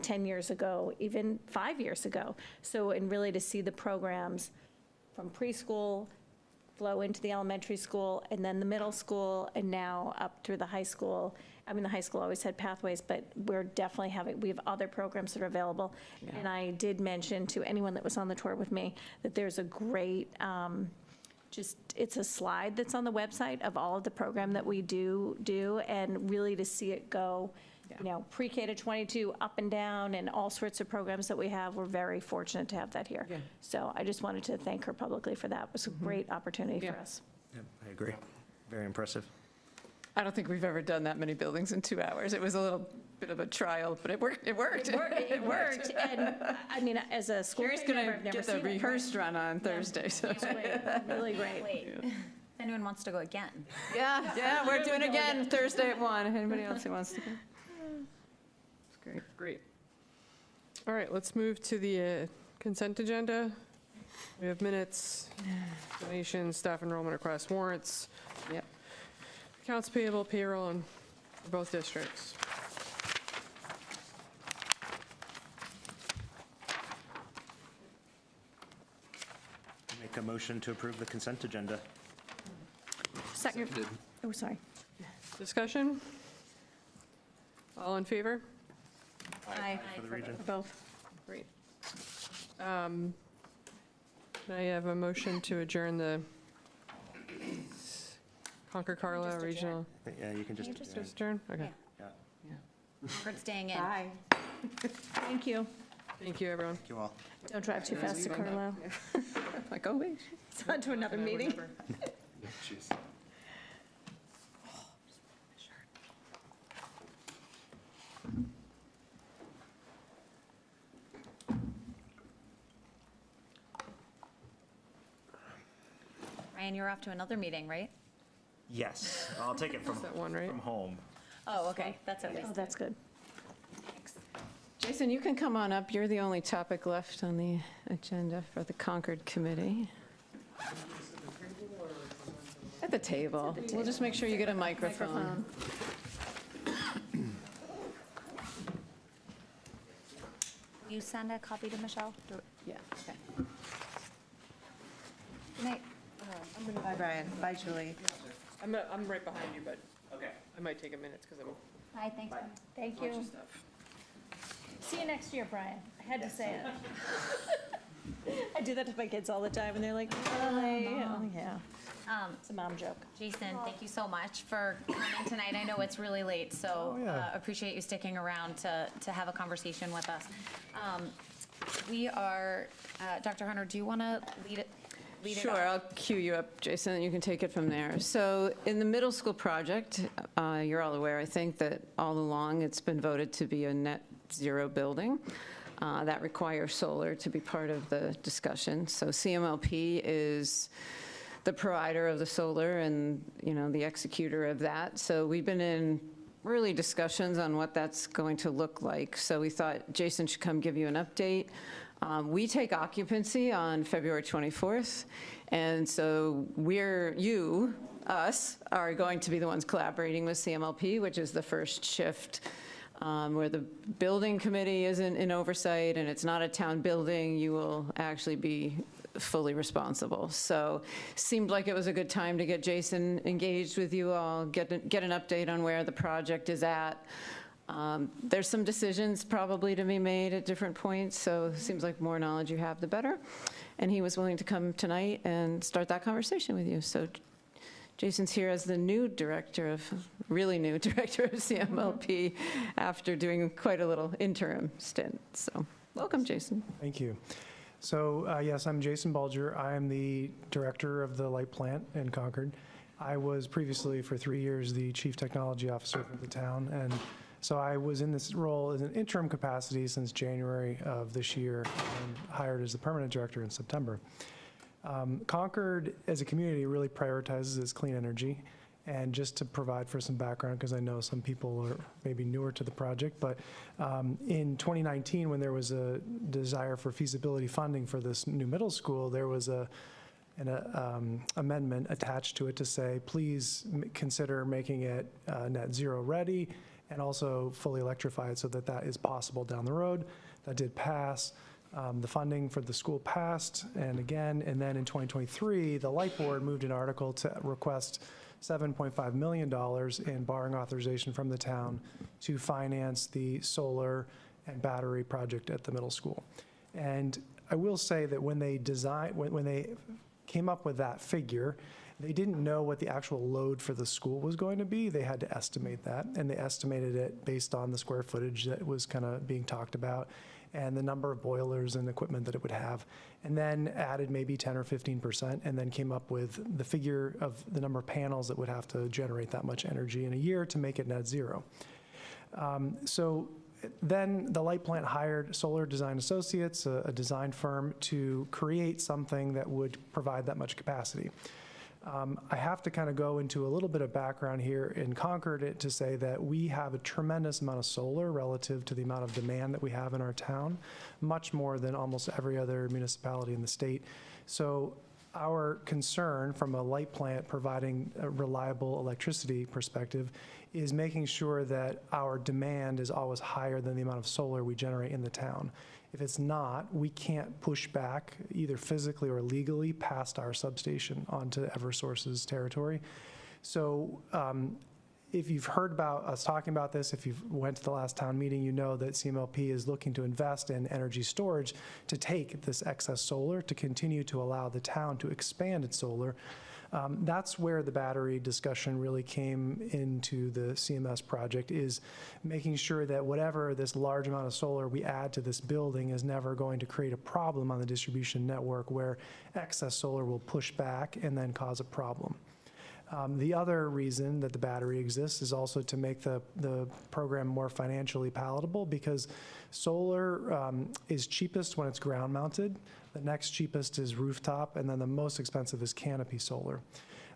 10 years ago, even 5 years ago. So, and really to see the programs from preschool flow into the elementary school and then the middle school and now up through the high school. I mean, the high school always had pathways, but we have other programs that are available. And I did mention to anyone that was on the tour with me that there's a great, it's a slide that's on the website of all of the program that we do, and really to see it go, pre-K to 22, up and down, and all sorts of programs that we have. We're very fortunate to have that here. So I just wanted to thank her publicly for that. It was a great opportunity for us. I agree. Very impressive. I don't think we've ever done that many buildings in 2 hours. It was a little bit of a trial, but it worked. It worked. It worked. And I mean, as a school Gary's committee going member, I've to never get the seen it. rehearsed run on Thursday. So. It's great, really great. Wait, if anyone wants to go again. Yeah, we're doing it again Thursday at 1. Anybody else who wants to go? It's great. Great. All right, let's move to the consent agenda. We have minutes, donations, staff enrollment requests, warrants. Yep. Accounts payable, payroll, and for both districts. Make a motion to approve the consent agenda. Second. Oh, sorry. Discussion? All in favor? Aye. For the region. Both. Great. Can I have a motion to adjourn the Concord Carlisle Regional? Yeah, you can just. Just adjourn? Okay. Concord's staying in. Bye. Thank you. Thank you, everyone. Thank you all. Don't drive too fast to Carlisle. Like, oh, wait. It's on to another meeting. Jeez. Ryan, you're off to another meeting, right? Yes, I'll take it from, that one, right? from home. Oh, okay, that's at least. Oh, that's good. Jason, you can come on up. You're the only topic left on the agenda for the Concord Committee. At the table. We'll just make sure you get a microphone. Will you send a copy to Michelle? Yeah, okay. Good night. Bye, Brian. Bye, Julie. I'm right behind you, but Okay. I might take a minute because I'm. Hi, thanks. Thank you. See you next year, Brian. I had to say it. I do that to my kids all the time, and they're like, oh, yeah. It's a mom joke. Jason, thank you so much for coming tonight. I know it's really late, so appreciate you sticking around to have a conversation with us. We are, Dr. Hunter, do you want to lead it? Sure, I'll cue you up, Jason, and you can take it from there. So in the middle school project, you're all aware, I think, that all along it's been voted to be a net zero building. That requires solar to be part of the discussion. So CMLP is the provider of the solar and, the executor of that. So we've been in really discussions on what that's going to look like. So we thought Jason should come give you an update. We take occupancy on February 24th, and so us, are going to be the ones collaborating with CMLP, which is the first shift where the building committee isn't in oversight and it's not a town building. You will actually be fully responsible. So seemed like it was a good time to get Jason engaged with you all, get an update on where the project is at. There's some decisions probably to be made at different points, so it seems like more knowledge you have, the better. And he was willing to come tonight and start that conversation with you. So Jason's here as the really new director of CMLP after doing quite a little interim stint. So welcome, Jason. Thank you. So yes, I'm Jason Bulger. I am the director of the light plant in Concord. I was previously for 3 years the chief technology officer for the town, and so I was in this role as an interim capacity since January of this year and hired as the permanent director in September. Concord as a community really prioritizes its clean energy, And just to provide for some background, because I know some people are maybe newer to the project, but in 2019, when there was a desire for feasibility funding for this new middle school, there was an amendment attached to it to say, please consider making it net zero ready and also fully electrify it so that that is possible down the road. That did pass. The funding for the school passed, and again, and then in 2023, the Light Board moved an article to request $7.5 million in borrowing authorization from the town to finance the solar and battery project at the middle school. And I will say that when they came up with that figure, they didn't know what the actual load for the school was going to be. They had to estimate that, and they estimated it based on the square footage that was kind of being talked about and the number of boilers and equipment that it would have, and then added maybe 10 or 15%, and then came up with the figure of the number of panels that would have to generate that much energy in a year to make it net zero. So then the light plant hired Solar Design Associates, a design firm, to create something that would provide that much capacity. I have to kind of go into a little bit of background here in Concord to say that we have a tremendous amount of solar relative to the amount of demand that we have in our town, much more than almost every other municipality in the state. So our concern from a light plant providing a reliable electricity perspective is making sure that our demand is always higher than the amount of solar we generate in the town. If it's not, we can't push back either physically or legally past our substation onto Eversource's territory. So if you've heard about us talking about this, if you've went to the last town meeting, you know that CMLP is looking to invest in energy storage to take this excess solar to continue to allow the town to expand its solar. That's where the battery discussion really came into the CMS project, is making sure that whatever this large amount of solar we add to this building is never going to create a problem on the distribution network where excess solar will push back and then cause a problem. The other reason that the battery exists is also to make the program more financially palatable, because solar is cheapest when it's ground mounted. The next cheapest is rooftop, and then the most expensive is canopy solar.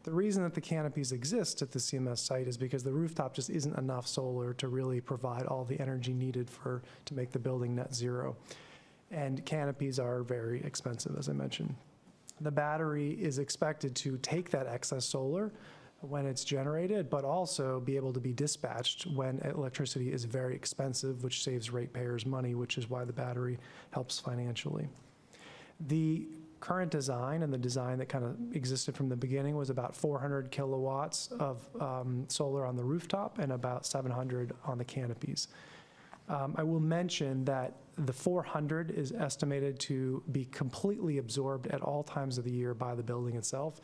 The reason that the canopies exist at the CMS site is because the rooftop just isn't enough solar to really provide all the energy needed to make the building net zero. And canopies are very expensive, as I mentioned. The battery is expected to take that excess solar when it's generated, but also be able to be dispatched when electricity is very expensive, which saves ratepayers money, which is why the battery helps financially. The current design and the design that kind of existed from the beginning was about 400 kilowatts of solar on the rooftop and about 700 on the canopies. I will mention that the 400 is estimated to be completely absorbed at all times of the year by the building itself.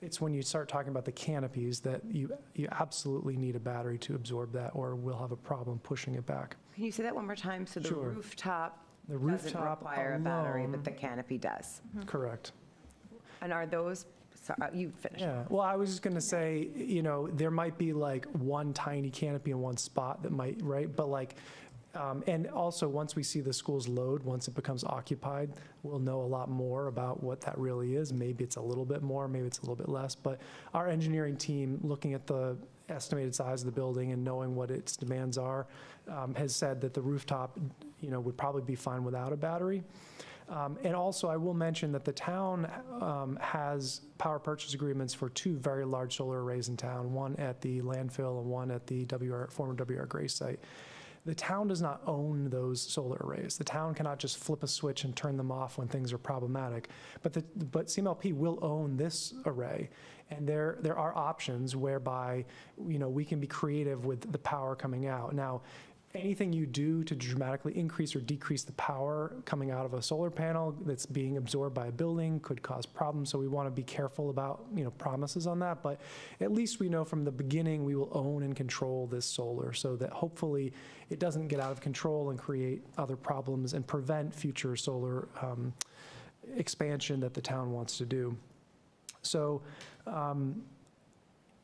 It's when you start talking about the canopies that you absolutely need a battery to absorb that, or we'll have a problem pushing it back. Can you say that one more time? So the Sure. rooftop The doesn't rooftop require a battery, alone- but the canopy does. Correct. And are those, you finish. Yeah, well, I was just going to say, you know, there might be like one tiny canopy in one spot that might, right? But like, and also once we see the school's load, once it becomes occupied, we'll know a lot more about what that really is. Maybe it's a little bit more, maybe it's a little bit less. But our engineering team, looking at the estimated size of the building and knowing what its demands are, has said that the rooftop, you know, would probably be fine without a battery. And also, I will mention that the town has power purchase agreements for two very large solar arrays in town, one at the landfill and one at the former WR Gray site. The town does not own those solar arrays. The town cannot just flip a switch and turn them off when things are problematic. But CMLP will own this array, and there are options whereby, you know, we can be creative with the power coming out. Now, anything you do to dramatically increase or decrease the power coming out of a solar panel that's being absorbed by a building could cause problems. So we want to be careful about, you know, promises on that. But at least we know from the beginning we will own and control this solar, so that hopefully it doesn't get out of control and create other problems and prevent future solar expansion that the town wants to do. So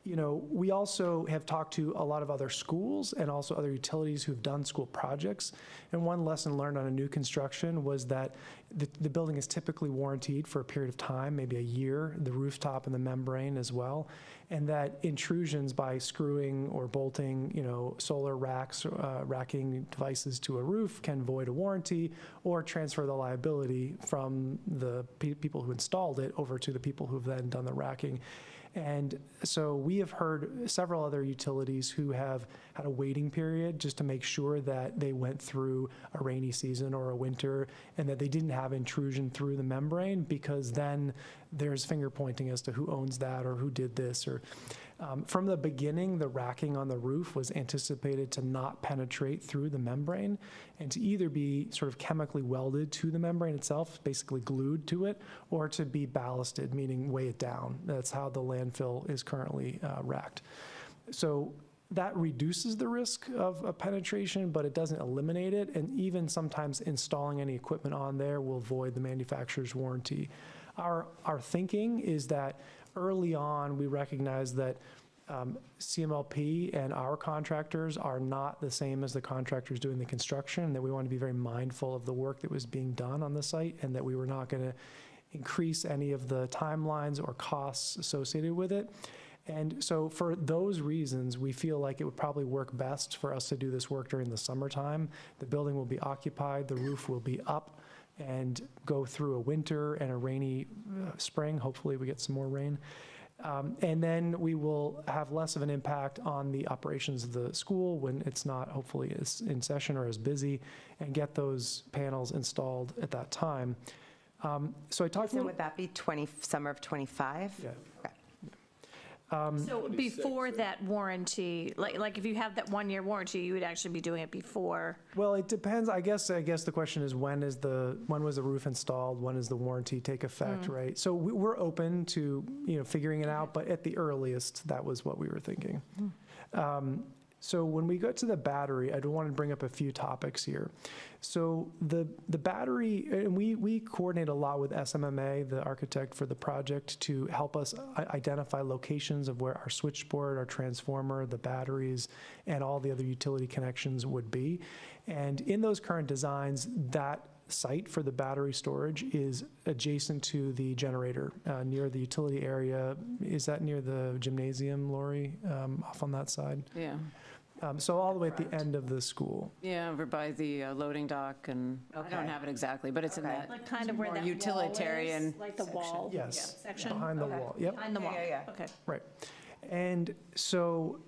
we also have talked to a lot of other schools and also other utilities who've done school projects. And one lesson learned on a new construction was that the building is typically warranted for a period of time, maybe a year, the rooftop and the membrane as well. And that intrusions by screwing or bolting, solar racks, racking devices to a roof can void a warranty or transfer the liability from the people who installed it over to the people who've then done the racking. And so we have heard several other utilities who have had a waiting period just to make sure that they went through a rainy season or a winter and that they didn't have intrusion through the membrane, because then there's finger pointing as to who owns that or who did this. Or from the beginning, the racking on the roof was anticipated to not penetrate through the membrane and to either be sort of chemically welded to the membrane itself, basically glued to it, or to be ballasted, meaning weigh it down. That's how the landfill is currently racked. So that reduces the risk of a penetration, but it doesn't eliminate it. And even sometimes installing any equipment on there will void the manufacturer's warranty. Our thinking is that early on, we recognize that CMLP and our contractors are not the same as the contractors doing the construction, and that we want to be very mindful of the work that was being done on the site, and that we were not going to increase any of the timelines or costs associated with it. And so for those reasons, we feel like it would probably work best for us to do this work during the summertime. The building will be occupied, the roof will be up, and go through a winter and a rainy spring. Hopefully we get some more rain. And then we will have less of an impact on the operations of the school when it's not hopefully as in session or as busy, and get those panels installed at that time. So I talked So would that be summer of 25? Yeah. Okay. So before that warranty, like if you have that 1-year warranty, you would actually be doing it before. Well, it depends. I guess the question is when was the roof installed? When does the warranty take effect, right? So we're open to figuring it out, but at the earliest, that was what we were thinking. So when we go to the battery, I do want to bring up a few topics here. So the battery, and we coordinate a lot with SMMA, the architect for the project, to help us identify locations of where our switchboard, our transformer, the batteries, and all the other utility connections would be. And in those current designs, that site for the battery storage is adjacent to the generator near the utility area. Is that near the gymnasium, Lori, off on that side? Yeah. So all the way at the end of the school. Yeah, over by the loading dock, and I don't have it exactly, but it's in that Like kind of where more that utilitarian wall is, like the wall. Yes, Section. behind the wall. Yep. Behind the wall. Yeah. Okay. Right. And so,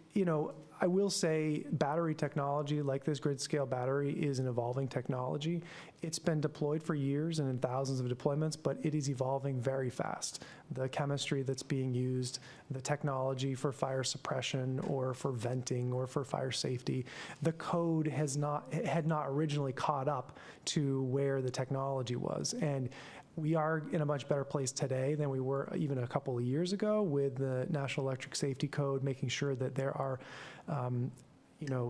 I will say battery technology, like this grid scale battery, is an evolving technology. It's been deployed for years and in thousands of deployments, but it is evolving very fast. The chemistry that's being used, the technology for fire suppression or for venting or for fire safety, the code had not originally caught up to where the technology was. And we are in a much better place today than we were even a couple of years ago with the National Electric Safety Code, making sure that there are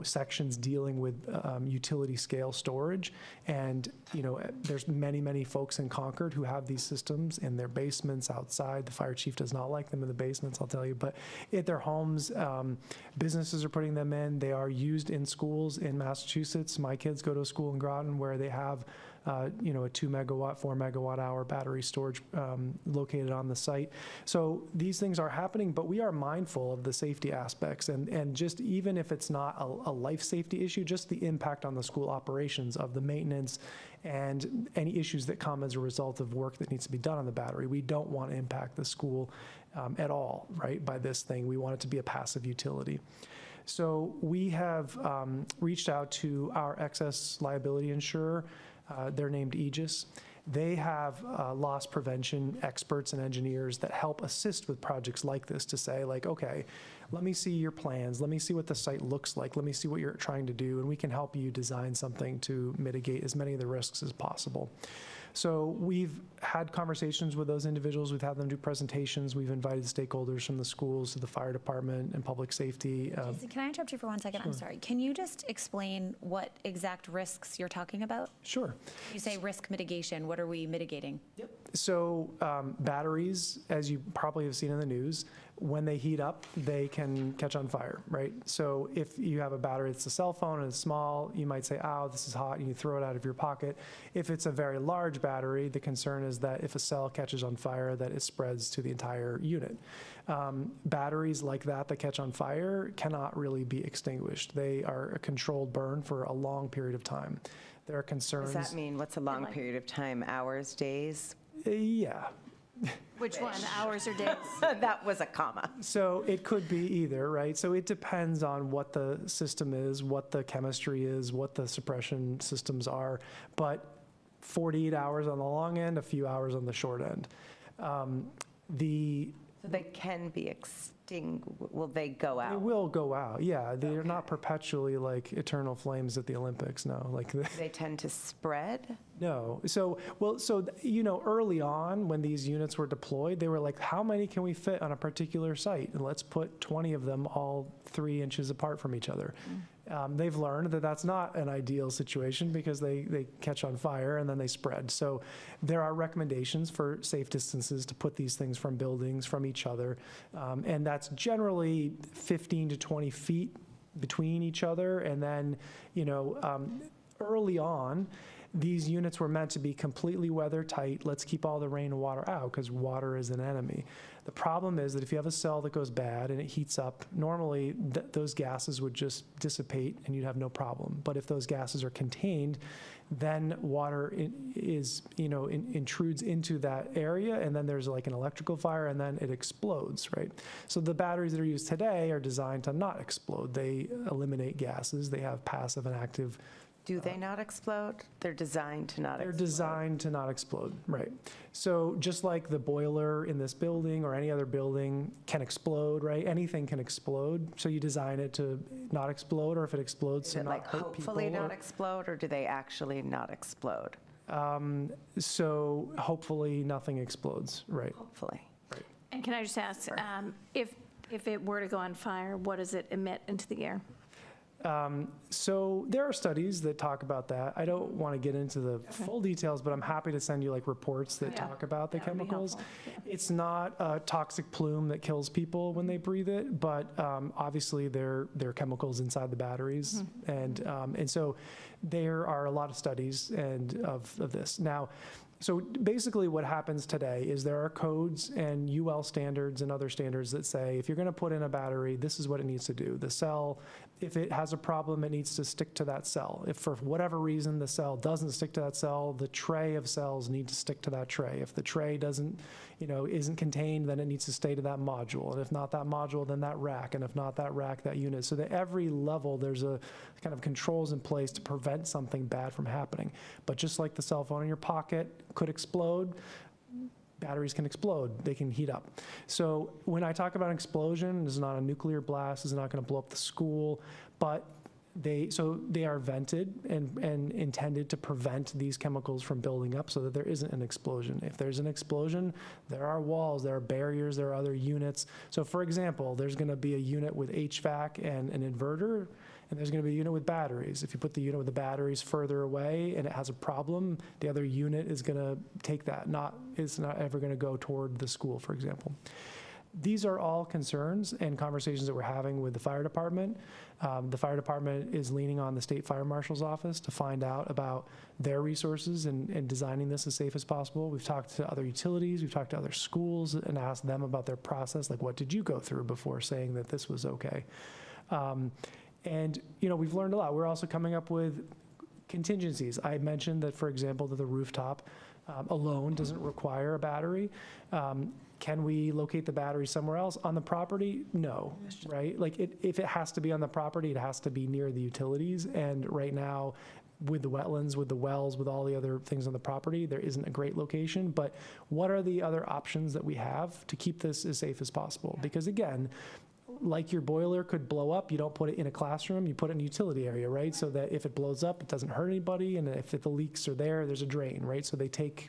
sections dealing with utility scale storage. And, there's many folks in Concord who have these systems in their basements outside. The fire chief does not like them in the basements, I'll tell you, but at their homes, businesses are putting them in. They are used in schools in Massachusetts. My kids go to a school in Groton where they have a 2 megawatt, 4 megawatt hour battery storage located on the site. So these things are happening, but we are mindful of the safety aspects, and just even if it's not a life safety issue, just the impact on the school operations of the maintenance and any issues that come as a result of work that needs to be done on the battery. We don't want to impact the school at all, right, by this thing. We want it to be a passive utility. So we have reached out to our excess liability insurer. They're named Aegis. They have loss prevention experts and engineers that help assist with projects like this to say, okay, let me see your plans. Let me see what the site looks like. Let me see what you're trying to do, and we can help you design something to mitigate as many of the risks as possible. So we've had conversations with those individuals. We've had them do presentations. We've invited stakeholders from the schools to the fire department and public safety. Jason, can I interrupt you for 1 second? Sure. I'm sorry. Can you just explain what exact risks you're talking about? Sure. You say risk mitigation. What are we mitigating? So batteries, as you probably have seen in the news, when they heat up, they can catch on fire, right? So if you have a battery that's a cell phone and it's small, you might say, "Ow, this is hot," and you throw it out of your pocket. If it's a very large battery, the concern is that if a cell catches on fire, that it spreads to the entire unit. Batteries like that catch on fire cannot really be extinguished. They are a controlled burn for a long period of time. There are concerns. Does that mean, what's a long period of time? Hours, days? Yeah. Which one, hours or days? That was a comma. So it could be either, right? So it depends on what the system is, what the chemistry is, what the suppression systems are. But 48 hours on the long end, a few hours on the short end. So they can be will they go out? They will go out, yeah. They're not perpetually like eternal flames at the Olympics, no. Like they tend to spread? No. So early on when these units were deployed, they were like, how many can we fit on a particular site? And let's put 20 of them all 3 inches apart from each other. They've learned that that's not an ideal situation because they catch on fire and then they spread. So there are recommendations for safe distances to put these things from buildings, from each other. And that's generally 15 to 20 feet between each other. And then, early on, these units were meant to be completely weather tight. Let's keep all the rain and water out because water is an enemy. The problem is that if you have a cell that goes bad and it heats up, normally those gases would just dissipate and you'd have no problem. But if those gases are contained, then water intrudes into that area, and then there's like an electrical fire, and then it explodes, right? So the batteries that are used today are designed to not explode. They eliminate gases. They have passive and active. Do they not explode? They're designed to not explode. They're designed to not explode, right. So just like the boiler in this building or any other building can explode, right? Anything can explode. So you design it to not explode, or if it explodes, to not hurt people. Hopefully not explode, or do they actually not explode? So hopefully nothing explodes, right. Hopefully. Right. And can I just ask, if it were to go on fire, what does it emit into the air? So there are studies that talk about that. I don't want to get into the full details, but I'm happy to send you like reports that talk about the chemicals. It's not a toxic plume that kills people when they breathe it, but obviously there are chemicals inside the batteries, and so there are a lot of studies of this. Now, so basically what happens today is there are codes and UL standards and other standards that say if you're going to put in a battery, this is what it needs to do. The cell, if it has a problem, it needs to stick to that cell. If for whatever reason the cell doesn't stick to that cell, the tray of cells need to stick to that tray. If the tray isn't contained, then it needs to stay to that module. And if not that module, then that rack. And if not that rack, that unit. So that every level, there's a kind of controls in place to prevent something bad from happening. But just like the cell phone in your pocket could explode, batteries can explode, they can heat up. So when I talk about an explosion, this is not a nuclear blast, this is not going to blow up the school, but they are vented and intended to prevent these chemicals from building up so that there isn't an explosion. If there's an explosion, there are walls, there are barriers, there are other units. So for example, there's going to be a unit with HVAC and an inverter, and there's going to be a unit with batteries. If you put the unit with the batteries further away and it has a problem, the other unit is going to take that. It's not ever going to go toward the school, for example. These are all concerns and conversations that we're having with the fire department. The fire department is leaning on the state fire marshal's office to find out about their resources and designing this as safe as possible. We've talked to other utilities, we've talked to other schools and asked them about their process, like what did you go through before saying that this was okay? And we've learned a lot. We're also coming up with contingencies. I mentioned that, for example, that the rooftop alone doesn't require a battery. Can we locate the battery somewhere else on the property? No, right? Like if it has to be on the property, it has to be near the utilities. And right now, with the wetlands, with the wells, with all the other things on the property, there isn't a great location. But what are the other options that we have to keep this as safe as possible? Because again, like your boiler could blow up, you don't put it in a classroom, you put it in a utility area, right? So that if it blows up, it doesn't hurt anybody, and if the leaks are there, there's a drain, right? So they take,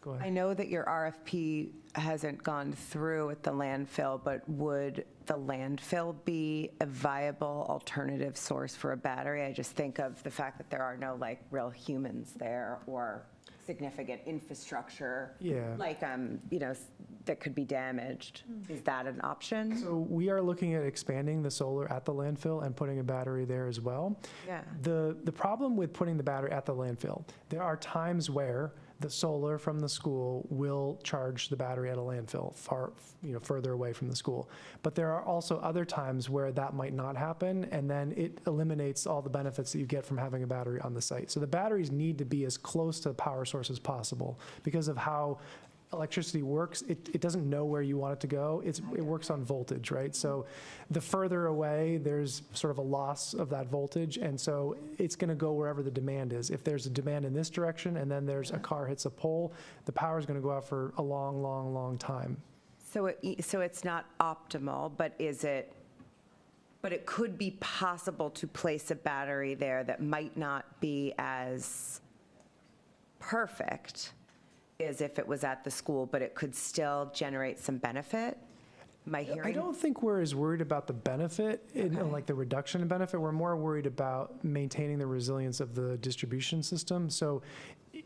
go ahead. I know that your RFP hasn't gone through at the landfill, but would the landfill be a viable alternative source for a battery? I just think of the fact that there are no real humans there or significant infrastructure. Yeah. that could be damaged. Is that an option? So we are looking at expanding the solar at the landfill and putting a battery there as well. Yeah. The problem with putting the battery at the landfill, there are times where the solar from the school will charge the battery at a landfill further away from the school. But there are also other times where that might not happen, and then it eliminates all the benefits that you get from having a battery on the site. So the batteries need to be as close to the power source as possible because of how electricity works. It doesn't know where you want it to go. It works on voltage, right? So the further away, there's sort of a loss of that voltage, and so it's going to go wherever the demand is. If there's a demand in this direction and then there's a car hits a pole, the power is going to go out for a long, long, long time. So it's not optimal, but it could be possible to place a battery there that might not be as perfect as if it was at the school, but it could still generate some benefit? Am I hearing? I don't think we're as worried about the benefit, like the reduction in benefit. We're more worried about maintaining the resilience of the distribution system. So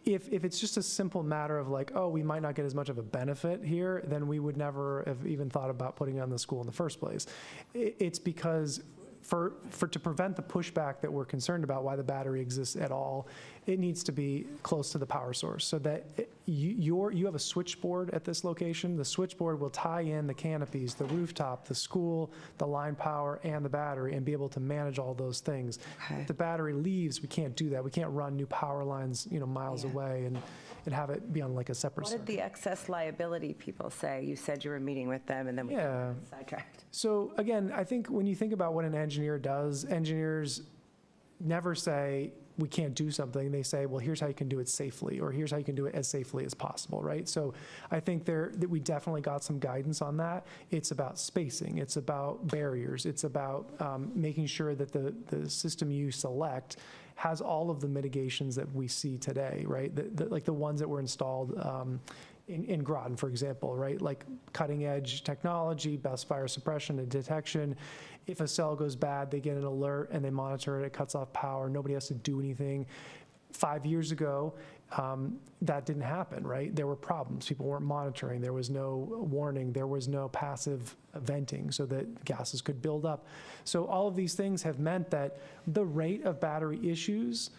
if it's just a simple matter of like, oh, we might not get as much of a benefit here, then we would never have even thought about putting it on the school in the first place. It's because to prevent the pushback that we're concerned about, why the battery exists at all, it needs to be close to the power source so that you have a switchboard at this location. The switchboard will tie in the canopies, the rooftop, the school, the line power, and the battery, and be able to manage all those things. Okay. If the battery leaves, we can't do that. We can't run new power lines, miles away and have it be on like a separate What did circuit. the excess liability people say? You said you were meeting with them, and then we Yeah. sidetracked. So again, I think when you think about what an engineer does, engineers never say, we can't do something. They say, well, here's how you can do it safely, or here's how you can do it as safely as possible, right? So I think that we definitely got some guidance on that. It's about spacing. It's about barriers. It's about making sure that the system you select has all of the mitigations that we see today, right? Like the ones that were installed in Groton, for example, right? Like cutting edge technology, best fire suppression and detection. If a cell goes bad, they get an alert and they monitor it, it cuts off power, nobody has to do anything. 5 years ago, that didn't happen, right? There were problems, people weren't monitoring, there was no warning, there was no passive venting so that gases could build up. So all of these things have meant that the rate of battery issues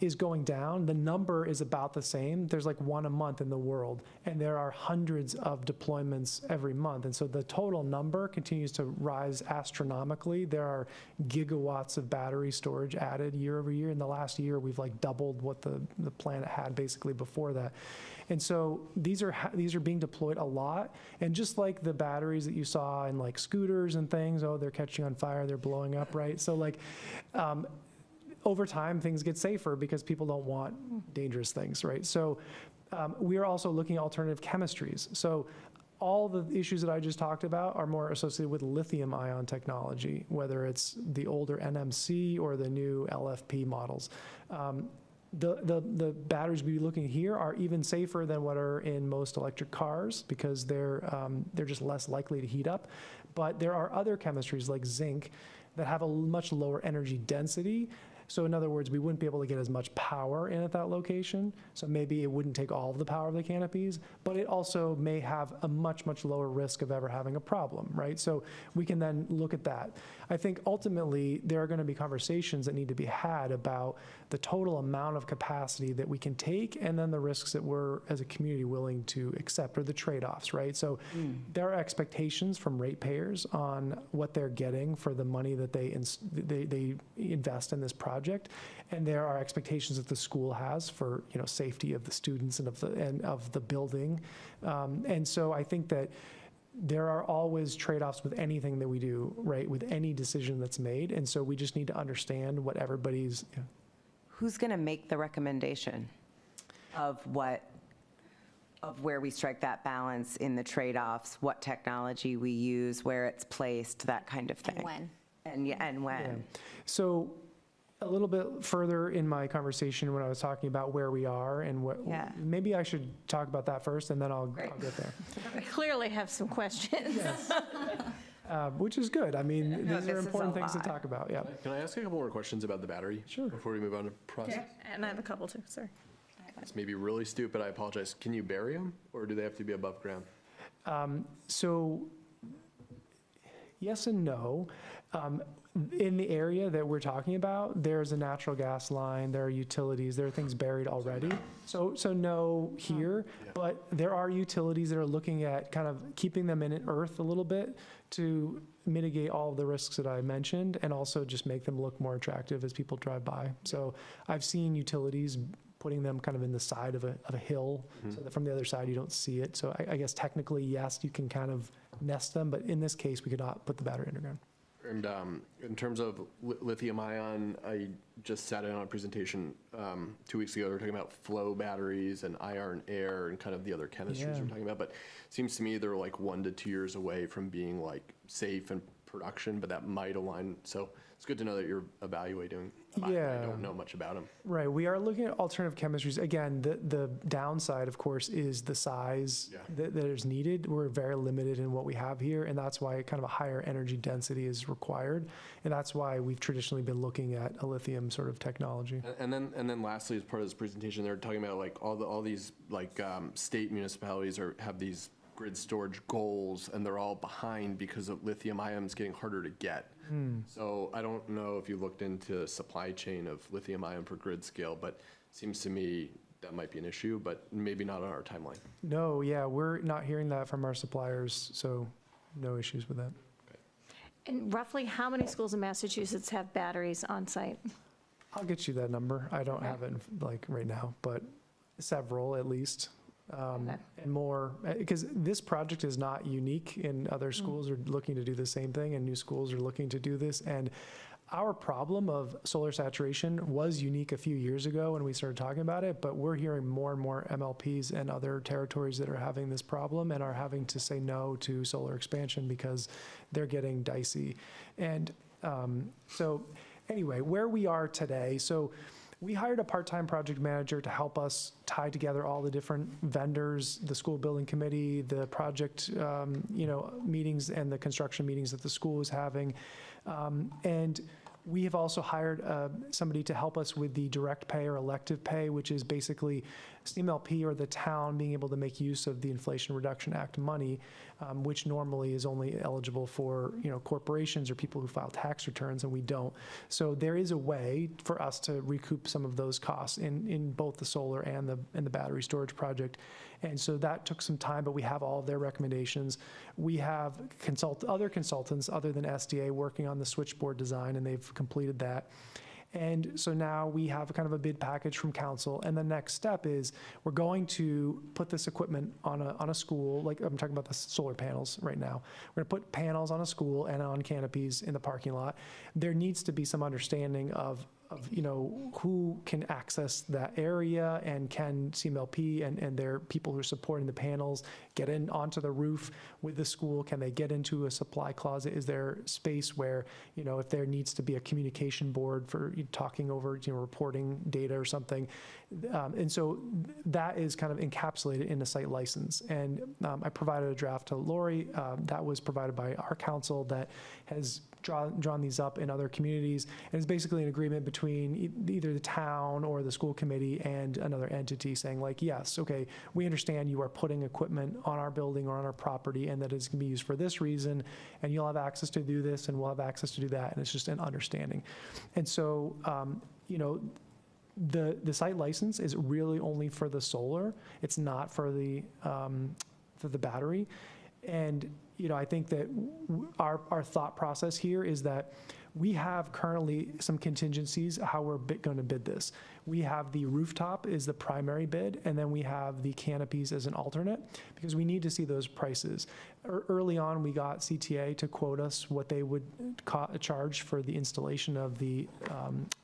is going down. The number is about the same. There's like one a month in the world, and there are hundreds of deployments every month. And so the total number continues to rise astronomically. There are gigawatts of battery storage added year over year. In the last year, we've like doubled what the planet had basically before that. And so these are being deployed a lot. And just like the batteries that you saw in like scooters and things, oh, they're catching on fire, they're blowing up, right? So like, over time, things get safer because people don't want dangerous things, right? So we are also looking at alternative chemistries. So all the issues that I just talked about are more associated with lithium-ion technology, whether it's the older NMC or the new LFP models. The batteries we're looking here are even safer than what are in most electric cars because they're just less likely to heat up. But there are other chemistries like zinc that have a much lower energy density. So in other words, we wouldn't be able to get as much power in at that location. So maybe it wouldn't take all of the power of the canopies, but it also may have a much, much lower risk of ever having a problem, right? So we can then look at that. I think ultimately there are going to be conversations that need to be had about the total amount of capacity that we can take and then the risks that we're as a community willing to accept, or the trade-offs, right? So there are expectations from ratepayers on what they're getting for the money that they invest in this project, and there are expectations that the school has for safety of the students and of the building, and so I think that there are always trade-offs with anything that we do, right? With any decision that's made, and so we just need to understand what everybody's. Who's going to make the recommendation of where we strike that balance in the trade-offs, what technology we use, where it's placed, that kind of thing? And when. And when. Yeah. So a little bit further in my conversation when I was talking about where we are and what, maybe I should talk about that first and then I'll get there. We clearly have some questions. Yes. Which is good. I mean, these are important things to talk about. Yeah. Can I ask a couple more questions about the battery? Sure. Before we move on to process? And I have a couple too, sorry. This may be really stupid, I apologize. Can you bury them, or do they have to be above ground? So yes and no. In the area that we're talking about, there's a natural gas line, there are utilities, there are things buried already. So no here, but there are utilities that are looking at kind of keeping them in earth a little bit to mitigate all of the risks that I mentioned, and also just make them look more attractive as people drive by. So I've seen utilities putting them kind of in the side of a hill, so that from the other side you don't see it. So I guess technically, yes, you can kind of nest them, but in this case, we could not put the battery underground. And in terms of lithium ion, I just sat in on a presentation 2 weeks ago. They were talking about flow batteries and iron air and kind of the other chemistries we're talking about. But it seems to me they're like 1 to 2 years away from being like safe and production, but that might align. So it's good to know that you're evaluating. I don't know much about them. Right. We are looking at alternative chemistries. Again, the downside, of course, is the size that is needed. We're very limited in what we have here, and that's why kind of a higher energy density is required. And that's why we've traditionally been looking at a lithium sort of technology. And then lastly, as part of this presentation, they're talking about like all these like state municipalities have these grid storage goals, and they're all behind because of lithium ions getting harder to get. So I don't know if you looked into supply chain of lithium ion for grid scale, but it seems to me that might be an issue, but maybe not on our timeline. No, yeah, we're not hearing that from our suppliers, so no issues with that. And roughly how many schools in Massachusetts have batteries on site? I'll get you that number. I don't have it like right now, but several at least. And more, because this project is not unique, and other schools are looking to do the same thing, and new schools are looking to do this. And our problem of solar saturation was unique a few years ago when we started talking about it, but we're hearing more and more MLPs and other territories that are having this problem and are having to say no to solar expansion because they're getting dicey. And so anyway, where we are today, so we hired a part-time project manager to help us tie together all the different vendors, the school building committee, the project meetings, and the construction meetings that the school is having. And we have also hired somebody to help us with the direct pay or elective pay, which is basically CMLP or the town being able to make use of the Inflation Reduction Act money, which normally is only eligible for corporations or people who file tax returns, and we don't. So there is a way for us to recoup some of those costs in both the solar and the battery storage project. And so that took some time, but we have all of their recommendations. We have other consultants other than SDA working on the switchboard design, and they've completed that. And so now we have kind of a bid package from council, and the next step is we're going to put this equipment on a school, like I'm talking about the solar panels right now. We're gonna put panels on a school and on canopies in the parking lot. There needs to be some understanding of who can access that area, and can CMLP and their people who are supporting the panels get in onto the roof with the school? Can they get into a supply closet? Is there space where, if there needs to be a communication board for talking over, reporting data or something? And so that is kind of encapsulated in the site license. And I provided a draft to Lori that was provided by our council that has drawn these up in other communities, and it's basically an agreement between either the town or the school committee and another entity saying like, yes, okay, we understand you are putting equipment on our building or on our property, and that it's going to be used for this reason, and you'll have access to do this, and we'll have access to do that, and it's just an understanding. And so, the site license is really only for the solar. It's not for the battery. And I think that our thought process here is that we have currently some contingencies how we're going to bid this. We have the rooftop is the primary bid, and then we have the canopies as an alternate, because we need to see those prices. Early on, we got CTA to quote us what they would charge for the installation of the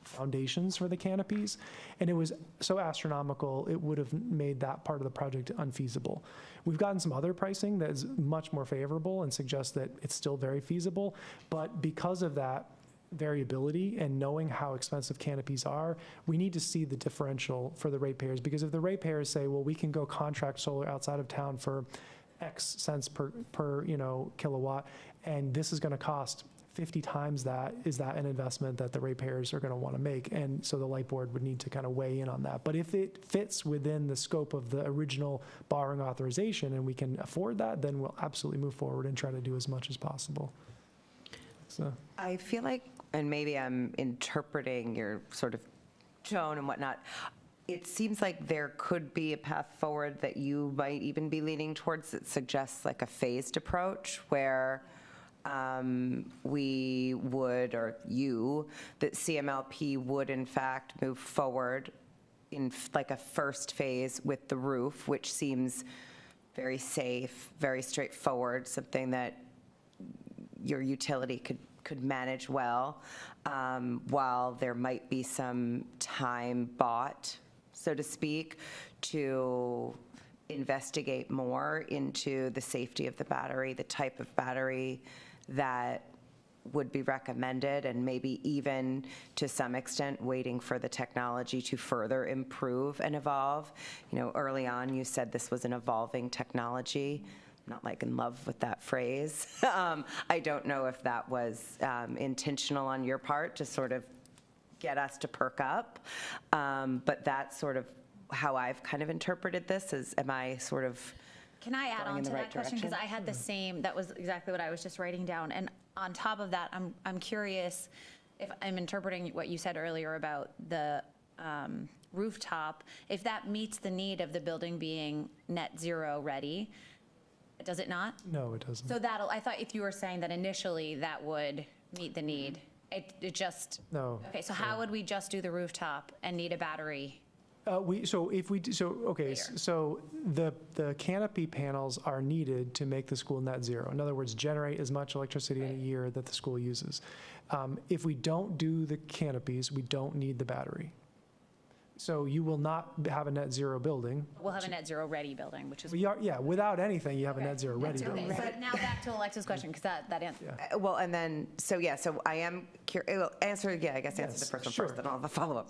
foundations for the canopies, and it was so astronomical, it would have made that part of the project unfeasible. We've gotten some other pricing that is much more favorable and suggests that it's still very feasible, but because of that variability and knowing how expensive canopies are, we need to see the differential for the ratepayers, because if the ratepayers say, well, we can go contract solar outside of town for X cents per kilowatt, and this is going to cost 50 times that, is that an investment that the ratepayers are going to want to make? And so the light board would need to kind of weigh in on that. But if it fits within the scope of the original borrowing authorization and we can afford that, then we'll absolutely move forward and try to do as much as possible. So. I feel like, and maybe I'm interpreting your sort of tone and whatnot, it seems like there could be a path forward that you might even be leaning towards that suggests like a phased approach where we would, or you, that CMLP would in fact move forward in like a first phase with the roof, which seems very safe, very straightforward, something that your utility could manage well, while there might be some time bought, so to speak, to investigate more into the safety of the battery, the type of battery that would be recommended, and maybe even to some extent waiting for the technology to further improve and evolve. You know, early on you said this was an evolving technology. I'm not like in love with that phrase. I don't know if that was intentional on your part to sort of get us to perk up, but that's sort of how I've kind of interpreted this. Is, am I sort of Can I add going on in to the that right question? Because direction? I had the same, that was exactly what I was just writing down. And on top of that, I'm curious if I'm interpreting what you said earlier about the rooftop, if that meets the need of the building being net zero ready, does it not? No, it doesn't. So that'll, I thought if you were saying that initially that would meet the need, it just. No. Okay, so how would we just do the rooftop and need a battery? Okay, so the canopy panels are needed to make the school net zero. In other words, generate as much electricity in a year that the school uses. If we don't do the canopies, we don't need the battery. So you will not have a net zero building. We'll have a net zero ready building, which is. Yeah, without anything, you have a net zero ready Okay, building. so now back to Alexa's question, because that answer. Yeah. well, and then, so yeah, so I am curious, answer the first one sure. first, then I'll have a follow-up.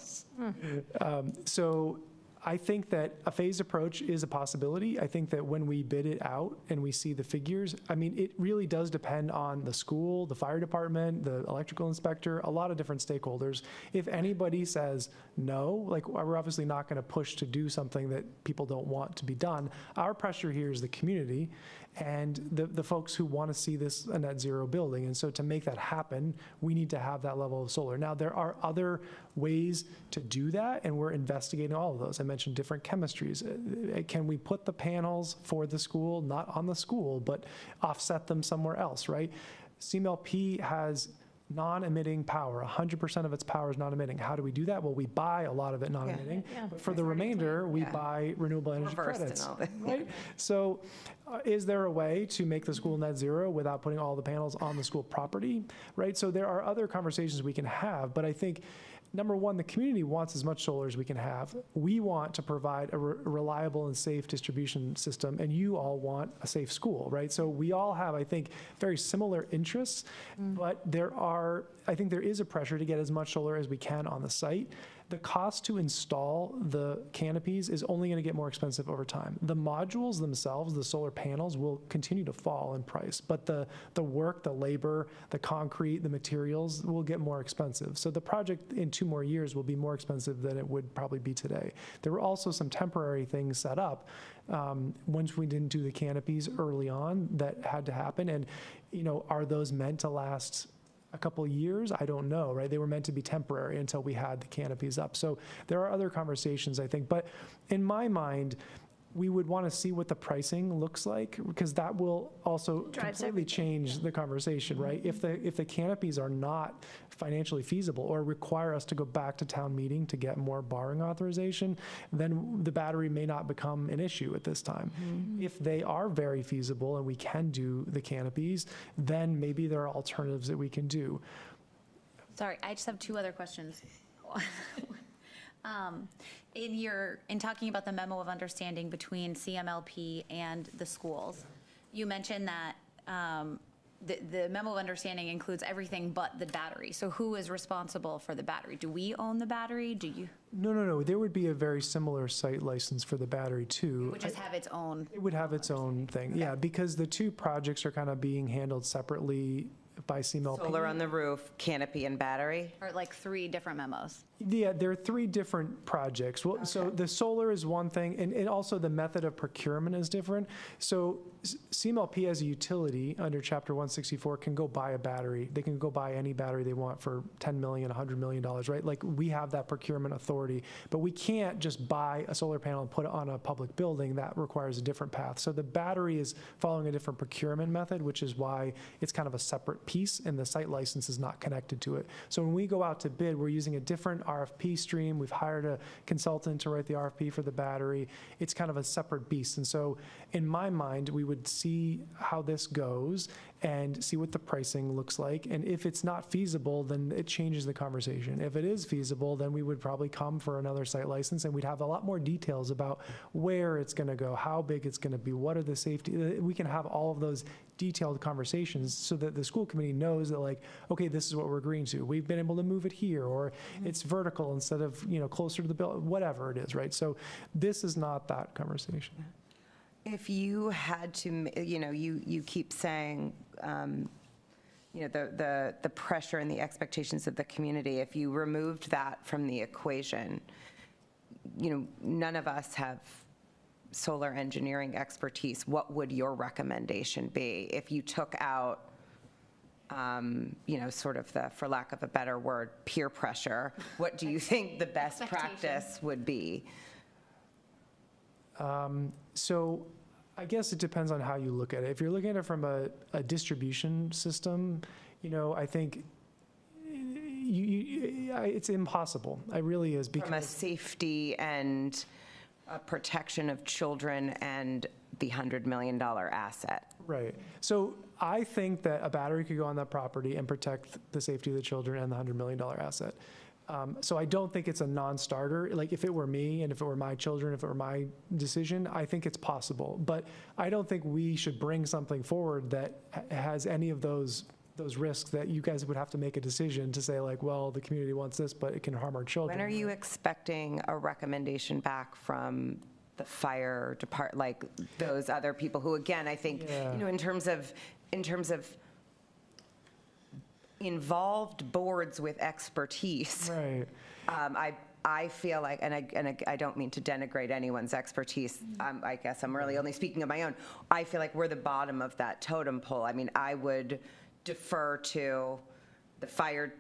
So I think that a phased approach is a possibility. I think that when we bid it out and we see the figures, I mean, it really does depend on the school, the fire department, the electrical inspector, a lot of different stakeholders. If anybody says no, like we're obviously not going to push to do something that people don't want to be done. Our pressure here is the community and the folks who want to see this a net zero building. And so to make that happen, we need to have that level of solar. Now, there are other ways to do that, and we're investigating all of those. I mentioned different chemistries. Can we put the panels for the school, not on the school, but offset them somewhere else, right? CMLP has non-emitting power. 100% of its power is non-emitting. How do we do that? Well, we buy a lot of it non-emitting. But for the remainder, we buy renewable energy Reversed credits. and all that. Right? So is there a way to make the school net zero without putting all the panels on the school property? Right? So there are other conversations we can have, but I think number one, the community wants as much solar as we can have. We want to provide a reliable and safe distribution system, and you all want a safe school, right? So we all have, I think, very similar interests, but I think there is a pressure to get as much solar as we can on the site. The cost to install the canopies is only going to get more expensive over time. The modules themselves, the solar panels, will continue to fall in price, but the work, the labor, the concrete, the materials will get more expensive. So the project in 2 more years will be more expensive than it would probably be today. There were also some temporary things set up once we didn't do the canopies early on that had to happen. And, you know, are those meant to last a couple of years? I don't know, right? They were meant to be temporary until we had the canopies up. So there are other conversations, I think. But in my mind, we would want to see what the pricing looks like, because that will also completely change the conversation, right? If the canopies are not financially feasible or require us to go back to town meeting to get more borrowing authorization, then the battery may not become an issue at this time. If they are very feasible and we can do the canopies, then maybe there are alternatives that we can do. Sorry, I just have 2 other questions. In talking about the memo of understanding between CMLP and the schools, you mentioned that the memo of understanding includes everything but the battery. So who is responsible for the battery? Do we own the battery? Do you? No. There would be a very similar site license for the battery too. It would just have its own. It would have its own thing, yeah, because the 2 projects are kind of being handled separately by CMLP. Solar on the roof, canopy, and battery? Or like 3 different memos? Yeah, there are 3 different projects. Well, so the solar is one thing, and also the method of procurement is different. So CMLP as a utility under Chapter 164 can go buy a battery. They can go buy any battery they want for $10 million, $100 million, right? Like, we have that procurement authority, but we can't just buy a solar panel and put it on a public building. That requires a different path. So the battery is following a different procurement method, which is why it's kind of a separate piece, and the site license is not connected to it. So when we go out to bid, we're using a different RFP stream. We've hired a consultant to write the RFP for the battery. It's kind of a separate beast. And so in my mind, we would see how this goes and see what the pricing looks like. And if it's not feasible, then it changes the conversation. If it is feasible, then we would probably come for another site license, and we'd have a lot more details about where it's going to go, how big it's going to be, what are the safety. We can have all of those detailed conversations so that the school committee knows that, like, okay, this is what we're agreeing to. We've been able to move it here, or it's vertical instead of, closer to the building, whatever it is, right? So this is not that conversation. If you had to, you keep saying, the pressure and the expectations of the community, if you removed that from the equation, none of us have solar engineering expertise. What would your recommendation be if you took out, sort of the, for lack of a better word, peer pressure? What do you think the best practice would be? So I guess it depends on how you look at it. If you're looking at it from a distribution system, I think it's impossible. It really is. Because from a safety and a protection of children and the $100 million asset. Right. So I think that a battery could go on that property and protect the safety of the children and the $100 million asset. So I don't think it's a non-starter. Like, if it were me and if it were my children, if it were my decision, I think it's possible. But I don't think we should bring something forward that has any of those risks that you guys would have to make a decision to say, like, well, the community wants this, but it can harm our children. When are you expecting a recommendation back from the fire department, like those other people who, again, I think, in terms of involved boards with expertise. Right. I feel like, and I don't mean to denigrate anyone's expertise. I guess I'm really only speaking of my own. I feel like we're the bottom of that totem pole. I mean, I would defer to the fire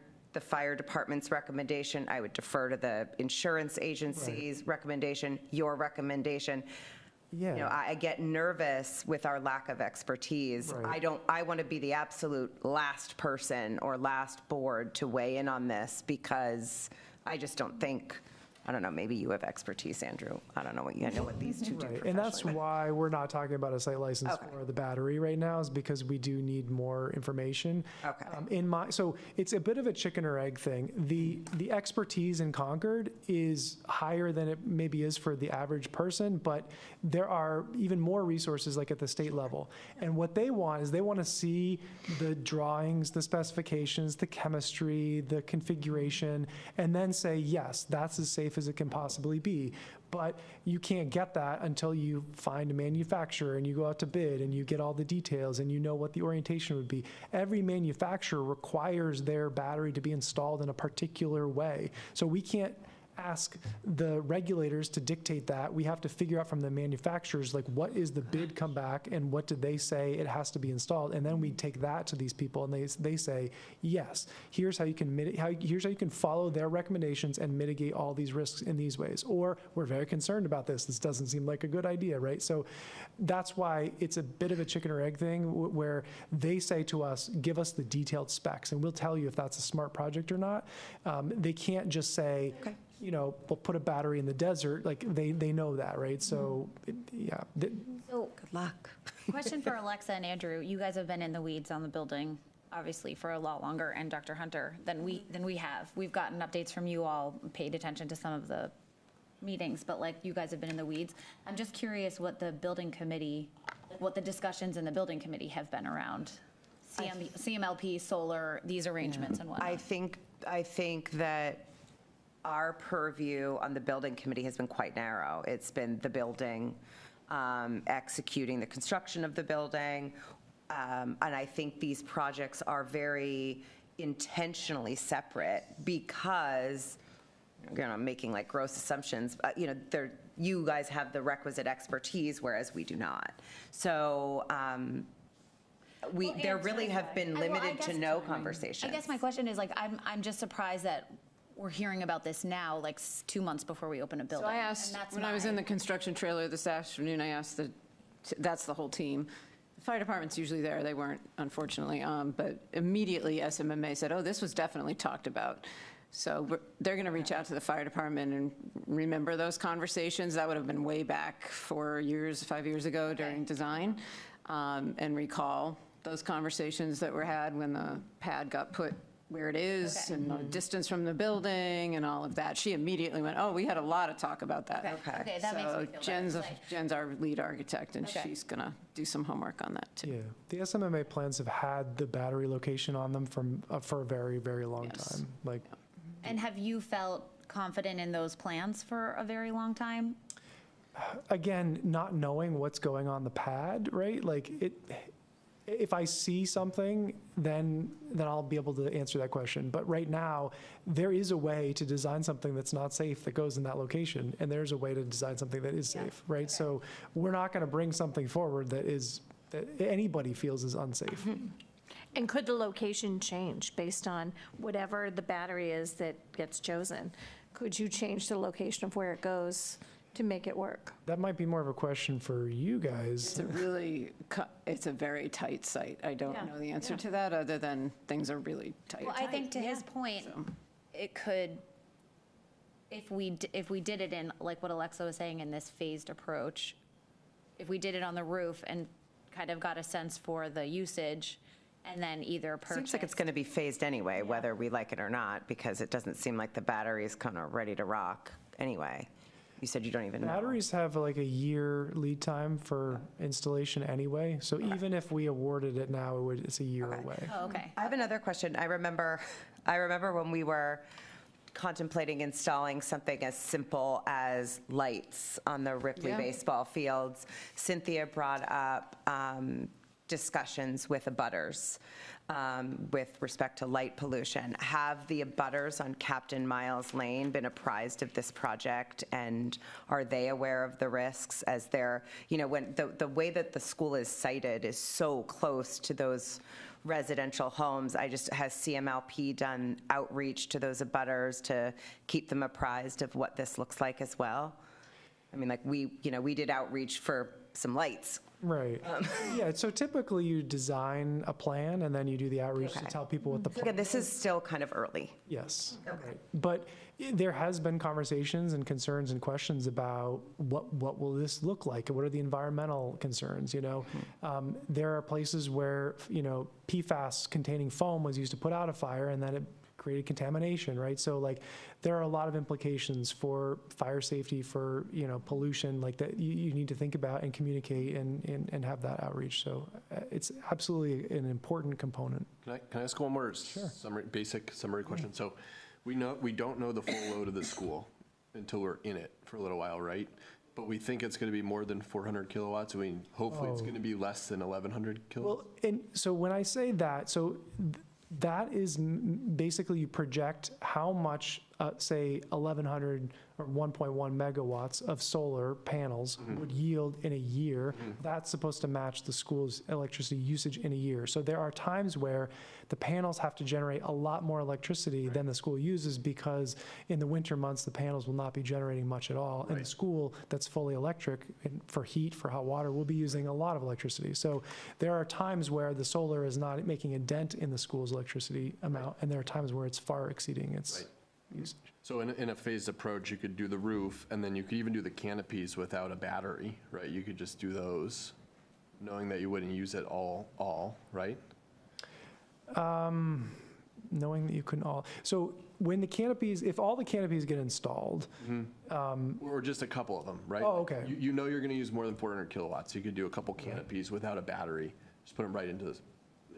department's recommendation. I would defer to the insurance agency's recommendation, your recommendation. Yeah. I get nervous with our lack of expertise. Right. I want to be the absolute last person or last board to weigh in on this, because I just don't think, I don't know, maybe you have expertise, Andrew. I don't know I know what these two do. Right. And that's why we're not talking about a site license for the battery right now, is because we do need more information. Okay. So it's a bit of a chicken or egg thing. The expertise in Concord is higher than it maybe is for the average person, but there are even more resources, like at the state level. And what they want is they want to see the drawings, the specifications, the chemistry, the configuration, and then say, yes, that's as safe as it can possibly be. But you can't get that until you find a manufacturer and you go out to bid and you get all the details and you know what the orientation would be. Every manufacturer requires their battery to be installed in a particular way. So we can't ask the regulators to dictate that. We have to figure out from the manufacturers, like, what is the bid come back and what did they say it has to be installed, and then we take that to these people and they say, yes, here's how you can here's how you can follow their recommendations and mitigate all these risks in these ways. Or, we're very concerned about this doesn't seem like a good idea, right? So that's why it's a bit of a chicken or egg thing, where they say to us, give us the detailed specs and we'll tell you if that's a smart project or not. They can't just say, okay, we'll put a battery in the desert. Like, they know that, right? So, yeah. So, good luck. Question for Alexa and Andrew. You guys have been in the weeds on the building, obviously, for a lot longer, and Dr. Hunter, than we have. We've gotten updates from you all, paid attention to some of the meetings, but, like, you guys have been in the weeds. I'm just curious what the building committee, what the discussions in the building committee have been around CMLP, solar, these arrangements and whatnot. I think that our purview on the building committee has been quite narrow. It's been the building, executing the construction of the building, And I think these projects are very intentionally separate because, again, I'm making like gross assumptions, but you guys have the requisite expertise, whereas we do not. So there really have been limited to no conversations. I guess my question is like, I'm just surprised that we're hearing about this now, like 2 months before we open a building. So I asked, And that's when I was in the construction trailer this afternoon, I asked that's the whole team. The fire department's usually there. They weren't, unfortunately. But immediately SMMA said, oh, this was definitely talked about. So they're going to reach out to the fire department and remember those conversations. That would have been way back 5 years ago during design, and recall those conversations that were had when the pad got put where it is and the distance from the building and all of that. She immediately went, oh, we had a lot of talk about that. Okay, that makes me feel better. Jen's our lead architect, and she's going to do some homework on that, too. Yeah, the SMMA plans have had the battery location on them for a very, very long time. Like, And have you felt confident in those plans for a very long time? again, not knowing what's going on the pad, right? Like if I see something, then I'll be able to answer that question. But right now, there is a way to design something that's not safe that goes in that location, and there's a way to design something that is safe, right? Okay. So we're not going to bring something forward that anybody feels is unsafe. Mm-hmm. And could the location change based on whatever the battery is that gets chosen? Could you change the location of where it goes to make it work? That might be more of a question for you guys. It's a very tight site. I don't know the answer to that, other than things are really tight. Well, I think to his point, it could, if we did it in, like what Alexa was saying, in this phased approach, if we did it on the roof and kind of got a sense for the usage, and then either purchase. Seems like it's going to be phased anyway, whether we like it or not, because it doesn't seem like the battery is kind of ready to rock anyway. You said you don't even know. Batteries have like a year lead time for installation anyway. So even if we awarded it now, it's a year away. Oh, okay. I have another question. I remember when we were contemplating installing something as simple as lights on the Ripley baseball fields. Cynthia brought up discussions with abutters with respect to light pollution. Have the abutters on Captain Miles Lane been apprised of this project, and are they aware of the risks as they're, when the way that the school is sited is so close to those residential homes? Has CMLP done outreach to those abutters to keep them apprised of what this looks like as well? I mean, like we did outreach for some lights. Right. Yeah, so typically you design a plan and then you do the outreach to tell people what the plan is. Again, this is still kind of early. Yes. Okay. Right. But there has been conversations and concerns and questions about what will this look like? What are the environmental concerns, There are places where, PFAS containing foam was used to put out a fire, and then it created contamination, right? So there are a lot of implications for fire safety, for, pollution, like that you need to think about and communicate and have that outreach. So it's absolutely an important component. Can I ask one more basic summary question? So we don't know the full load of the school until we're in it for a little while, right? But we think it's going to be more than 400 kilowatts. I mean, hopefully it's going to be less than 1,100 kilowatts. Well, and so when I say that, that is basically you project how much, say, 1,100 or 1.1 megawatts of solar panels would yield in a year. That's supposed to match the school's electricity usage in a year. So there are times where the panels have to generate a lot more electricity than the school uses, because in the winter months, the panels will not be generating much at all. And the school that's fully electric, and for heat, for hot water, will be using a lot of electricity. So there are times where the solar is not making a dent in the school's electricity amount, and there are times where it's far exceeding its usage. So in a phased approach, you could do the roof, and then you could even do the canopies without a battery, right? You could just do those, knowing that you wouldn't use it all, right? Knowing that you couldn't all. So when the canopies, if all the canopies get installed. Or just a couple of them, right? Oh, okay. You know you're going to use more than 400 kilowatts. You could do a couple canopies without a battery. Just put them right into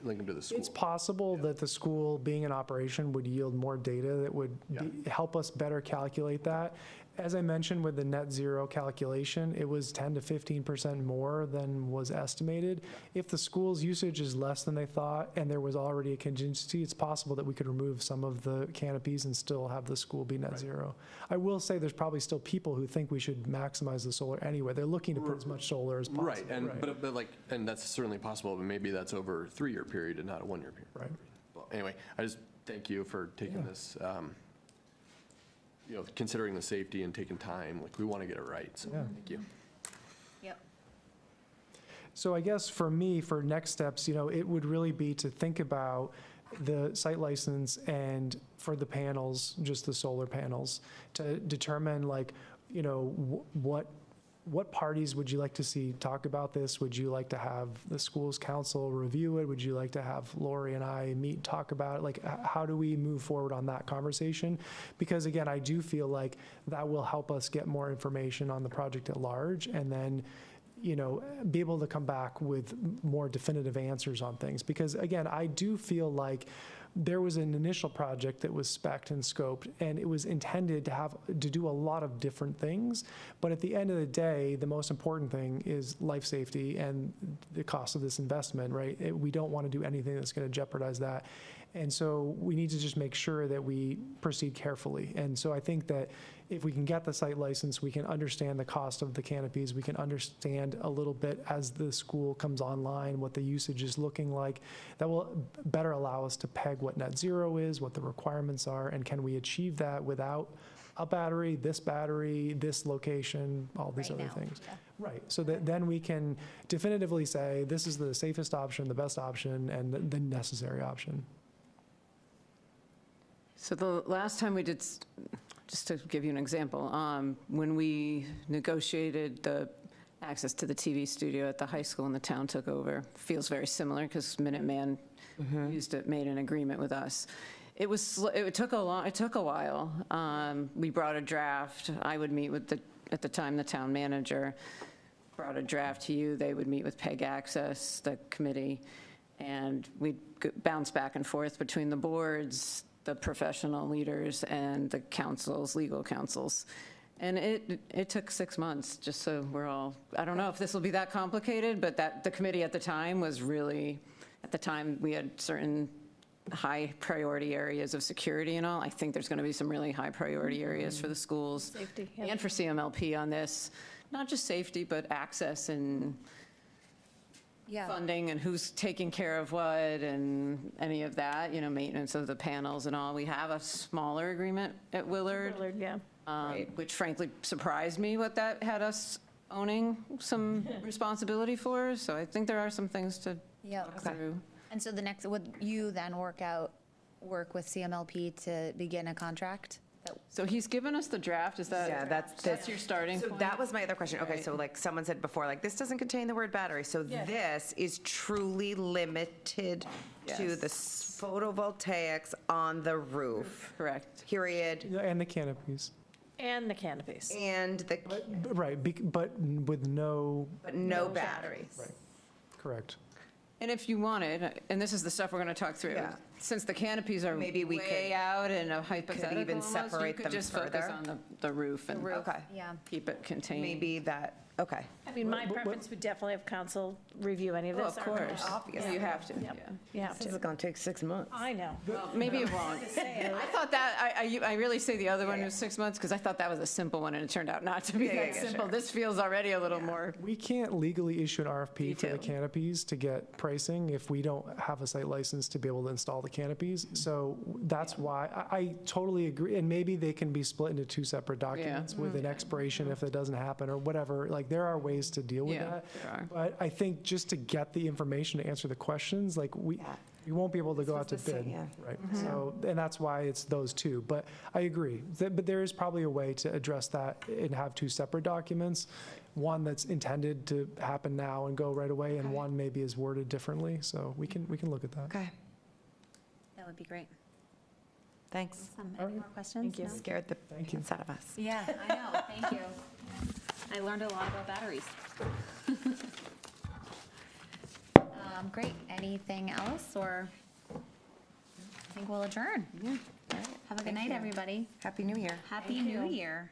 link them to the school. It's possible that the school, being in operation, would yield more data that would help us better calculate that. As I mentioned with the net zero calculation, it was 10 to 15% more than was estimated. If the school's usage is less than they thought and there was already a contingency, it's possible that we could remove some of the canopies and still have the school be net zero. I will say there's probably still people who think we should maximize the solar anyway. They're looking to put as much solar as possible. Right, but like, and that's certainly possible, but maybe that's over a 3-year period and not a 1-year period. Right. Well, anyway, I just thank you for taking this, considering the safety and taking time, like, we want to get it right, so thank you. Yep. So I guess for me, for next steps, it would really be to think about the site license and for the panels, just the solar panels, to determine what parties would you like to see talk about this? Would you like to have the schools council review it? Would you like to have Lori and I meet and talk about it? Like, how do we move forward on that conversation? Because again, I do feel like that will help us get more information on the project at large, and then be able to come back with more definitive answers on things. Because again, I do feel like there was an initial project that was spec'd and scoped, and it was intended to do a lot of different things. But at the end of the day, the most important thing is life safety and the cost of this investment, right? We don't want to do anything that's going to jeopardize that. And so we need to just make sure that we proceed carefully. And so I think that if we can get the site license, we can understand the cost of the canopies. We can understand a little bit as the school comes online, what the usage is looking like. That will better allow us to peg what net zero is, what the requirements are, and can we achieve that without a battery, this location, all these other things. Yeah. Right, so that then we can definitively say, this is the safest option, the best option, and the necessary option. So the last time we did, just to give you an example, when we negotiated the access to the TV studio at the high school and the town took over, feels very similar because Minuteman made an agreement with us. It took a while. We brought a draft. I would meet with at the time, the town manager, brought a draft to you. They would meet with PEG Access, the committee, and we'd bounce back and forth between the boards, the professional leaders, and the councils, legal councils. And it took 6 months, just so we're all, I don't know if this will be that complicated, but the committee at the time was really, at the time, we had certain high priority areas of security and all. I think there's going to be some really high priority areas for the schools. Safety, and for CMLP on this, not just safety, but access and funding and who's taking care of what and any of that, maintenance of the panels and all. We have a smaller agreement at Willard. Which frankly surprised me what that had us owning some responsibility for. So I think there are some things to look through. And so would you then work with CMLP to begin a contract? So he's given us the draft, is that? Yeah, that's your starting point? So that was my other question. Okay, so like someone said before, like, this doesn't contain the word battery. So this is truly limited to the photovoltaics on the roof. Correct. Period. Yeah, and the canopies. And the canopies. And the. Right, but with no. But no batteries. Right, correct. And if you wanted, and this is the stuff we're going to talk through, since the canopies are maybe we way could, out and a hypothetical even almost, separate you could them just further. focus on the roof and keep it contained. Maybe that, okay. I mean, my preference would definitely have council review any of Oh, this. of course. Obviously. You have to, You have This to. is going to take 6 months. I know. Well, maybe it won't. I thought that, I really say the other one was 6 months because I thought that was a simple one and it turned out not to be that simple. This feels already a little more. We can't legally issue an RFP for the canopies to get pricing if we don't have a site license to be able to install the canopies. So that's why I totally agree. And maybe they can be split into 2 separate documents with an expiration if that doesn't happen or whatever. Like, there are ways to deal with that. But I think just to get the information to answer the questions, like we won't be able to go out to bid. Right. So, and that's why it's those 2. But I agree. But there is probably a way to address that and have 2 separate documents. One that's intended to happen now and go right away, and one maybe is worded differently. So we can look at that. Okay. That would be great. Thanks. Awesome. Any more questions? Thank you. No? Scared the pants out of us. Yeah, I know. Thank you. I learned a lot about batteries. Great. Anything else, or I think we'll adjourn. Yeah. Have a good night, everybody. Happy New Year. Happy New Year.